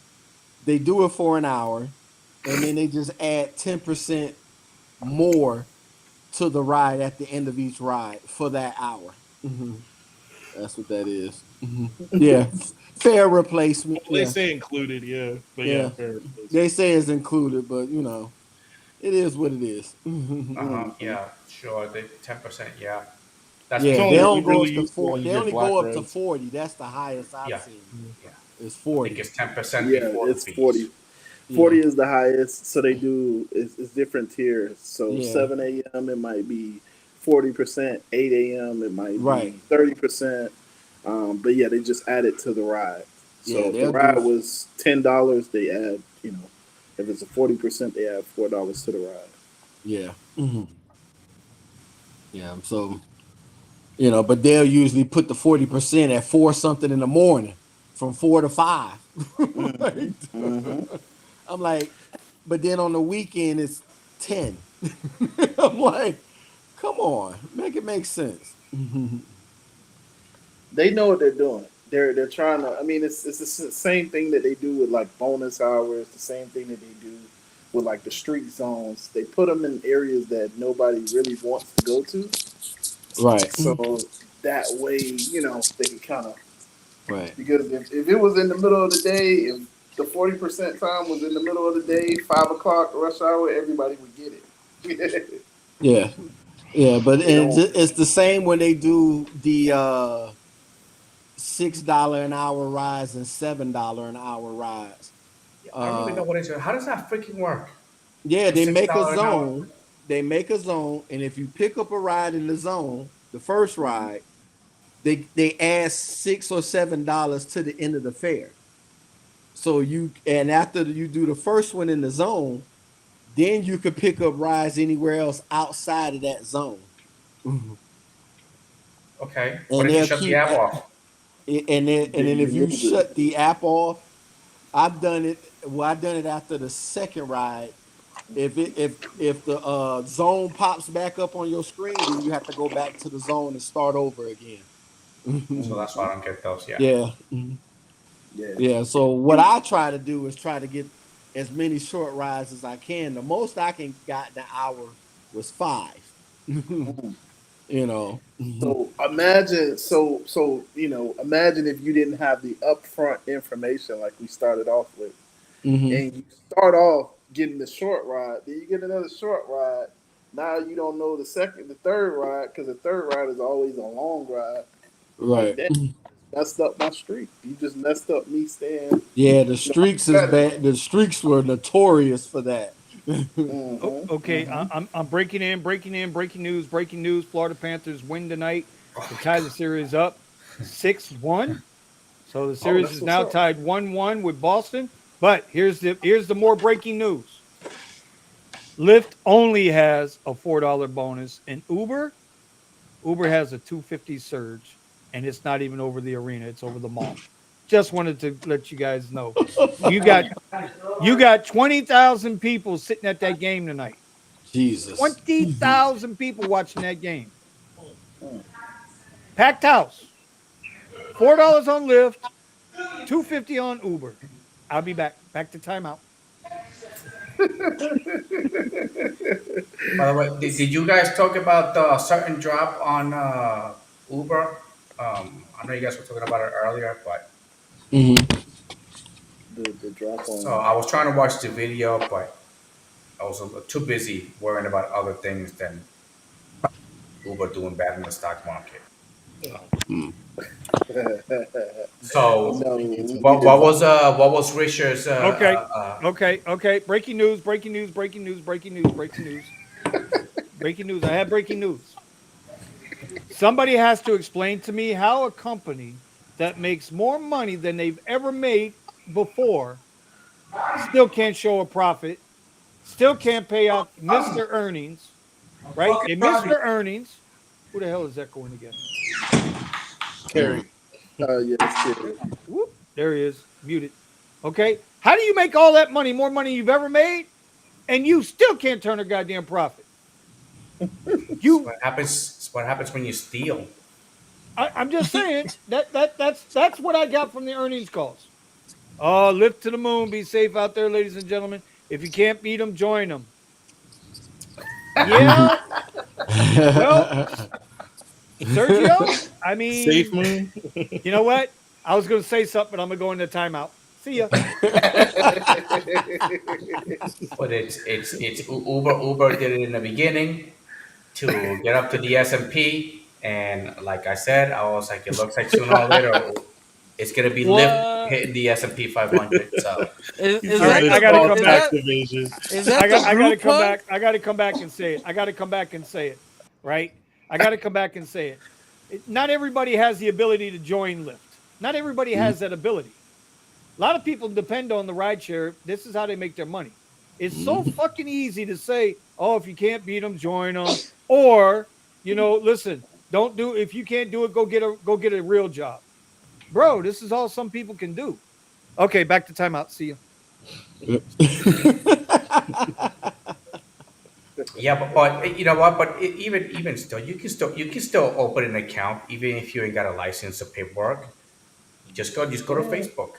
[SPEAKER 6] they do it for an hour, and then they just add 10% more to the ride at the end of each ride for that hour. That's what that is. Yeah, fair replacement.
[SPEAKER 3] They
[SPEAKER 6] Yeah,
[SPEAKER 3] say included, yeah. But
[SPEAKER 6] yeah.
[SPEAKER 3] fair replacement.
[SPEAKER 6] They say it's included, but it is what it is.
[SPEAKER 8] Yeah, sure. The 10%. Yeah, that's
[SPEAKER 6] Yeah,
[SPEAKER 3] only
[SPEAKER 6] they don't go up
[SPEAKER 3] really
[SPEAKER 6] to
[SPEAKER 3] useful
[SPEAKER 6] 40.
[SPEAKER 3] when you
[SPEAKER 6] They
[SPEAKER 3] get
[SPEAKER 6] only
[SPEAKER 3] black
[SPEAKER 6] go up to
[SPEAKER 3] roads.
[SPEAKER 6] 40. That's the highest I've
[SPEAKER 8] yeah,
[SPEAKER 6] seen.
[SPEAKER 8] yeah.
[SPEAKER 6] It's
[SPEAKER 8] I
[SPEAKER 6] 40.
[SPEAKER 8] think it's 10%
[SPEAKER 5] Yeah,
[SPEAKER 8] before the
[SPEAKER 5] it's
[SPEAKER 8] fees.
[SPEAKER 5] 40. 40 is the highest. So they do it's different tiers. So
[SPEAKER 6] Yeah.
[SPEAKER 5] 7 a.m. it might be 40%. 8 a.m. it might
[SPEAKER 6] Right.
[SPEAKER 5] be 30%. But yeah, they just add it to the ride. So
[SPEAKER 6] Yeah,
[SPEAKER 5] if the
[SPEAKER 6] they'll
[SPEAKER 5] ride
[SPEAKER 6] do.
[SPEAKER 5] was $10, they add, if it's a 40%, they add $4 to the ride.
[SPEAKER 6] Yeah. Yeah. So, but they'll usually put the 40% at 4 something in the morning from 4 to 5. Like, I'm like, but then on the weekend it's 10. I'm like, come on, make it make sense.
[SPEAKER 5] They know what they're doing. They're trying to. I mean, it's the same thing that they do with like bonus hours. The same thing that they do with like the street zones. They put them in areas that nobody really wants to go to.
[SPEAKER 6] Right.
[SPEAKER 5] So that way, they can kind of.
[SPEAKER 6] Right.
[SPEAKER 5] Because if it was in the middle of the day, if the 40% time was in the middle of the day, 5 o'clock rush hour, everybody would get it.
[SPEAKER 6] Yeah. Yeah, but
[SPEAKER 5] They don't.
[SPEAKER 6] it's the same when they do the $6 an hour rides and $7 an hour rides.
[SPEAKER 8] I don't even know what it is. How does that freaking work?
[SPEAKER 6] Yeah,
[SPEAKER 8] For
[SPEAKER 6] they make a
[SPEAKER 8] $6 an hour?
[SPEAKER 6] zone. They make a zone, and if you pick up a ride in the zone, the first ride, they add $6 or $7 to the end of the fare. So after you do the first one in the zone, then you could pick up rides anywhere else outside of that zone.
[SPEAKER 8] Okay. What
[SPEAKER 6] and
[SPEAKER 8] if you
[SPEAKER 6] they'll
[SPEAKER 8] shut the
[SPEAKER 6] keep.
[SPEAKER 8] app off?
[SPEAKER 6] And then if you shut the app off, I've done it. Well, I've done it after the second ride. If the zone pops back up on your screen, then you have to go back to the zone and start over again.
[SPEAKER 8] So that's why I don't get those. Yeah.
[SPEAKER 6] Yeah. Mhm.
[SPEAKER 5] Yeah.
[SPEAKER 6] Yeah. So what I try to do is try to get as many short rides as I can. The most I can got in an hour was 5.
[SPEAKER 5] Mhm.
[SPEAKER 6] You know.
[SPEAKER 5] So imagine, imagine if you didn't have the upfront information like we started off with,
[SPEAKER 6] Mhm.
[SPEAKER 5] and you start off getting the short ride, then you get another short ride. Now you don't know the third ride because the third ride is always a long ride. Like
[SPEAKER 6] Right.
[SPEAKER 5] that messed up my streak. You just messed up me staying.
[SPEAKER 6] Yeah, the streaks is
[SPEAKER 5] Better.
[SPEAKER 6] bad. The streaks were notorious for that.
[SPEAKER 1] Oh,
[SPEAKER 5] Mm-hmm.
[SPEAKER 1] okay,
[SPEAKER 5] Mm-hmm.
[SPEAKER 1] I'm breaking in, breaking news. Florida Panthers win tonight to tie the series up 6-1. So the
[SPEAKER 5] Oh,
[SPEAKER 1] series
[SPEAKER 5] that's
[SPEAKER 1] is
[SPEAKER 5] what's
[SPEAKER 1] now
[SPEAKER 5] up.
[SPEAKER 1] tied 1-1 with Boston. But here's the more breaking news. Lyft only has a $4 bonus, and Uber has a 250 surge, and it's not even over the arena; it's over the mall. Just wanted to let you guys know. You got you got 20,000 people sitting at that game tonight.
[SPEAKER 6] Jesus.
[SPEAKER 1] 20,000 people watching that game.
[SPEAKER 5] Mm.
[SPEAKER 1] Packed house. $4 on Lyft, 250 on Uber. I'll be back. Back to timeout.
[SPEAKER 8] By the way, did you guys talk about the certain drop on Uber? I know you guys were talking about it earlier, but
[SPEAKER 6] Mhm.
[SPEAKER 5] The drop
[SPEAKER 8] so
[SPEAKER 5] on.
[SPEAKER 8] I was trying to watch the video, but I was too busy worrying about other things than Uber doing bad in the stock market. So,
[SPEAKER 5] No, we
[SPEAKER 8] what
[SPEAKER 5] did
[SPEAKER 8] what
[SPEAKER 5] not.
[SPEAKER 8] was what was Richard's
[SPEAKER 1] Okay. Breaking news. Breaking news. I have breaking news. Somebody has to explain to me how a company that makes more money than they've ever made before still can't show a profit, still can't pay out Mr. Earnings, right? And Mr. Earnings, who the hell is echoing again?
[SPEAKER 5] Carry. Yeah, it's Carrie.
[SPEAKER 1] Whoop, there he is, muted. Okay. How do you make all that money, more money you've ever made, and you still can't turn a goddamn profit? You,
[SPEAKER 8] It's what happens when you steal.
[SPEAKER 1] I'm just saying that's what I got from the earnings calls. Oh, lift to the moon. Be safe out there, ladies and gentlemen. If you can't beat them, join them. Yeah. Well, Sergio, I
[SPEAKER 3] Safe
[SPEAKER 1] mean,
[SPEAKER 3] moon.
[SPEAKER 1] you know what? I was going to say something, but I'm going to go into timeout. See ya.
[SPEAKER 8] But it's Uber did it in the beginning to get up to the S&P, and like I said, I was like, it looks like sooner or later it's gonna be Lyft
[SPEAKER 2] What
[SPEAKER 8] hitting the S&P 500. So
[SPEAKER 3] He
[SPEAKER 2] is
[SPEAKER 1] All
[SPEAKER 3] said
[SPEAKER 1] right,
[SPEAKER 2] that
[SPEAKER 1] I
[SPEAKER 3] it's
[SPEAKER 2] the
[SPEAKER 1] got to
[SPEAKER 3] called
[SPEAKER 1] come back.
[SPEAKER 3] Activision.
[SPEAKER 2] is that the
[SPEAKER 1] I got to
[SPEAKER 2] group
[SPEAKER 1] come
[SPEAKER 2] hug?
[SPEAKER 1] back. I got to come back and say it. I got to come back and say it. Right? I got to come back and say it. Not everybody has the ability to join Lyft. Not everybody has that ability. A lot of people depend on the rideshare. This is how they make their money. It's so fucking easy to say, "Oh, if you can't beat them, join them," or listen, don't do. If you can't do it, go get a real job, bro. This is all some people can do. Okay, back to timeout. See you.
[SPEAKER 8] yeah, but you know what? But even still, you can still open an account even if you ain't got a license or paperwork. You just go to
[SPEAKER 5] Yeah.
[SPEAKER 8] Facebook.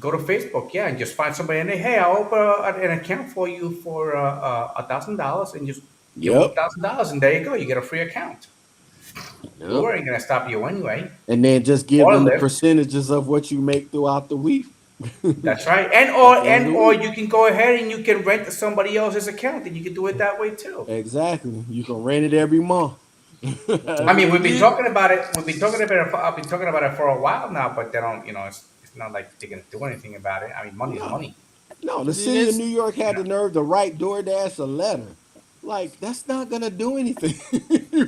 [SPEAKER 8] Go to Facebook, yeah, and just find somebody and hey, I'll open an account for you for $1,000, and just give them
[SPEAKER 6] Yep.
[SPEAKER 8] $1,000, and there you go. You get a free account.
[SPEAKER 6] Yep.
[SPEAKER 8] Uber ain't gonna stop you anyway,
[SPEAKER 6] And then just give
[SPEAKER 8] or
[SPEAKER 6] them the
[SPEAKER 8] Lyft.
[SPEAKER 6] percentages of what you make throughout the week.
[SPEAKER 8] That's right. And
[SPEAKER 6] At
[SPEAKER 8] or
[SPEAKER 6] the end
[SPEAKER 8] and
[SPEAKER 6] of the
[SPEAKER 8] or
[SPEAKER 6] week.
[SPEAKER 8] you can go ahead and you can rent somebody else's account, and you can do it that way too.
[SPEAKER 6] Exactly. You can rent it every month.
[SPEAKER 8] I
[SPEAKER 6] That's
[SPEAKER 8] mean,
[SPEAKER 6] what
[SPEAKER 8] we've
[SPEAKER 6] you
[SPEAKER 8] been
[SPEAKER 2] You,
[SPEAKER 8] talking about it. We've been talking about it. I've been talking about it for a while now, but they don't. It's not like they're gonna do anything about it. I mean, money is
[SPEAKER 6] no.
[SPEAKER 8] money.
[SPEAKER 6] No, the
[SPEAKER 2] do you
[SPEAKER 6] city of
[SPEAKER 2] guys
[SPEAKER 6] New York
[SPEAKER 8] You
[SPEAKER 6] had
[SPEAKER 8] know.
[SPEAKER 6] the nerve to write DoorDash a letter. Like, that's not gonna do anything.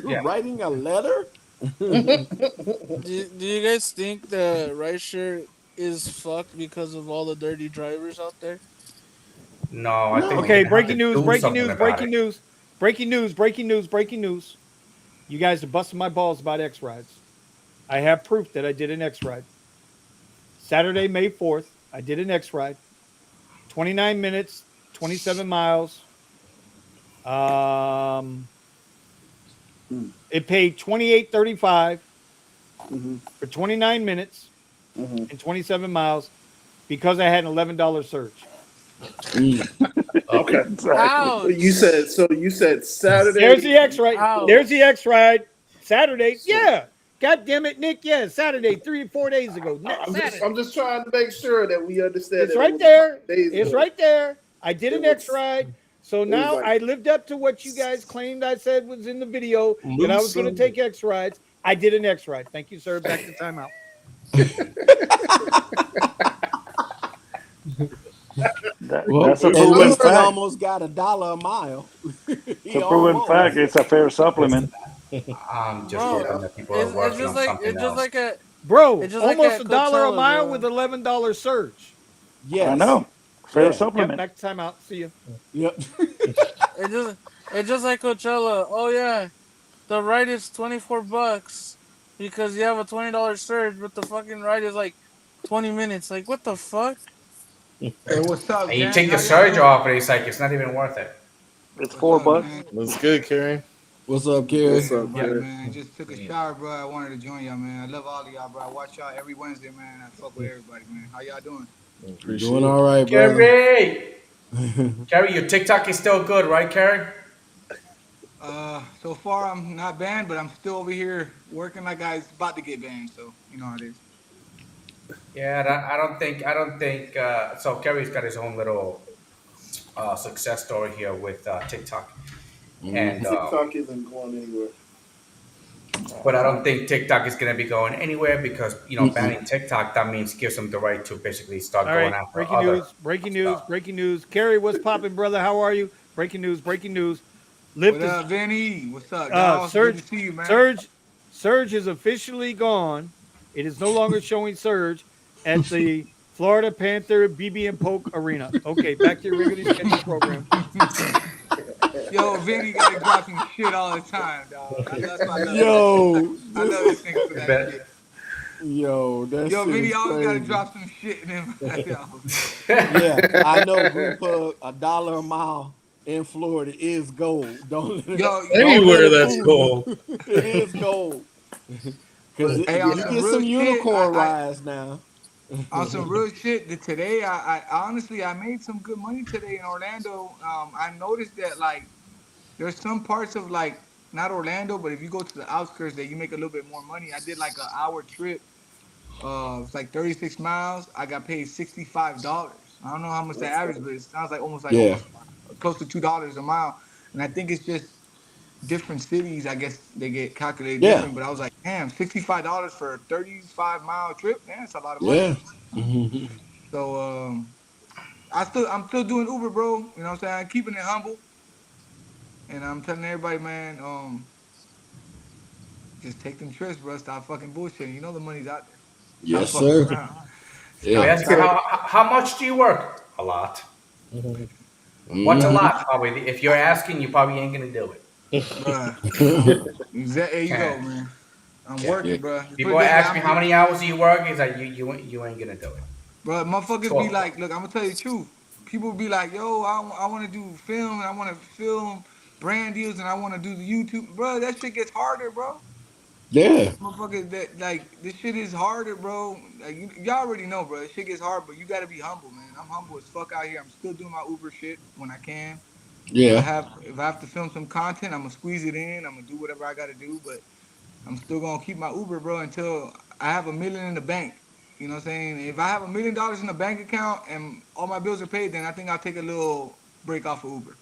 [SPEAKER 8] Yeah.
[SPEAKER 6] Writing a letter?
[SPEAKER 2] do you guys think the rideshare is fucked because of all the dirty drivers out there?
[SPEAKER 8] No, I think they're
[SPEAKER 6] No.
[SPEAKER 1] Okay,
[SPEAKER 8] gonna have
[SPEAKER 1] breaking
[SPEAKER 8] to
[SPEAKER 1] news.
[SPEAKER 8] do
[SPEAKER 1] Breaking
[SPEAKER 8] something
[SPEAKER 1] news.
[SPEAKER 8] about
[SPEAKER 1] Breaking
[SPEAKER 8] it.
[SPEAKER 1] news. Breaking news. Breaking news. Breaking news. You guys are busting my balls about X rides. I have proof that I did an X ride. Saturday, May 4th, I did an X ride. 29 minutes, 27 miles. It paid $28.35 for 29 minutes and 27 miles because I had an $11 surge.
[SPEAKER 5] Okay.
[SPEAKER 2] Ouch.
[SPEAKER 5] You said Saturday.
[SPEAKER 1] There's the X ride.
[SPEAKER 2] Ouch.
[SPEAKER 1] There's the X ride. Saturday.
[SPEAKER 5] So-
[SPEAKER 1] Yeah. God damn it, Nick. Yeah, Saturday, 3 or 4 days ago.
[SPEAKER 5] I'm just trying to make sure that we understand.
[SPEAKER 1] It's
[SPEAKER 5] that
[SPEAKER 1] right
[SPEAKER 5] it was
[SPEAKER 1] there.
[SPEAKER 5] 5 days
[SPEAKER 1] It's
[SPEAKER 5] ago.
[SPEAKER 1] right there. I did
[SPEAKER 5] It
[SPEAKER 1] an
[SPEAKER 5] was-
[SPEAKER 1] X ride. So
[SPEAKER 5] was
[SPEAKER 1] now
[SPEAKER 5] like-
[SPEAKER 1] I lived up to what you guys claimed I said was in the video that I was going to take X rides. I did an X ride. Thank you, sir. Back to timeout.
[SPEAKER 9] That's a
[SPEAKER 6] and
[SPEAKER 9] proven
[SPEAKER 6] Winston
[SPEAKER 9] fact.
[SPEAKER 6] almost got $1 a mile.
[SPEAKER 9] It's a proven fact. It's a fair supplement.
[SPEAKER 8] I'm just
[SPEAKER 2] Bro,
[SPEAKER 8] hoping that people are
[SPEAKER 2] It's
[SPEAKER 8] working
[SPEAKER 2] just
[SPEAKER 8] on
[SPEAKER 2] like
[SPEAKER 8] something
[SPEAKER 2] it's just
[SPEAKER 8] else.
[SPEAKER 2] like a
[SPEAKER 1] Bro,
[SPEAKER 2] It's just like
[SPEAKER 1] almost
[SPEAKER 2] at
[SPEAKER 1] $1 a
[SPEAKER 2] Coachella,
[SPEAKER 1] mile
[SPEAKER 2] bro.
[SPEAKER 1] with $11 surge.
[SPEAKER 6] Yes.
[SPEAKER 9] I know. Fair
[SPEAKER 6] Yeah.
[SPEAKER 1] Yep,
[SPEAKER 9] supplement.
[SPEAKER 1] back to timeout. See you.
[SPEAKER 6] Yep.
[SPEAKER 2] it's just like Coachella. Oh yeah, the ride is $24 because you have a $20 surge, but the fucking ride is like 20 minutes. Like what the fuck?
[SPEAKER 10] Hey, what's up,
[SPEAKER 8] And you
[SPEAKER 10] gang?
[SPEAKER 8] take the
[SPEAKER 10] How y'all
[SPEAKER 8] surge
[SPEAKER 10] doing?
[SPEAKER 8] off, and it's like it's not even worth it.
[SPEAKER 9] It's
[SPEAKER 10] What's up,
[SPEAKER 9] $4.
[SPEAKER 10] man?
[SPEAKER 6] What's good, Carrie? What's up, Carrie?
[SPEAKER 5] What's up,
[SPEAKER 10] Everybody,
[SPEAKER 5] Carrie?
[SPEAKER 10] man. Just took a shower, bro. I wanted to join y'all, man. I love all of y'all, bro. I watch y'all every Wednesday, man. I fuck with everybody, man. How y'all doing?
[SPEAKER 6] Doing all right, bro.
[SPEAKER 8] Carrie, Carrie, your TikTok is still good, right, Carrie?
[SPEAKER 10] So far I'm not banned, but I'm still over here working like I was about to get banned. So you know how it is.
[SPEAKER 8] Yeah, I don't think. So Kerry's got his own little success story here with TikTok, and
[SPEAKER 5] TikTok isn't going anywhere.
[SPEAKER 8] but I don't think TikTok is going to be going anywhere because banning TikTok, that means gives them the right to basically start
[SPEAKER 1] All
[SPEAKER 8] going
[SPEAKER 1] right.
[SPEAKER 8] after
[SPEAKER 1] Breaking
[SPEAKER 8] other
[SPEAKER 1] news. Breaking news.
[SPEAKER 8] stuff.
[SPEAKER 1] Breaking news. Carrie, what's popping, brother? How are you? Breaking news. Breaking news.
[SPEAKER 10] What
[SPEAKER 1] Lyft
[SPEAKER 10] up, Vinny? What's up, dog?
[SPEAKER 1] is
[SPEAKER 10] Good to see you, man.
[SPEAKER 1] Surge is officially gone. It is no longer showing Surge at the Florida Panther BB and Polk Arena. Okay, back to your regularly scheduled program.
[SPEAKER 10] Yo, Vinny gotta drop some shit all the time, dog. That's why I love
[SPEAKER 6] Yo,
[SPEAKER 10] I love this nigga for that
[SPEAKER 8] Bet.
[SPEAKER 10] shit.
[SPEAKER 6] yo, that
[SPEAKER 10] Yo,
[SPEAKER 6] shit
[SPEAKER 10] Vinny
[SPEAKER 6] is
[SPEAKER 10] always
[SPEAKER 6] crazy.
[SPEAKER 10] gotta drop some shit in him.
[SPEAKER 6] Yeah, I know. Group hug $1 a mile in Florida is gold. Don't
[SPEAKER 10] Yo,
[SPEAKER 6] anywhere that's gold. It is gold. Because
[SPEAKER 10] Hey,
[SPEAKER 6] you
[SPEAKER 10] on
[SPEAKER 6] get
[SPEAKER 10] some real
[SPEAKER 6] some
[SPEAKER 10] shit,
[SPEAKER 6] unicorn
[SPEAKER 10] I-
[SPEAKER 6] rides now.
[SPEAKER 10] on some real shit, today I honestly I made some good money today in Orlando. I noticed that like there's some parts of like not Orlando, but if you go to the outskirts, that you make a little bit more money. I did like an hour trip. It's like 36 miles. I got paid $65. I don't know how much that average, but it sounds like almost close to $2 a mile. And I think it's just different cities. I guess they get calculated different. But I was like, damn, $65 for a 35-mile trip. Man, that's a lot of money.
[SPEAKER 6] Yeah.
[SPEAKER 10] So I'm still doing Uber, bro. You know what I'm saying? I'm keeping it humble. And I'm telling everybody, man, just take them trips, bro. Stop fucking bullshitting. You know the money's out there.
[SPEAKER 6] Yes,
[SPEAKER 10] Stop fucking
[SPEAKER 6] sir.
[SPEAKER 10] around.
[SPEAKER 6] Yeah.
[SPEAKER 8] They ask you how much do you work? A lot. What's a lot? Probably. If you're asking, you probably ain't gonna do it.
[SPEAKER 10] Bruh. There you go, man. I'm working, bro.
[SPEAKER 8] People ask me how many hours do you work? It's like you ain't gonna do it.
[SPEAKER 10] Bro, motherfuckers be like, look, I'm gonna tell you the truth. People be like, yo, I want to do film and I want to film brand deals and I want to do the YouTube, bro. That shit gets harder, bro.
[SPEAKER 6] Yeah.
[SPEAKER 10] Motherfuckers, that like this shit is harder, bro. Like y'all already know, bro. This shit gets hard, but you gotta be humble, man. I'm humble as fuck out here. I'm still doing my Uber shit when I can.
[SPEAKER 6] Yeah.
[SPEAKER 10] If I have to film some content, I'm gonna squeeze it in. I'm gonna do whatever I gotta do, but I'm still gonna keep my Uber, bro, until I have $1 million in the bank. You know what I'm saying? If I have $1 million in the bank account and all my bills are paid, then I think I'll take a little break off of Uber.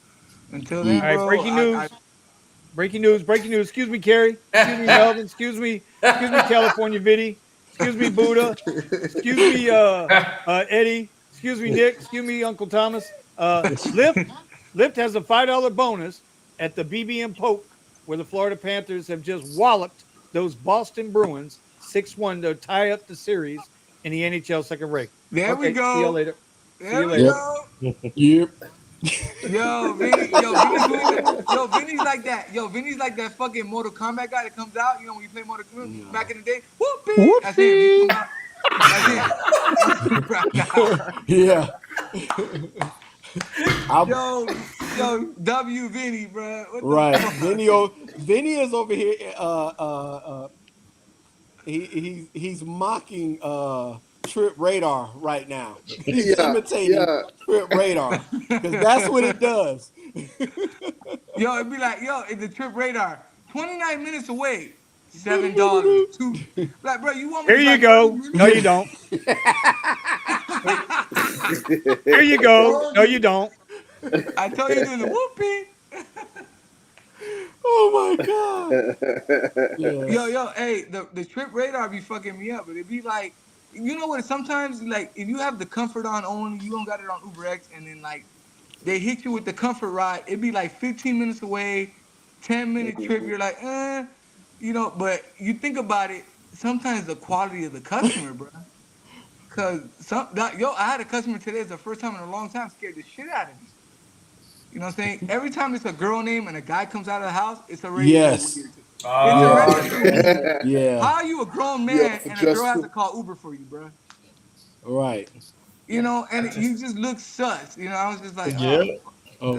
[SPEAKER 10] Until then,
[SPEAKER 1] All right,
[SPEAKER 10] bro.
[SPEAKER 1] breaking news. Breaking news. Breaking news. Excuse me, Carrie. Excuse me, Melvin. Excuse me, California Vidi. Excuse me, Buddha. Excuse me, Eddie. Excuse me, Nick. Excuse me, Uncle Thomas. Lyft has a $5 bonus at the BB&M Polk, where the Florida Panthers have just walloped those Boston Bruins 6-1 to tie up the series in the NHL second leg.
[SPEAKER 10] There we go.
[SPEAKER 1] See y'all later.
[SPEAKER 10] There we go.
[SPEAKER 6] Yep.
[SPEAKER 10] Yo, Vinny, Vinny's doing it. Vinny's like that. Vinny's like that fucking Mortal Kombat guy that comes out. You know when you play Mortal Kombat back in the day. Whoopee! That's him. He come out. That's him. That's him right now.
[SPEAKER 6] Yeah.
[SPEAKER 10] W Vinny, bro. What the
[SPEAKER 6] Right.
[SPEAKER 10] fuck?
[SPEAKER 6] Vinny is over here. He's mocking Trip Radar right now. He's imitating Trip Radar because that's what it does.
[SPEAKER 10] It'd be like, in the Trip Radar, 29 minutes away, $7. Like, bro, you want me?
[SPEAKER 1] Here you go. No, you don't. Here you go. No, you don't.
[SPEAKER 10] I told you doing the whoopee.
[SPEAKER 6] Oh my god.
[SPEAKER 10] Yeah. Hey, the Trip Radar be fucking me up, but it be like, you know what? Sometimes like if you have the comfort on only, you don't got it on UberX, and then like they hit you with the comfort ride, it'd be like 15 minutes away, 10-minute trip. You're like, but you think about it. Sometimes the quality of the customer, bro. Cause I had a customer today. It's the first time in a long time. Scared the shit out of me. You know what I'm saying? Every time it's a girl name and a guy comes out of the house, it's already weird. It's already
[SPEAKER 6] yeah.
[SPEAKER 10] How are you a grown man and a girl has to call Uber for you, bro?
[SPEAKER 6] Right.
[SPEAKER 10] You know, and you just look sus. You know, I was just like,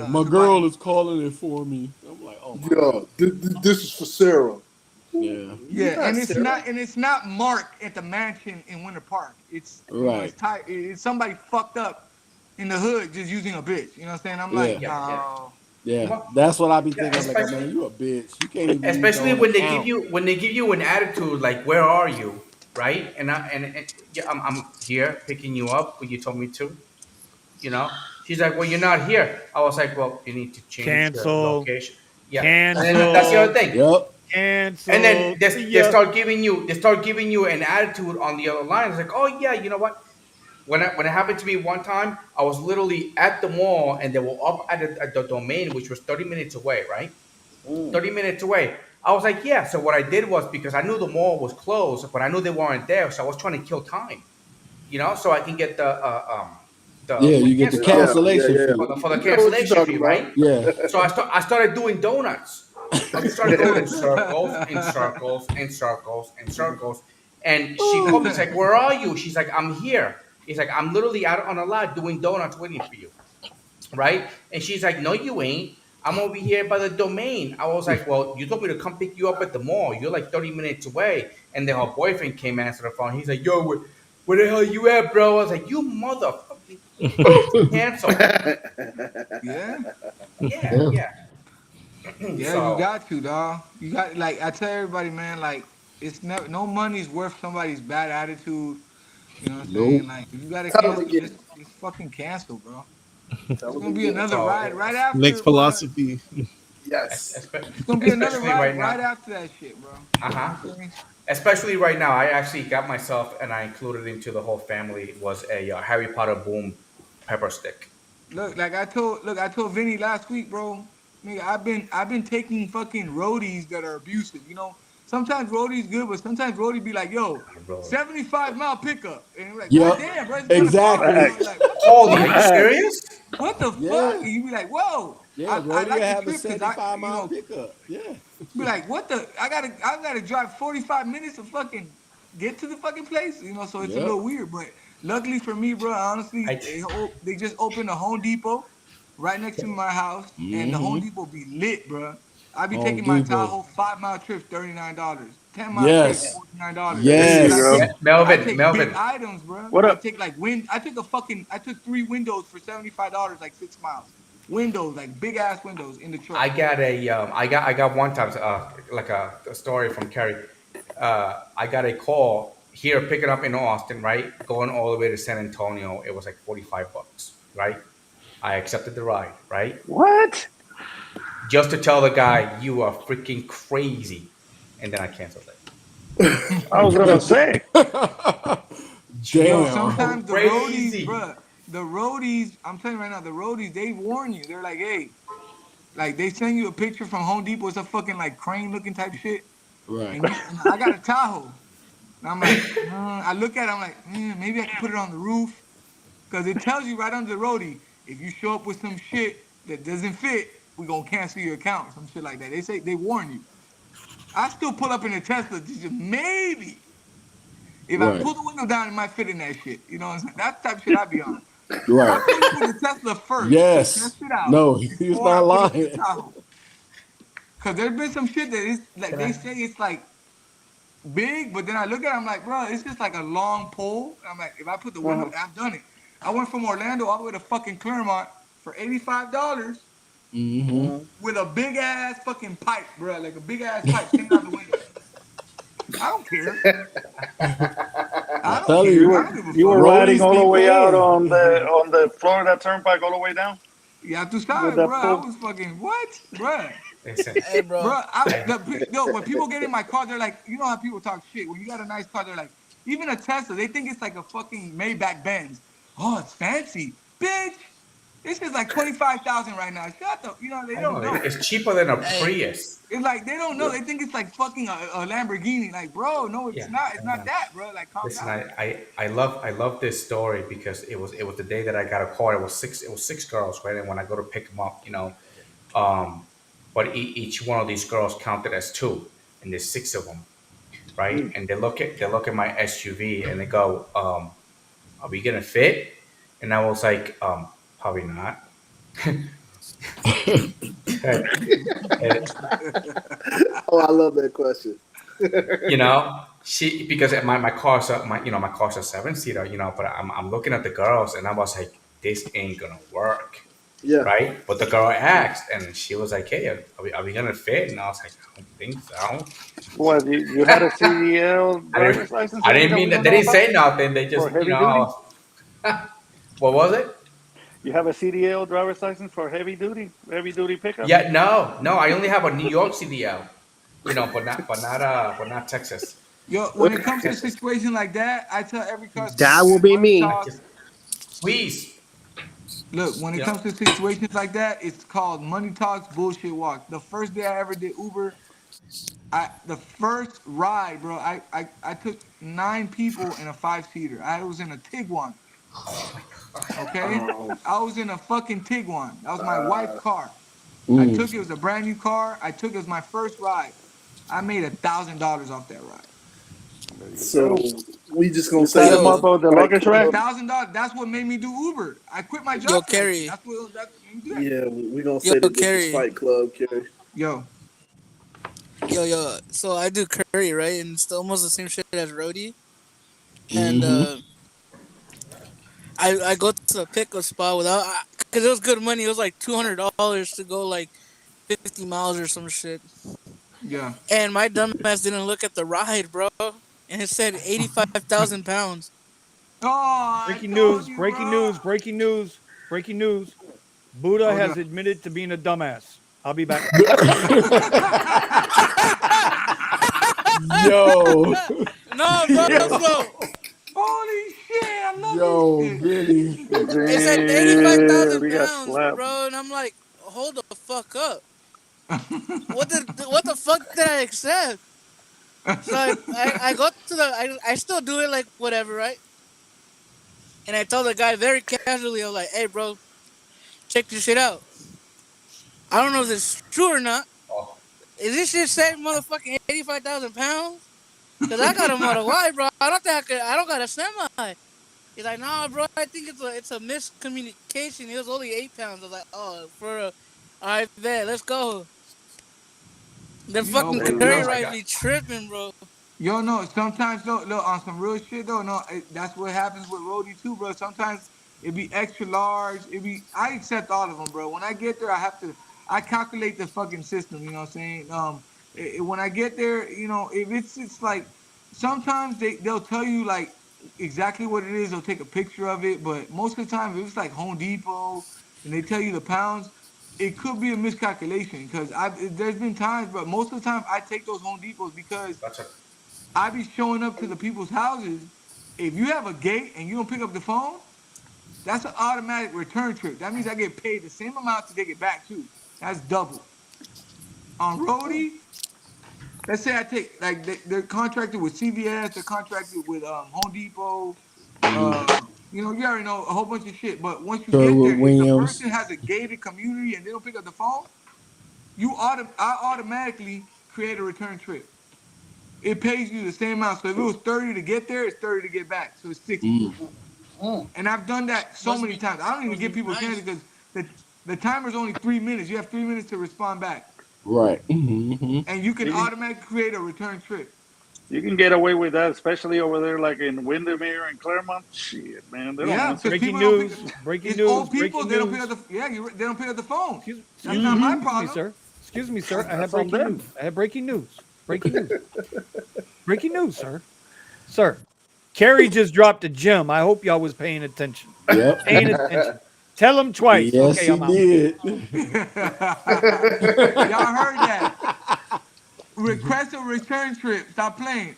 [SPEAKER 6] my girl is calling it for me. I'm like, oh my god.
[SPEAKER 5] This is for Sarah.
[SPEAKER 6] Yeah.
[SPEAKER 10] Yeah, and it's not Mark at the mansion in Winter Park. It's
[SPEAKER 6] right.
[SPEAKER 10] It's somebody fucked up in the hood just using a bitch. You know what I'm saying? I'm like,
[SPEAKER 6] yeah, that's what I be thinking. I'm like, man, you a bitch. You can't even.
[SPEAKER 8] Especially when they give you an attitude like, "Where are you?" Right? And I'm here picking you up when you told me to. You know, she's like, "Well, you're not here." I was like, "Well, you need to change the location." Yeah,
[SPEAKER 1] Cancel.
[SPEAKER 8] and then that's the other thing.
[SPEAKER 6] Yep.
[SPEAKER 1] Cancel.
[SPEAKER 8] And then they start giving you an attitude on the other line. It's like, "Oh yeah, you know what?" When it happened to me one time, I was literally at the mall and they were up at the domain, which was 30 minutes away, right? 30 minutes away. I was like, yeah. So what I did was, because I knew the mall was closed, but I knew they weren't there, so I was trying to kill time, so I can get
[SPEAKER 6] you get the cancellation fee.
[SPEAKER 8] For the cancellation fee, right?
[SPEAKER 6] Yeah.
[SPEAKER 8] So I started doing donuts. I started going in circles and circles and circles and circles. And she called me. She's like, "Where are you?" She's like, "I'm here." He's like, "I'm literally out on a lot doing donuts waiting for you." Right? And she's like, "No, you ain't. I'm over here by the domain." I was like, "Well, you told me to come pick you up at the mall. You're like 30 minutes away." And then her boyfriend came and answered the phone. He's like, "Yo, where the hell you at, bro?" I was like, "You motherfucking cancel."
[SPEAKER 10] Yeah.
[SPEAKER 8] So,
[SPEAKER 10] you got to, dog. You got, like, I tell everybody, man, like, it's never, no money's worth somebody's bad attitude. You know what I'm saying? Like, if you gotta cancel, just fucking cancel, bro. It's gonna be another ride right after.
[SPEAKER 3] Next philosophy.
[SPEAKER 5] Yes.
[SPEAKER 10] It's gonna be another ride right after that shit, bro.
[SPEAKER 8] Especially right now, I actually got myself, and I included into the whole family, was a Harry Potter Boom pepper stick.
[SPEAKER 10] Look, I told Vinny last week, bro. Nigga, I've been taking fucking roadies that are abusive. You know, sometimes roadies good, but sometimes roadies be like, "Yo, 75-mile pickup," and you're like, "God damn, bro, it's
[SPEAKER 6] exactly."
[SPEAKER 10] Far. Like,
[SPEAKER 8] holy, are you serious?
[SPEAKER 10] What the fuck? And you be like, "Whoa."
[SPEAKER 6] Yeah,
[SPEAKER 10] I like
[SPEAKER 6] have
[SPEAKER 10] the
[SPEAKER 6] a
[SPEAKER 10] trip
[SPEAKER 6] 75-mile pickup. Yeah.
[SPEAKER 10] Be like, what the? I gotta drive 45 minutes to fucking get to the fucking place. You know, so it's a little weird. But luckily for me, bro, honestly, they just opened a Home Depot right next to my house, and the Home Depot be lit, bro. I be taking my Tahoe 5-mile trip, $39. 10-mile trip, $49.
[SPEAKER 6] Yes.
[SPEAKER 8] Melvin,
[SPEAKER 10] I take big items, bro.
[SPEAKER 9] What up?
[SPEAKER 10] I take like I took 3 windows for $75, like 6 miles. Windows, like big ass windows in the truck.
[SPEAKER 8] I got I got one time like a story from Kerry. I got a call here picking up in Austin, right? Going all the way to San Antonio. It was like $45, right? I accepted the ride, right?
[SPEAKER 9] What?
[SPEAKER 8] Just to tell the guy, "You are freaking crazy," and then I canceled it.
[SPEAKER 9] I was gonna say.
[SPEAKER 10] Yo, sometimes the roadies, bro. The roadies, I'm telling you right now, the roadies, they warn you. They're like, "Hey," like they send you a picture from Home Depot. It's a fucking like crane looking type shit.
[SPEAKER 6] Right.
[SPEAKER 10] And I got a Tahoe. And I'm like, I look at it, I'm like, maybe I can put it on the roof. Because it tells you right under the roadie, if you show up with some shit that doesn't fit, we gonna cancel your account, some shit like that. They say they warn you. I still pull up in a Tesla, just maybe if I
[SPEAKER 6] Right.
[SPEAKER 10] pull the window down, it might fit in that shit. You know what I'm saying? That's the type of shit I be on. I
[SPEAKER 6] Right.
[SPEAKER 10] pull up in the Tesla first to
[SPEAKER 6] Yes.
[SPEAKER 10] test it out
[SPEAKER 6] No, he's
[SPEAKER 10] before I
[SPEAKER 6] not
[SPEAKER 10] put up in the
[SPEAKER 6] lying.
[SPEAKER 10] Tahoe. Cause there's been some shit that is like
[SPEAKER 8] Can
[SPEAKER 10] they
[SPEAKER 8] I?
[SPEAKER 10] say it's like big, but then I look at it, I'm like, bro, it's just like a long pole. And I'm like, if I put the window, I've done it. I went from Orlando all the way to fucking Claremont for $85
[SPEAKER 6] Mm-hmm.
[SPEAKER 10] with a big ass fucking pipe, bro, like a big ass pipe hanging out the window. I don't care. I
[SPEAKER 6] I'm
[SPEAKER 10] don't
[SPEAKER 6] telling
[SPEAKER 10] care.
[SPEAKER 9] You
[SPEAKER 6] you,
[SPEAKER 10] I
[SPEAKER 9] were
[SPEAKER 10] don't give a
[SPEAKER 9] you were
[SPEAKER 10] fuck.
[SPEAKER 9] riding
[SPEAKER 6] rollies
[SPEAKER 9] all the
[SPEAKER 6] be
[SPEAKER 9] way out
[SPEAKER 6] paying.
[SPEAKER 9] on the Florida Turnpike all the way down
[SPEAKER 10] Yeah, to
[SPEAKER 9] with
[SPEAKER 10] start,
[SPEAKER 9] that
[SPEAKER 10] bro. I
[SPEAKER 9] pole.
[SPEAKER 10] was fucking what, bro?
[SPEAKER 8] Listen,
[SPEAKER 2] Hey, bro.
[SPEAKER 10] Bro,
[SPEAKER 8] I
[SPEAKER 10] when people get in my car, they're like, you know how people talk shit. When you got a nice car, they're like, even a Tesla, they think it's like a fucking Maybach Benz. Oh, it's fancy, bitch. This is like 25,000 right now. Shut the, they
[SPEAKER 8] I know
[SPEAKER 10] don't know.
[SPEAKER 8] it's cheaper than a
[SPEAKER 2] Hey,
[SPEAKER 8] Prius.
[SPEAKER 10] It's like they don't know. They think it's like fucking a Lamborghini. Like, bro, no, it's
[SPEAKER 8] Yeah,
[SPEAKER 10] not. It's
[SPEAKER 8] I
[SPEAKER 10] not
[SPEAKER 8] know.
[SPEAKER 10] that, bro. Like, calm
[SPEAKER 8] Listen,
[SPEAKER 10] down.
[SPEAKER 8] I love this story because it was the day that I got a call. It was six girls, right? And when I go to pick them up, um, but each one of these girls counted as two, and there's six of them, right? And they look at my SUV and they go, "Are we gonna fit?" And I was like, "Probably not." and, and,
[SPEAKER 5] Oh, I love that question.
[SPEAKER 8] she because my car's my car's a seven-seater, but I'm looking at the girls and I was like, this ain't gonna work,
[SPEAKER 5] Yeah.
[SPEAKER 8] right? But the girl asked and she was like, hey, are we gonna fit? And I was like, I don't think so.
[SPEAKER 9] What, you had a CDL
[SPEAKER 8] I didn't
[SPEAKER 9] driver's license
[SPEAKER 8] I
[SPEAKER 9] already
[SPEAKER 8] didn't
[SPEAKER 9] that
[SPEAKER 8] mean
[SPEAKER 9] we
[SPEAKER 8] that
[SPEAKER 9] don't
[SPEAKER 8] they
[SPEAKER 9] know
[SPEAKER 8] didn't
[SPEAKER 9] about
[SPEAKER 8] say nothing. They
[SPEAKER 9] for
[SPEAKER 8] just,
[SPEAKER 9] heavy duty?
[SPEAKER 8] what was it?
[SPEAKER 9] You have a CDL driver's license for heavy duty pickup?
[SPEAKER 8] Yeah, no, I only have a New York CDL, but not Texas.
[SPEAKER 10] Yo, when it
[SPEAKER 8] Not
[SPEAKER 10] comes to a
[SPEAKER 8] Texas.
[SPEAKER 10] situation like that, I tell every customer,
[SPEAKER 7] That will
[SPEAKER 10] man,
[SPEAKER 7] be
[SPEAKER 10] money
[SPEAKER 7] me.
[SPEAKER 8] I
[SPEAKER 10] talks.
[SPEAKER 8] just squeeze.
[SPEAKER 10] Look, when it
[SPEAKER 8] You know,
[SPEAKER 10] comes to situations like that, it's called money talks, bullshit walks. The first day I ever did Uber, the first ride, bro, I took 9 people in a 5-seater. I was in a Tiguan, okay?
[SPEAKER 5] Um,
[SPEAKER 10] I was in a fucking Tiguan. That was my wife's car. I
[SPEAKER 6] Mm.
[SPEAKER 10] took it was a brand new car. I took it as my first ride. I made $1,000 off that ride.
[SPEAKER 9] There you
[SPEAKER 5] so
[SPEAKER 9] go.
[SPEAKER 5] we just gonna
[SPEAKER 9] You
[SPEAKER 5] say
[SPEAKER 9] set
[SPEAKER 5] that
[SPEAKER 9] him
[SPEAKER 5] this
[SPEAKER 2] yo,
[SPEAKER 9] up with the
[SPEAKER 5] Fight
[SPEAKER 9] luggage rack?
[SPEAKER 5] Club.
[SPEAKER 10] $1,000. That's what made me do Uber. I quit my
[SPEAKER 2] yo,
[SPEAKER 10] job for that shit.
[SPEAKER 2] Carrie.
[SPEAKER 10] That made me do that.
[SPEAKER 5] Yeah, we gonna
[SPEAKER 2] Yo,
[SPEAKER 5] say that this is
[SPEAKER 2] Carrie.
[SPEAKER 5] Fight Club, Kerry.
[SPEAKER 10] Yo,
[SPEAKER 2] Yo. So I do curry, right? And it's almost the same shit as roadie. And
[SPEAKER 6] Mm-hmm.
[SPEAKER 2] I go to the pickup spot without, because it was good money. It was like $200 to go like 50 miles or some shit.
[SPEAKER 10] yeah.
[SPEAKER 2] And my dumbass didn't look at the ride, bro. And it said 85,000 pounds.
[SPEAKER 10] Oh, I
[SPEAKER 1] Breaking
[SPEAKER 10] told
[SPEAKER 1] news,
[SPEAKER 10] you,
[SPEAKER 1] breaking
[SPEAKER 10] bro.
[SPEAKER 1] news, breaking news, breaking news. Buddha
[SPEAKER 10] Hold
[SPEAKER 1] has
[SPEAKER 10] up.
[SPEAKER 1] admitted to being a dumbass. I'll be back.
[SPEAKER 6] Yo,
[SPEAKER 2] No, bro. So
[SPEAKER 10] Holy shit, I love this
[SPEAKER 6] yo,
[SPEAKER 10] shit.
[SPEAKER 6] Billy.
[SPEAKER 2] it said
[SPEAKER 9] Damn,
[SPEAKER 2] 85,000
[SPEAKER 9] we got
[SPEAKER 2] pounds,
[SPEAKER 9] slapped.
[SPEAKER 2] bro. And I'm like, hold the fuck up. What the fuck did I accept? So I go to I still do it like whatever, right? And I told the guy very casually, I was like, hey, bro, check this shit out. I don't know if it's true or not.
[SPEAKER 8] oh,
[SPEAKER 2] Is this shit say motherfucking 85,000 pounds? Cause I got a Model Y, bro. I don't think I don't got a semi. He's like, nah, bro. I think it's a miscommunication. It was only 8 pounds. I was like, oh, for a, all right, bet, let's go. Then
[SPEAKER 10] Yo,
[SPEAKER 2] fucking
[SPEAKER 10] but
[SPEAKER 8] I,
[SPEAKER 2] curry
[SPEAKER 10] yo,
[SPEAKER 8] I
[SPEAKER 2] rice
[SPEAKER 8] got.
[SPEAKER 2] be tripping, bro.
[SPEAKER 10] yo, no. Sometimes, no, look on some real shit though. No, that's what happens with roadie too, bro. Sometimes it be extra large. I accept all of them, bro. When I get there, I calculate the fucking system. You know what I'm saying? When I get there, if it's like, sometimes they'll tell you like exactly what it is. They'll take a picture of it, but most of the time, if it's like Home Depot and they tell you the pounds, it could be a miscalculation because there's been times, but most of the time I take those Home Depots because
[SPEAKER 8] That's a
[SPEAKER 10] I be showing up to the people's houses. If you have a gate and you don't pick up the phone, that's an automatic return trip. That means I get paid the same amount to take it back too. That's double. On roadie, let's say I take like they're contracted with CVS, they're contracted with Home Depot, You know, you already know a whole bunch of shit. But once you
[SPEAKER 6] Sherwood
[SPEAKER 10] get there, if the
[SPEAKER 6] Williams.
[SPEAKER 10] person has a gated community and they don't pick up the phone, I automatically create a return trip. It pays you the same amount. So if it was 30 to get there, it's 30 to get back. So it's 60. And I've done that so many times. I don't even give people a chance because the timer's only 3 minutes. You have 3 minutes to respond back.
[SPEAKER 6] Right.
[SPEAKER 10] And you can automatically create a return trip.
[SPEAKER 9] You can get away with that, especially over there, like in Windermere and Claremont. Shit, man, they don't answer.
[SPEAKER 1] Breaking news. Breaking news.
[SPEAKER 10] Old people,
[SPEAKER 1] breaking
[SPEAKER 10] they don't
[SPEAKER 1] news.
[SPEAKER 10] pick up the they don't pick up the phone. That's
[SPEAKER 1] Excuse
[SPEAKER 10] not my
[SPEAKER 1] me,
[SPEAKER 10] problem,
[SPEAKER 1] sir. Excuse me, sir. I have
[SPEAKER 9] That's on
[SPEAKER 1] breaking
[SPEAKER 9] them.
[SPEAKER 1] news. I have breaking news. Breaking news. Breaking news, sir. Sir, Kerry just dropped a gem. I hope y'all was paying attention.
[SPEAKER 6] Yep.
[SPEAKER 1] Paying attention. Tell him twice.
[SPEAKER 6] Yes,
[SPEAKER 1] Okay,
[SPEAKER 6] he
[SPEAKER 1] I'm out.
[SPEAKER 6] did.
[SPEAKER 10] Y'all heard that? Request a return trip. Stop playing.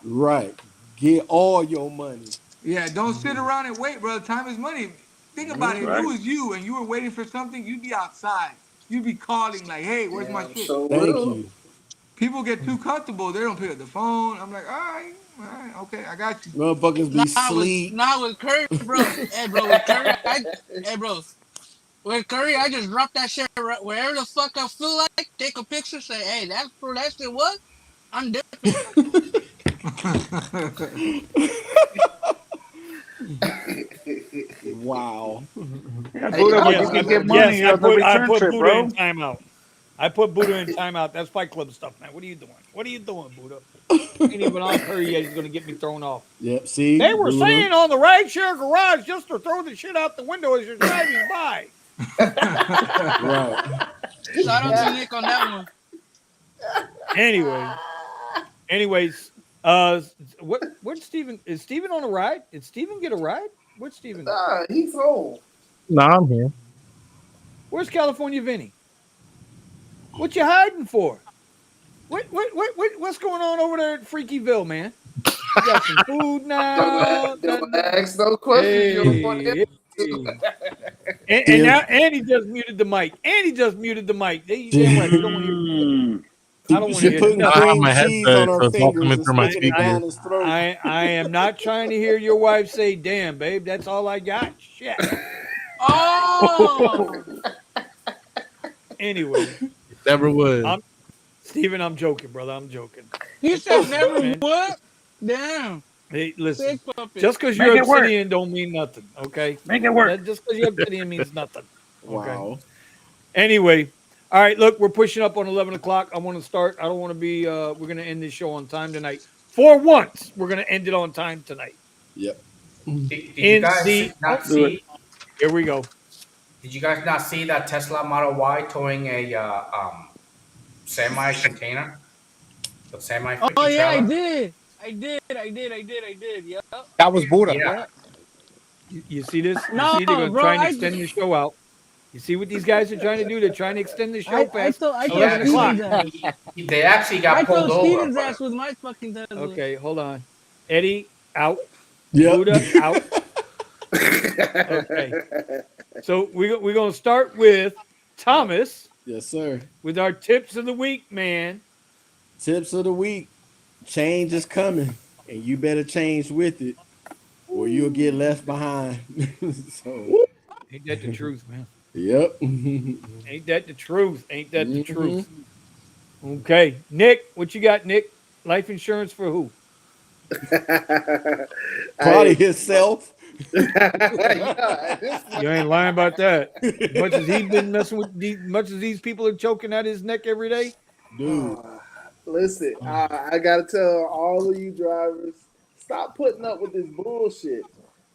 [SPEAKER 6] Right. Get all your money.
[SPEAKER 10] Yeah, don't sit around and wait, brother. Time is money. Think about it. If it was you and you were waiting for something, you'd be outside. You'd be calling like, "Hey, where's my shit?"
[SPEAKER 5] So
[SPEAKER 6] Thank
[SPEAKER 5] will.
[SPEAKER 6] you.
[SPEAKER 10] People get too comfortable. They don't pick up the phone. I'm like, all right, okay, I got you.
[SPEAKER 6] Motherfuckers be sleep.
[SPEAKER 2] With Curry, bro. Hey, bro, with Curry, with Curry, I just drop that shit right wherever the fuck I feel like. Take a picture, say, hey, that's for that shit. What? I'm dipping.
[SPEAKER 6] Wow.
[SPEAKER 9] Yeah, Buddha, but you can get money on the return trip,
[SPEAKER 1] Buddha
[SPEAKER 9] bro.
[SPEAKER 1] in timeout. I put Buddha in timeout. That's Fight Club stuff, man. What are you doing? What are you doing, Buddha? Ain't even on Curry yet. He's going to get me thrown off.
[SPEAKER 6] Yep. See,
[SPEAKER 1] They were
[SPEAKER 6] Buddha.
[SPEAKER 1] saying on the rideshare garage just to throw the shit out the window as you're driving by.
[SPEAKER 6] Right.
[SPEAKER 2] Shout out to Nick on that one.
[SPEAKER 1] Anyways, where's Steven? Is Steven on a ride? Did Steven get a ride? Where's Steven?
[SPEAKER 5] Nah, he's home.
[SPEAKER 11] No, I'm here.
[SPEAKER 1] Where's California Vinny? What you hiding for? What's going on over there at Freakyville, man? You got some food now.
[SPEAKER 5] Don't ask no questions. You don't want
[SPEAKER 1] Hey, and now Andy just muted the mic. They don't want to hear. I don't want to
[SPEAKER 6] She
[SPEAKER 1] hear
[SPEAKER 6] putting
[SPEAKER 1] nothing.
[SPEAKER 6] cream
[SPEAKER 3] my
[SPEAKER 6] cheese
[SPEAKER 3] headset,
[SPEAKER 6] on her
[SPEAKER 3] so it's all
[SPEAKER 6] fingers
[SPEAKER 3] coming
[SPEAKER 6] and
[SPEAKER 3] through my
[SPEAKER 6] sticking it
[SPEAKER 3] speaker.
[SPEAKER 6] down his throat.
[SPEAKER 1] I am not trying to hear your wife say, "Damn, babe, that's all I got." Shit.
[SPEAKER 2] Oh,
[SPEAKER 1] Anyway,
[SPEAKER 3] Never would.
[SPEAKER 1] Steven, I'm joking, brother. I'm joking.
[SPEAKER 2] he said never
[SPEAKER 1] Man.
[SPEAKER 2] would. Damn.
[SPEAKER 1] Hey, listen.
[SPEAKER 2] Big puppet.
[SPEAKER 1] Just because
[SPEAKER 9] Make
[SPEAKER 1] you're
[SPEAKER 9] it work.
[SPEAKER 1] obsidian don't mean nothing, okay?
[SPEAKER 9] Make it work.
[SPEAKER 1] Just because you're obsidian means nothing. Okay.
[SPEAKER 6] Wow.
[SPEAKER 1] Anyway, all right. Look, we're pushing up on 11 o'clock. I want to start. I don't want to be. We're going to end this show on time tonight. For once, we're going to end it on time tonight.
[SPEAKER 6] Yep.
[SPEAKER 8] Did you guys not see?
[SPEAKER 1] Here we go.
[SPEAKER 8] Did you guys not see that Tesla Model Y towing a semi container? The semi.
[SPEAKER 2] Oh yeah, I did. Yep.
[SPEAKER 11] That was Buddha.
[SPEAKER 8] Yeah.
[SPEAKER 1] You see this? You
[SPEAKER 2] No,
[SPEAKER 1] see, they're going to
[SPEAKER 2] bro,
[SPEAKER 1] try and
[SPEAKER 2] I
[SPEAKER 1] extend the show out. You see what these guys are trying to do? They're trying to extend the show
[SPEAKER 2] I
[SPEAKER 1] past
[SPEAKER 2] told
[SPEAKER 1] 11 o'clock.
[SPEAKER 2] Steven's ass.
[SPEAKER 8] They actually got
[SPEAKER 2] I
[SPEAKER 8] pulled
[SPEAKER 2] told
[SPEAKER 8] over.
[SPEAKER 2] Steven's
[SPEAKER 8] but-
[SPEAKER 2] ass with my fucking Tesla.
[SPEAKER 1] Okay, hold on. Eddie, out.
[SPEAKER 6] Yep.
[SPEAKER 1] Buddha, out. Okay. So we're going to start with Thomas
[SPEAKER 6] Yes, sir.
[SPEAKER 1] with our tips of the week, man.
[SPEAKER 6] Tips of the week. Change is coming, and you better change with it, or you'll get left behind. So,
[SPEAKER 1] Ain't that the truth, man?
[SPEAKER 6] yep.
[SPEAKER 1] Ain't that the truth? Ain't that the truth? Okay. Nick, what you got, Nick? Life insurance for who?
[SPEAKER 6] Probably himself.
[SPEAKER 1] You ain't lying about that. Much as he's been messing with much as these people are choking at his neck every day.
[SPEAKER 6] Dude.
[SPEAKER 5] Listen, I gotta tell all of you drivers, stop putting up with this bullshit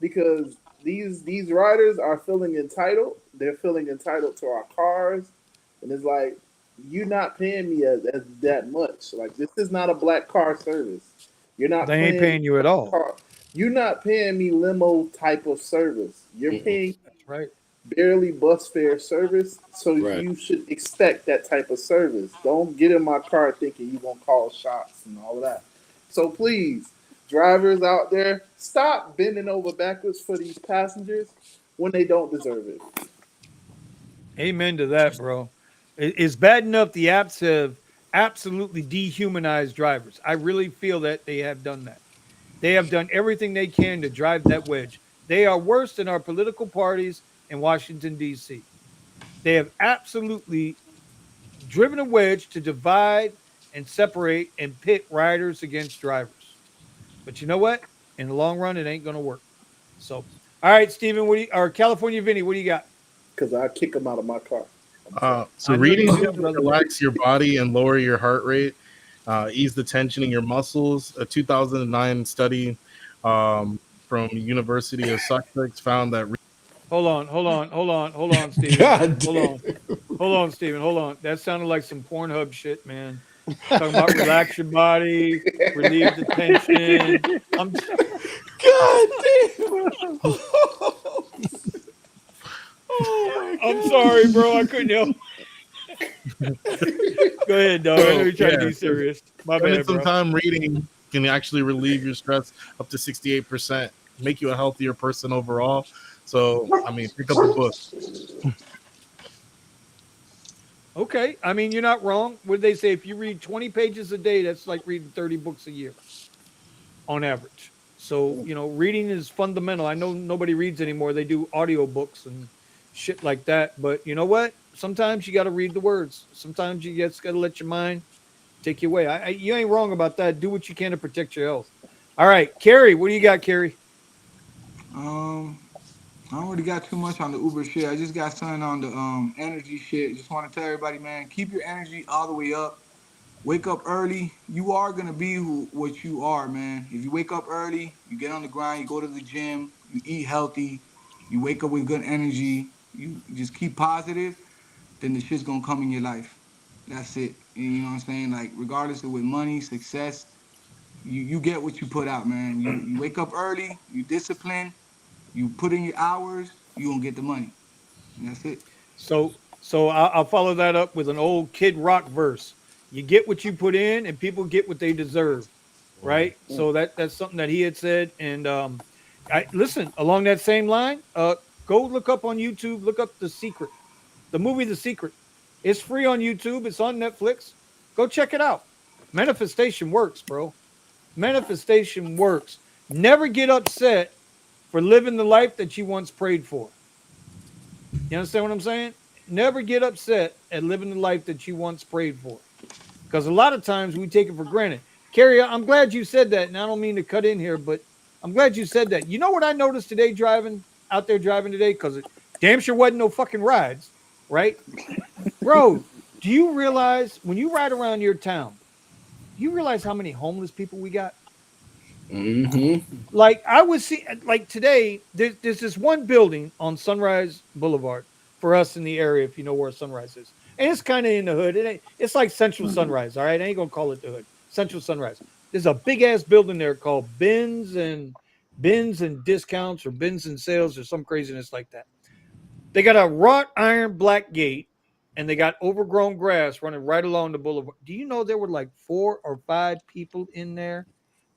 [SPEAKER 5] because these riders are feeling entitled. They're feeling entitled to our cars, and it's like you're not paying me as that much. Like this is not a black car service. You're not.
[SPEAKER 1] They ain't paying you at all.
[SPEAKER 5] You're not paying me limo type of service. You're paying
[SPEAKER 1] That's right.
[SPEAKER 5] barely bus fare service, so
[SPEAKER 6] Right.
[SPEAKER 5] you should expect that type of service. Don't get in my car thinking you're gonna call shots and all of that. So please, drivers out there, stop bending over backwards for these passengers when they don't deserve it.
[SPEAKER 1] Amen to that, bro. It's bad enough the apps have absolutely dehumanized drivers. I really feel that they have done that. They have done everything they can to drive that wedge. They are worse than our political parties in Washington, D.C. They have absolutely driven a wedge to divide and separate and pit riders against drivers. But you know what? In the long run, it ain't going to work. So, all right, Steven, or California Vinny, what do you got?
[SPEAKER 5] Because I kick them out of my car.
[SPEAKER 3] So reading helps relax your body and lower your heart rate, ease the tension in your muscles. A 2009 study from University of Sussex found that.
[SPEAKER 1] Hold on, Steven.
[SPEAKER 6] God
[SPEAKER 1] Hold on, Steven. Hold on. That sounded like some Pornhub shit, man. Talking about relax your body, relieve the tension.
[SPEAKER 6] God damn. Oh my
[SPEAKER 1] I'm sorry, bro. I couldn't help. Go ahead, dog. I know you're trying to be serious. My
[SPEAKER 3] Spending
[SPEAKER 1] bad,
[SPEAKER 3] some
[SPEAKER 1] bro.
[SPEAKER 3] time reading can actually relieve your stress up to 68%, make you a healthier person overall. So, I mean, pick up a book.
[SPEAKER 1] Okay. I mean, you're not wrong. What they say? If you read 20 pages a day, that's like reading 30 books a year on average. So, reading is fundamental. I know nobody reads anymore. They do audiobooks and shit like that. But you know what? Sometimes you got to read the words. Sometimes you just got to let your mind take you away. You ain't wrong about that. Do what you can to protect your health. All right. Carrie, what do you got, Carrie?
[SPEAKER 10] I don't really got too much on the Uber shit. I just got something on the energy shit. Just want to tell everybody, man, keep your energy all the way up. Wake up early. You are gonna be what you are, man. If you wake up early, you get on the grind, you go to the gym, you eat healthy, you wake up with good energy, you just keep positive, then the shit's gonna come in your life. That's it. You know what I'm saying? Like regardless of with money, success, you get what you put out, man. You wake up early, you discipline, you put in your hours, you gonna get the money. And that's it.
[SPEAKER 1] So I'll follow that up with an old Kid Rock verse. You get what you put in, and people get what they deserve, right? So that's something that he had said. And I listen along that same line. Go look up on YouTube. Look up The Secret, the movie The Secret. It's free on YouTube. It's on Netflix. Go check it out. Manifestation works, bro. Manifestation works. Never get upset for living the life that you once prayed for. You understand what I'm saying? Never get upset at living the life that you once prayed for. Because a lot of times we take it for granted. Carrie, I'm glad you said that. And I don't mean to cut in here, but I'm glad you said that. You know what I noticed today out there driving today? Because it damn sure wasn't no fucking rides, right? Bro, do you realize when you ride around your town, do you realize how many homeless people we got? Like I was see like today, there's this one building on Sunrise Boulevard for us in the area, if you know where Sunrise is. And it's kind of in the hood. It's like Central Sunrise, all right? I ain't gonna call it the hood. Central Sunrise. There's a big ass building there called Bins and Discounts or Bins and Sales or some craziness like that. They got a wrought iron black gate and they got overgrown grass running right along the boulevard. Do you know there were like 4 or 5 people in there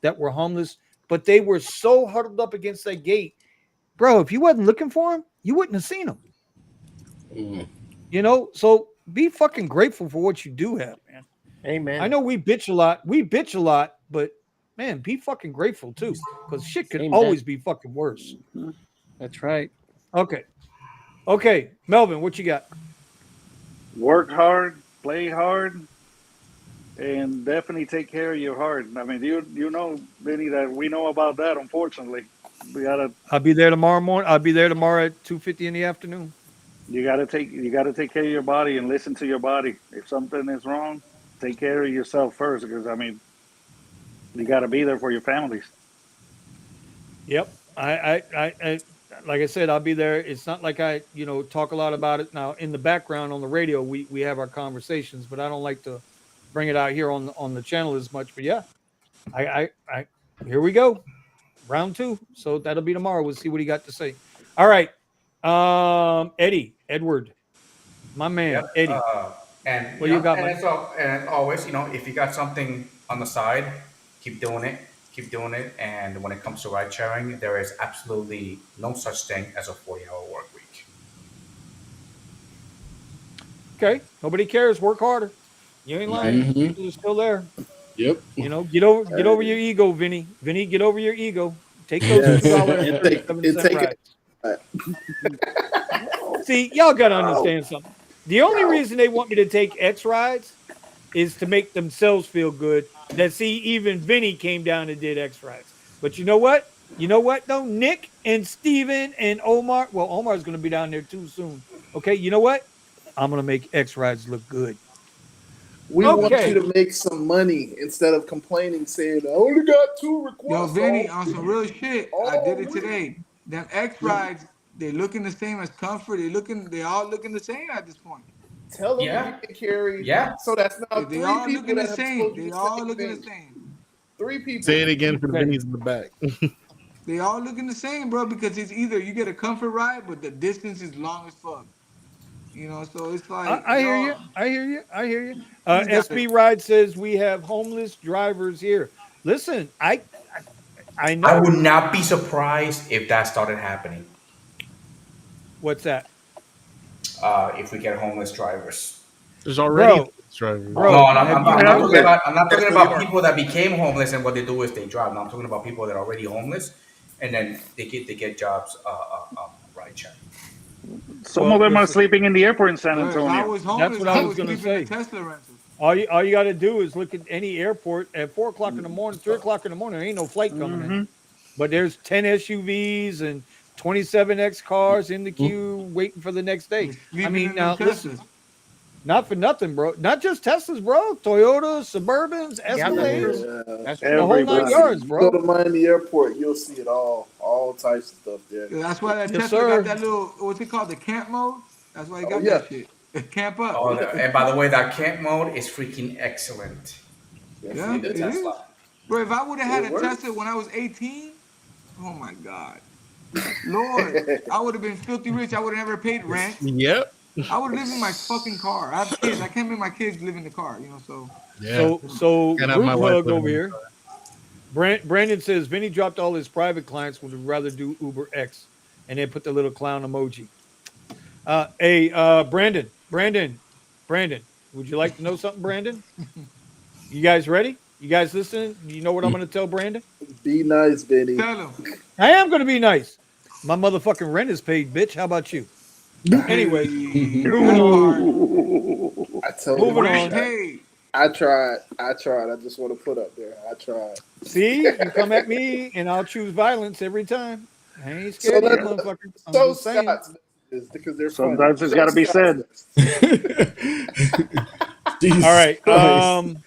[SPEAKER 1] that were homeless, but they were so huddled up against that gate, bro. If you wasn't looking for them, you wouldn't have seen them. So be fucking grateful for what you do have, man.
[SPEAKER 7] Amen.
[SPEAKER 1] I know we bitch a lot, but man, be fucking grateful too, because shit could always be fucking worse.
[SPEAKER 7] That's right.
[SPEAKER 1] Okay, Melvin, what you got?
[SPEAKER 9] Work hard, play hard, and definitely take care of your heart. I mean, you know, Vinny, that we know about that. Unfortunately, we gotta.
[SPEAKER 1] I'll be there tomorrow morning. I'll be there tomorrow at 2:50 in the afternoon.
[SPEAKER 9] You gotta take care of your body and listen to your body. If something is wrong, take care of yourself first, because I mean, you gotta be there for your families.
[SPEAKER 1] Yep. I like I said, I'll be there. It's not like I, talk a lot about it now in the background on the radio. We have our conversations, but I don't like to bring it out here on the channel as much. But yeah, I here we go, round 2. So that'll be tomorrow. We'll see what he got to say. All right, Edward, my man, Eddie.
[SPEAKER 8] And
[SPEAKER 1] what you got,
[SPEAKER 8] and
[SPEAKER 1] man?
[SPEAKER 8] it's and always, if you got something on the side, keep doing it. Keep doing it. And when it comes to ride sharing, there is absolutely no such thing as a 40-hour work week.
[SPEAKER 1] Okay, nobody cares. Work harder. You ain't lying.
[SPEAKER 6] Mm-hmm.
[SPEAKER 1] People are still there.
[SPEAKER 6] Yep.
[SPEAKER 1] You know, get over your ego, Vinny. Vinny, get over your ego. Take those
[SPEAKER 5] Yes,
[SPEAKER 1] $2.37
[SPEAKER 5] take it.
[SPEAKER 1] rides. See, y'all gotta understand something. The only reason they want me to take X rides is to make themselves feel good. That see, even Vinny came down and did X rides. But you know what? You know what though? Nick and Steven and Omar. Well, Omar's gonna be down there too soon. Okay, you know what? I'm gonna make X rides look good.
[SPEAKER 5] We want
[SPEAKER 1] Okay.
[SPEAKER 5] you to make some money instead of complaining, saying, I only got 2 requests.
[SPEAKER 10] Yo, Vinny, on some real shit, I did it
[SPEAKER 5] week."
[SPEAKER 10] today. Them X rides, they looking the same as Comfort. They all looking the same at this point.
[SPEAKER 5] Tell them
[SPEAKER 8] Yeah.
[SPEAKER 5] again, Carrie.
[SPEAKER 8] Yeah.
[SPEAKER 5] So that's now
[SPEAKER 10] They
[SPEAKER 5] 3
[SPEAKER 10] all
[SPEAKER 5] people
[SPEAKER 10] looking the
[SPEAKER 5] that have
[SPEAKER 10] same.
[SPEAKER 5] told you
[SPEAKER 10] They
[SPEAKER 5] the
[SPEAKER 10] all
[SPEAKER 5] same
[SPEAKER 10] looking
[SPEAKER 5] thing.
[SPEAKER 10] the same.
[SPEAKER 5] 3 people.
[SPEAKER 3] Say it again for the Vinnies in the back.
[SPEAKER 10] They all looking the same, bro, because it's either you get a Comfort ride, but the distance is long as fuck. You know, so it's like
[SPEAKER 1] I hear you. I hear you. I hear you.
[SPEAKER 10] You just
[SPEAKER 1] SB Ride says we have homeless drivers here. Listen, I know.
[SPEAKER 8] I would not be surprised if that started happening.
[SPEAKER 1] What's that?
[SPEAKER 8] If we get homeless drivers.
[SPEAKER 3] There's already
[SPEAKER 1] Bro,
[SPEAKER 3] homeless drivers.
[SPEAKER 1] bro,
[SPEAKER 8] No, I'm
[SPEAKER 1] have you
[SPEAKER 8] not
[SPEAKER 1] heard?
[SPEAKER 8] talking about. I'm not talking
[SPEAKER 3] Yes,
[SPEAKER 8] about
[SPEAKER 3] we are.
[SPEAKER 8] people that became homeless and what they do is they drive. No, I'm talking about people that are already homeless and then they get jobs rideshare.
[SPEAKER 9] Some of them are sleeping in the airport in San
[SPEAKER 10] If I
[SPEAKER 9] Antonio.
[SPEAKER 10] was homeless,
[SPEAKER 1] That's what I was gonna
[SPEAKER 10] sleeping in
[SPEAKER 1] say.
[SPEAKER 10] a Tesla rental.
[SPEAKER 1] All you got to do is look at any airport at 4 o'clock in the morning, 3 o'clock in the morning. There ain't no flight coming in, but there's 10 SUVs and 27 X cars in the queue waiting for the next day. I mean, now listen, not for nothing, bro. Not just Teslas, bro. Toyotas, Suburbans, Escalades,
[SPEAKER 6] That's
[SPEAKER 1] the whole 9 yards, bro.
[SPEAKER 5] Go to Miami Airport, you'll see it all types of stuff there.
[SPEAKER 10] Yeah, that's why that
[SPEAKER 1] Yes,
[SPEAKER 10] Tesla
[SPEAKER 1] sir.
[SPEAKER 10] got that little, what's it called, the camp mode? That's why he got
[SPEAKER 5] yeah.
[SPEAKER 10] that shit. Camp up.
[SPEAKER 8] Oh, and by the way, that camp mode is freaking excellent.
[SPEAKER 10] Yeah,
[SPEAKER 8] In the
[SPEAKER 10] it is.
[SPEAKER 8] Tesla.
[SPEAKER 10] Bro, if I would have had
[SPEAKER 5] It
[SPEAKER 10] a
[SPEAKER 5] works.
[SPEAKER 10] Tesla when I was 18, oh my God. Lord, I would have been filthy rich. I would have never paid rent.
[SPEAKER 3] Yep.
[SPEAKER 10] I would live in my fucking car. I have kids. I can't make my kids live in the car, you know, so.
[SPEAKER 3] Yeah.
[SPEAKER 1] So
[SPEAKER 3] Can't have my
[SPEAKER 1] group
[SPEAKER 3] wife
[SPEAKER 1] hug
[SPEAKER 3] living
[SPEAKER 1] over
[SPEAKER 3] in the
[SPEAKER 1] here. Brandon says Vinny dropped all his private clients would rather do Uber X, and then put the little clown emoji. Brandon, would you like to know something, Brandon? You guys ready? You guys listening? You know what I'm going to tell Brandon?
[SPEAKER 5] Be nice, Vinny.
[SPEAKER 10] Tell him.
[SPEAKER 1] I am going to be nice. My motherfucking rent is paid, bitch. How about you? Anyway,
[SPEAKER 5] I told
[SPEAKER 1] moving
[SPEAKER 5] you.
[SPEAKER 1] on.
[SPEAKER 10] Hey.
[SPEAKER 5] I tried. I just want to put up there. I tried.
[SPEAKER 1] See, you come at me and I'll choose violence every time. I ain't scared of you, motherfucker. I'm
[SPEAKER 5] So
[SPEAKER 1] just saying.
[SPEAKER 5] Scott's messages because they're
[SPEAKER 9] Sometimes
[SPEAKER 5] funny.
[SPEAKER 9] it's got to be said.
[SPEAKER 6] Jesus
[SPEAKER 1] All right.
[SPEAKER 6] Christ.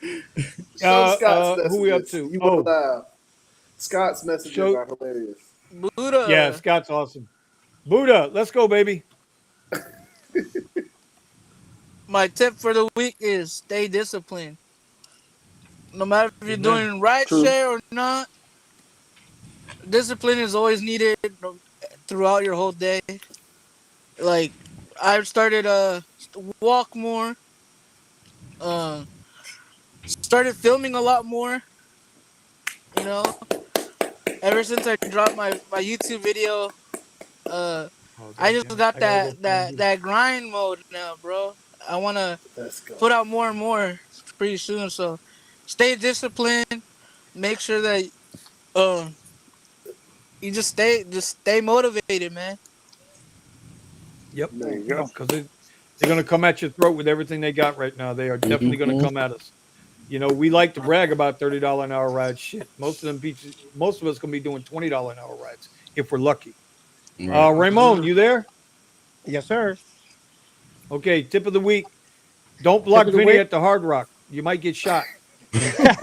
[SPEAKER 5] Show Scott's
[SPEAKER 1] who we up
[SPEAKER 5] messages.
[SPEAKER 1] to?
[SPEAKER 5] You were live. Scott's messages
[SPEAKER 1] Show-
[SPEAKER 5] are hilarious.
[SPEAKER 2] Buddha.
[SPEAKER 1] Yeah, Scott's awesome. Buddha, let's go, baby.
[SPEAKER 2] My tip for the week is stay disciplined. No matter if you're doing rideshare or not, discipline is always needed throughout your whole day. Like, I've started walk more. Started filming a lot more. You know, ever since I dropped my YouTube video, I just got that grind mode now, bro. I wanna put out more and more pretty soon. So, stay disciplined. Make sure that you just stay motivated, man.
[SPEAKER 1] Yep.
[SPEAKER 9] There you go.
[SPEAKER 1] Because they're going to come at your throat with everything they got right now. They are definitely going to come at us. You know, we like to brag about $30 an hour rides. Shit, most of us going to be doing $20 an hour rides if we're lucky. Ramon, you there?
[SPEAKER 7] Yes, sir.
[SPEAKER 1] Okay, tip of the week. Don't block Vinny at the Hard Rock. You might get shot.
[SPEAKER 7] That.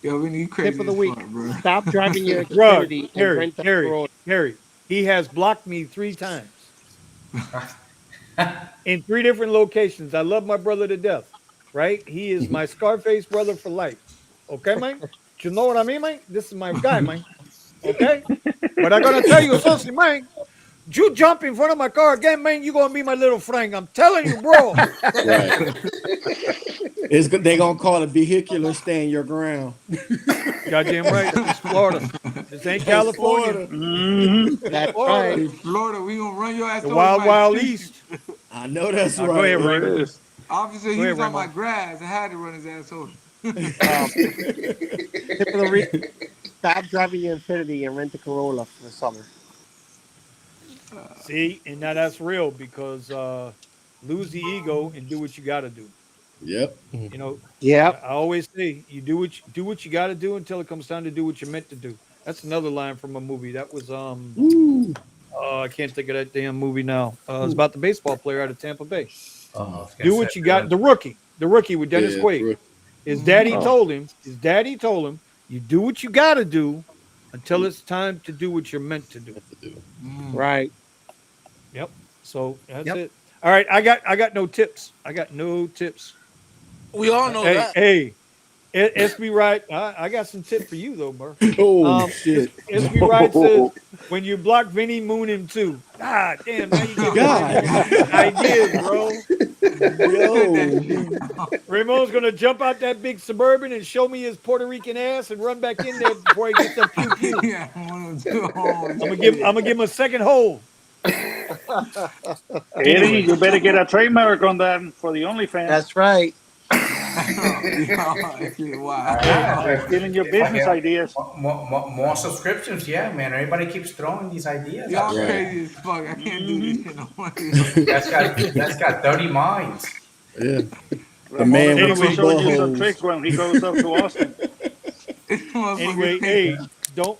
[SPEAKER 10] Yo, Vinny, you crazy
[SPEAKER 7] Tip of the
[SPEAKER 10] as
[SPEAKER 7] week.
[SPEAKER 10] fuck, bro.
[SPEAKER 7] Stop driving your Xfinity and rent that Corolla.
[SPEAKER 1] Harry, he has blocked me 3 times in 3 different locations. I love my brother to death, right? He is my Scarface brother for life. Okay, man? You know what I mean, man? This is my guy, man. Okay? But I'm going to tell you something, man. You jump in front of my car again, man, you're going to be my little friend. I'm telling you, bro.
[SPEAKER 6] Right. They're going to call it vehicular stand your ground.
[SPEAKER 1] Goddamn right. It's Florida. This ain't California.
[SPEAKER 7] That's right.
[SPEAKER 10] In Florida, we gonna run your ass
[SPEAKER 1] The
[SPEAKER 10] over
[SPEAKER 1] wild,
[SPEAKER 10] by
[SPEAKER 1] wild
[SPEAKER 10] street.
[SPEAKER 1] east.
[SPEAKER 6] I know that's
[SPEAKER 1] Go
[SPEAKER 6] right.
[SPEAKER 1] ahead,
[SPEAKER 9] There
[SPEAKER 1] Raymond.
[SPEAKER 9] it is.
[SPEAKER 10] Officer, he
[SPEAKER 1] Go ahead,
[SPEAKER 10] was on my
[SPEAKER 1] Raymond.
[SPEAKER 10] grass. I had to run his ass over.
[SPEAKER 7] Tip of the week: stop driving the Infinity and rent a Corolla for the summer.
[SPEAKER 1] See, and now that's real because lose the ego and do what you got to do.
[SPEAKER 6] Yep.
[SPEAKER 1] You know,
[SPEAKER 7] Yep.
[SPEAKER 1] I always say you do what you got to do until it comes time to do what you're meant to do. That's another line from a movie. That was
[SPEAKER 6] Woo.
[SPEAKER 1] I can't think of that damn movie now. It's about the baseball player out of Tampa Bay.
[SPEAKER 8] Oh, I was gonna
[SPEAKER 1] Do
[SPEAKER 8] say,
[SPEAKER 1] what you got. The rookie with Dennis
[SPEAKER 6] Yeah.
[SPEAKER 1] Quaid. His daddy told him. You do what you got to do until it's time to do what you're meant to do.
[SPEAKER 7] Right.
[SPEAKER 1] Yep. So that's
[SPEAKER 7] Yep.
[SPEAKER 1] it. All right. I got no tips. I got no tips.
[SPEAKER 2] We all know
[SPEAKER 1] Hey,
[SPEAKER 2] that.
[SPEAKER 1] hey, SB Right. I got some tip for you though, bro.
[SPEAKER 6] Oh shit.
[SPEAKER 1] SB Right says when you block Vinny, moon him too. God damn, now you giving Ramon ideas, bro.
[SPEAKER 6] Yo.
[SPEAKER 1] Ramon's gonna jump out that big Suburban and show me his Puerto Rican ass and run back in there before he gets a pew pew.
[SPEAKER 10] Yeah, one of them. Oh,
[SPEAKER 1] I'm gonna give him a second hole.
[SPEAKER 9] Eddie,
[SPEAKER 1] Anyway.
[SPEAKER 9] you better get a trademark on that for the OnlyFans.
[SPEAKER 7] That's right.
[SPEAKER 10] Wow.
[SPEAKER 9] Just giving you business ideas.
[SPEAKER 8] More subscriptions, yeah, man. Everybody keeps throwing these ideas.
[SPEAKER 10] Y'all
[SPEAKER 8] out there.
[SPEAKER 10] crazy as fuck. I can't do this shit no more.
[SPEAKER 8] That's got dirty minds.
[SPEAKER 6] Yeah.
[SPEAKER 9] Ramon's
[SPEAKER 6] man
[SPEAKER 9] gonna be
[SPEAKER 6] with
[SPEAKER 9] showing you
[SPEAKER 6] two
[SPEAKER 9] some
[SPEAKER 6] buttholes.
[SPEAKER 9] tricks when he goes up to Austin.
[SPEAKER 1] Anyway, hey, don't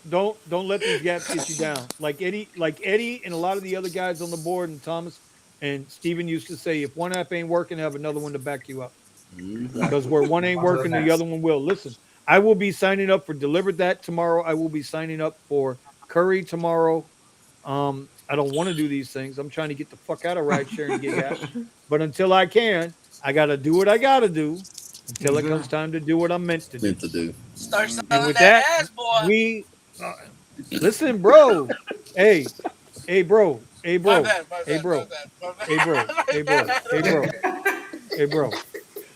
[SPEAKER 1] let these gaps get you down. Like Eddie and a lot of the other guys on the board and Thomas and Steven used to say, if one app ain't working, have another one to back you up. Because where one ain't working, the other one will. Listen, I will be signing up for Delivered That tomorrow. I will be signing up for Curry tomorrow. I don't want to do these things. I'm trying to get the fuck out of rideshare and gig apps. But until I can, I gotta do what I gotta do until it comes time to do what I'm meant to do.
[SPEAKER 2] Start selling
[SPEAKER 1] And with
[SPEAKER 2] that
[SPEAKER 1] that,
[SPEAKER 2] ass, boy.
[SPEAKER 1] we listen, bro. Hey, bro. Hey,
[SPEAKER 2] My
[SPEAKER 1] bro.
[SPEAKER 2] bad, my
[SPEAKER 1] Hey,
[SPEAKER 2] bad,
[SPEAKER 1] bro.
[SPEAKER 2] my bad, my bad.
[SPEAKER 1] Hey, bro. Hey, bro. Hey, bro. Hey, bro.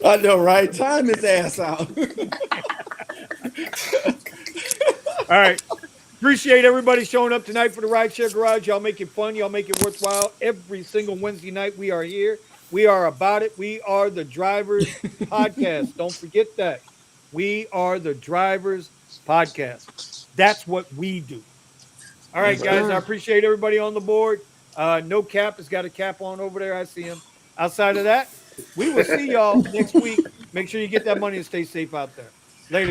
[SPEAKER 6] I know, right? Time his ass out.
[SPEAKER 1] All right. Appreciate everybody showing up tonight for the Rideshare Garage. Y'all make it fun. Y'all make it worthwhile. Every single Wednesday night, we are here. We are about it. We are the Drivers Podcast. Don't forget that. We are the Drivers Podcast. That's what we do. All right, guys. I appreciate everybody on the board. No Cap has got a cap on over there. I see him. Outside of that, we will see y'all next week. Make sure you get that money and stay safe out there.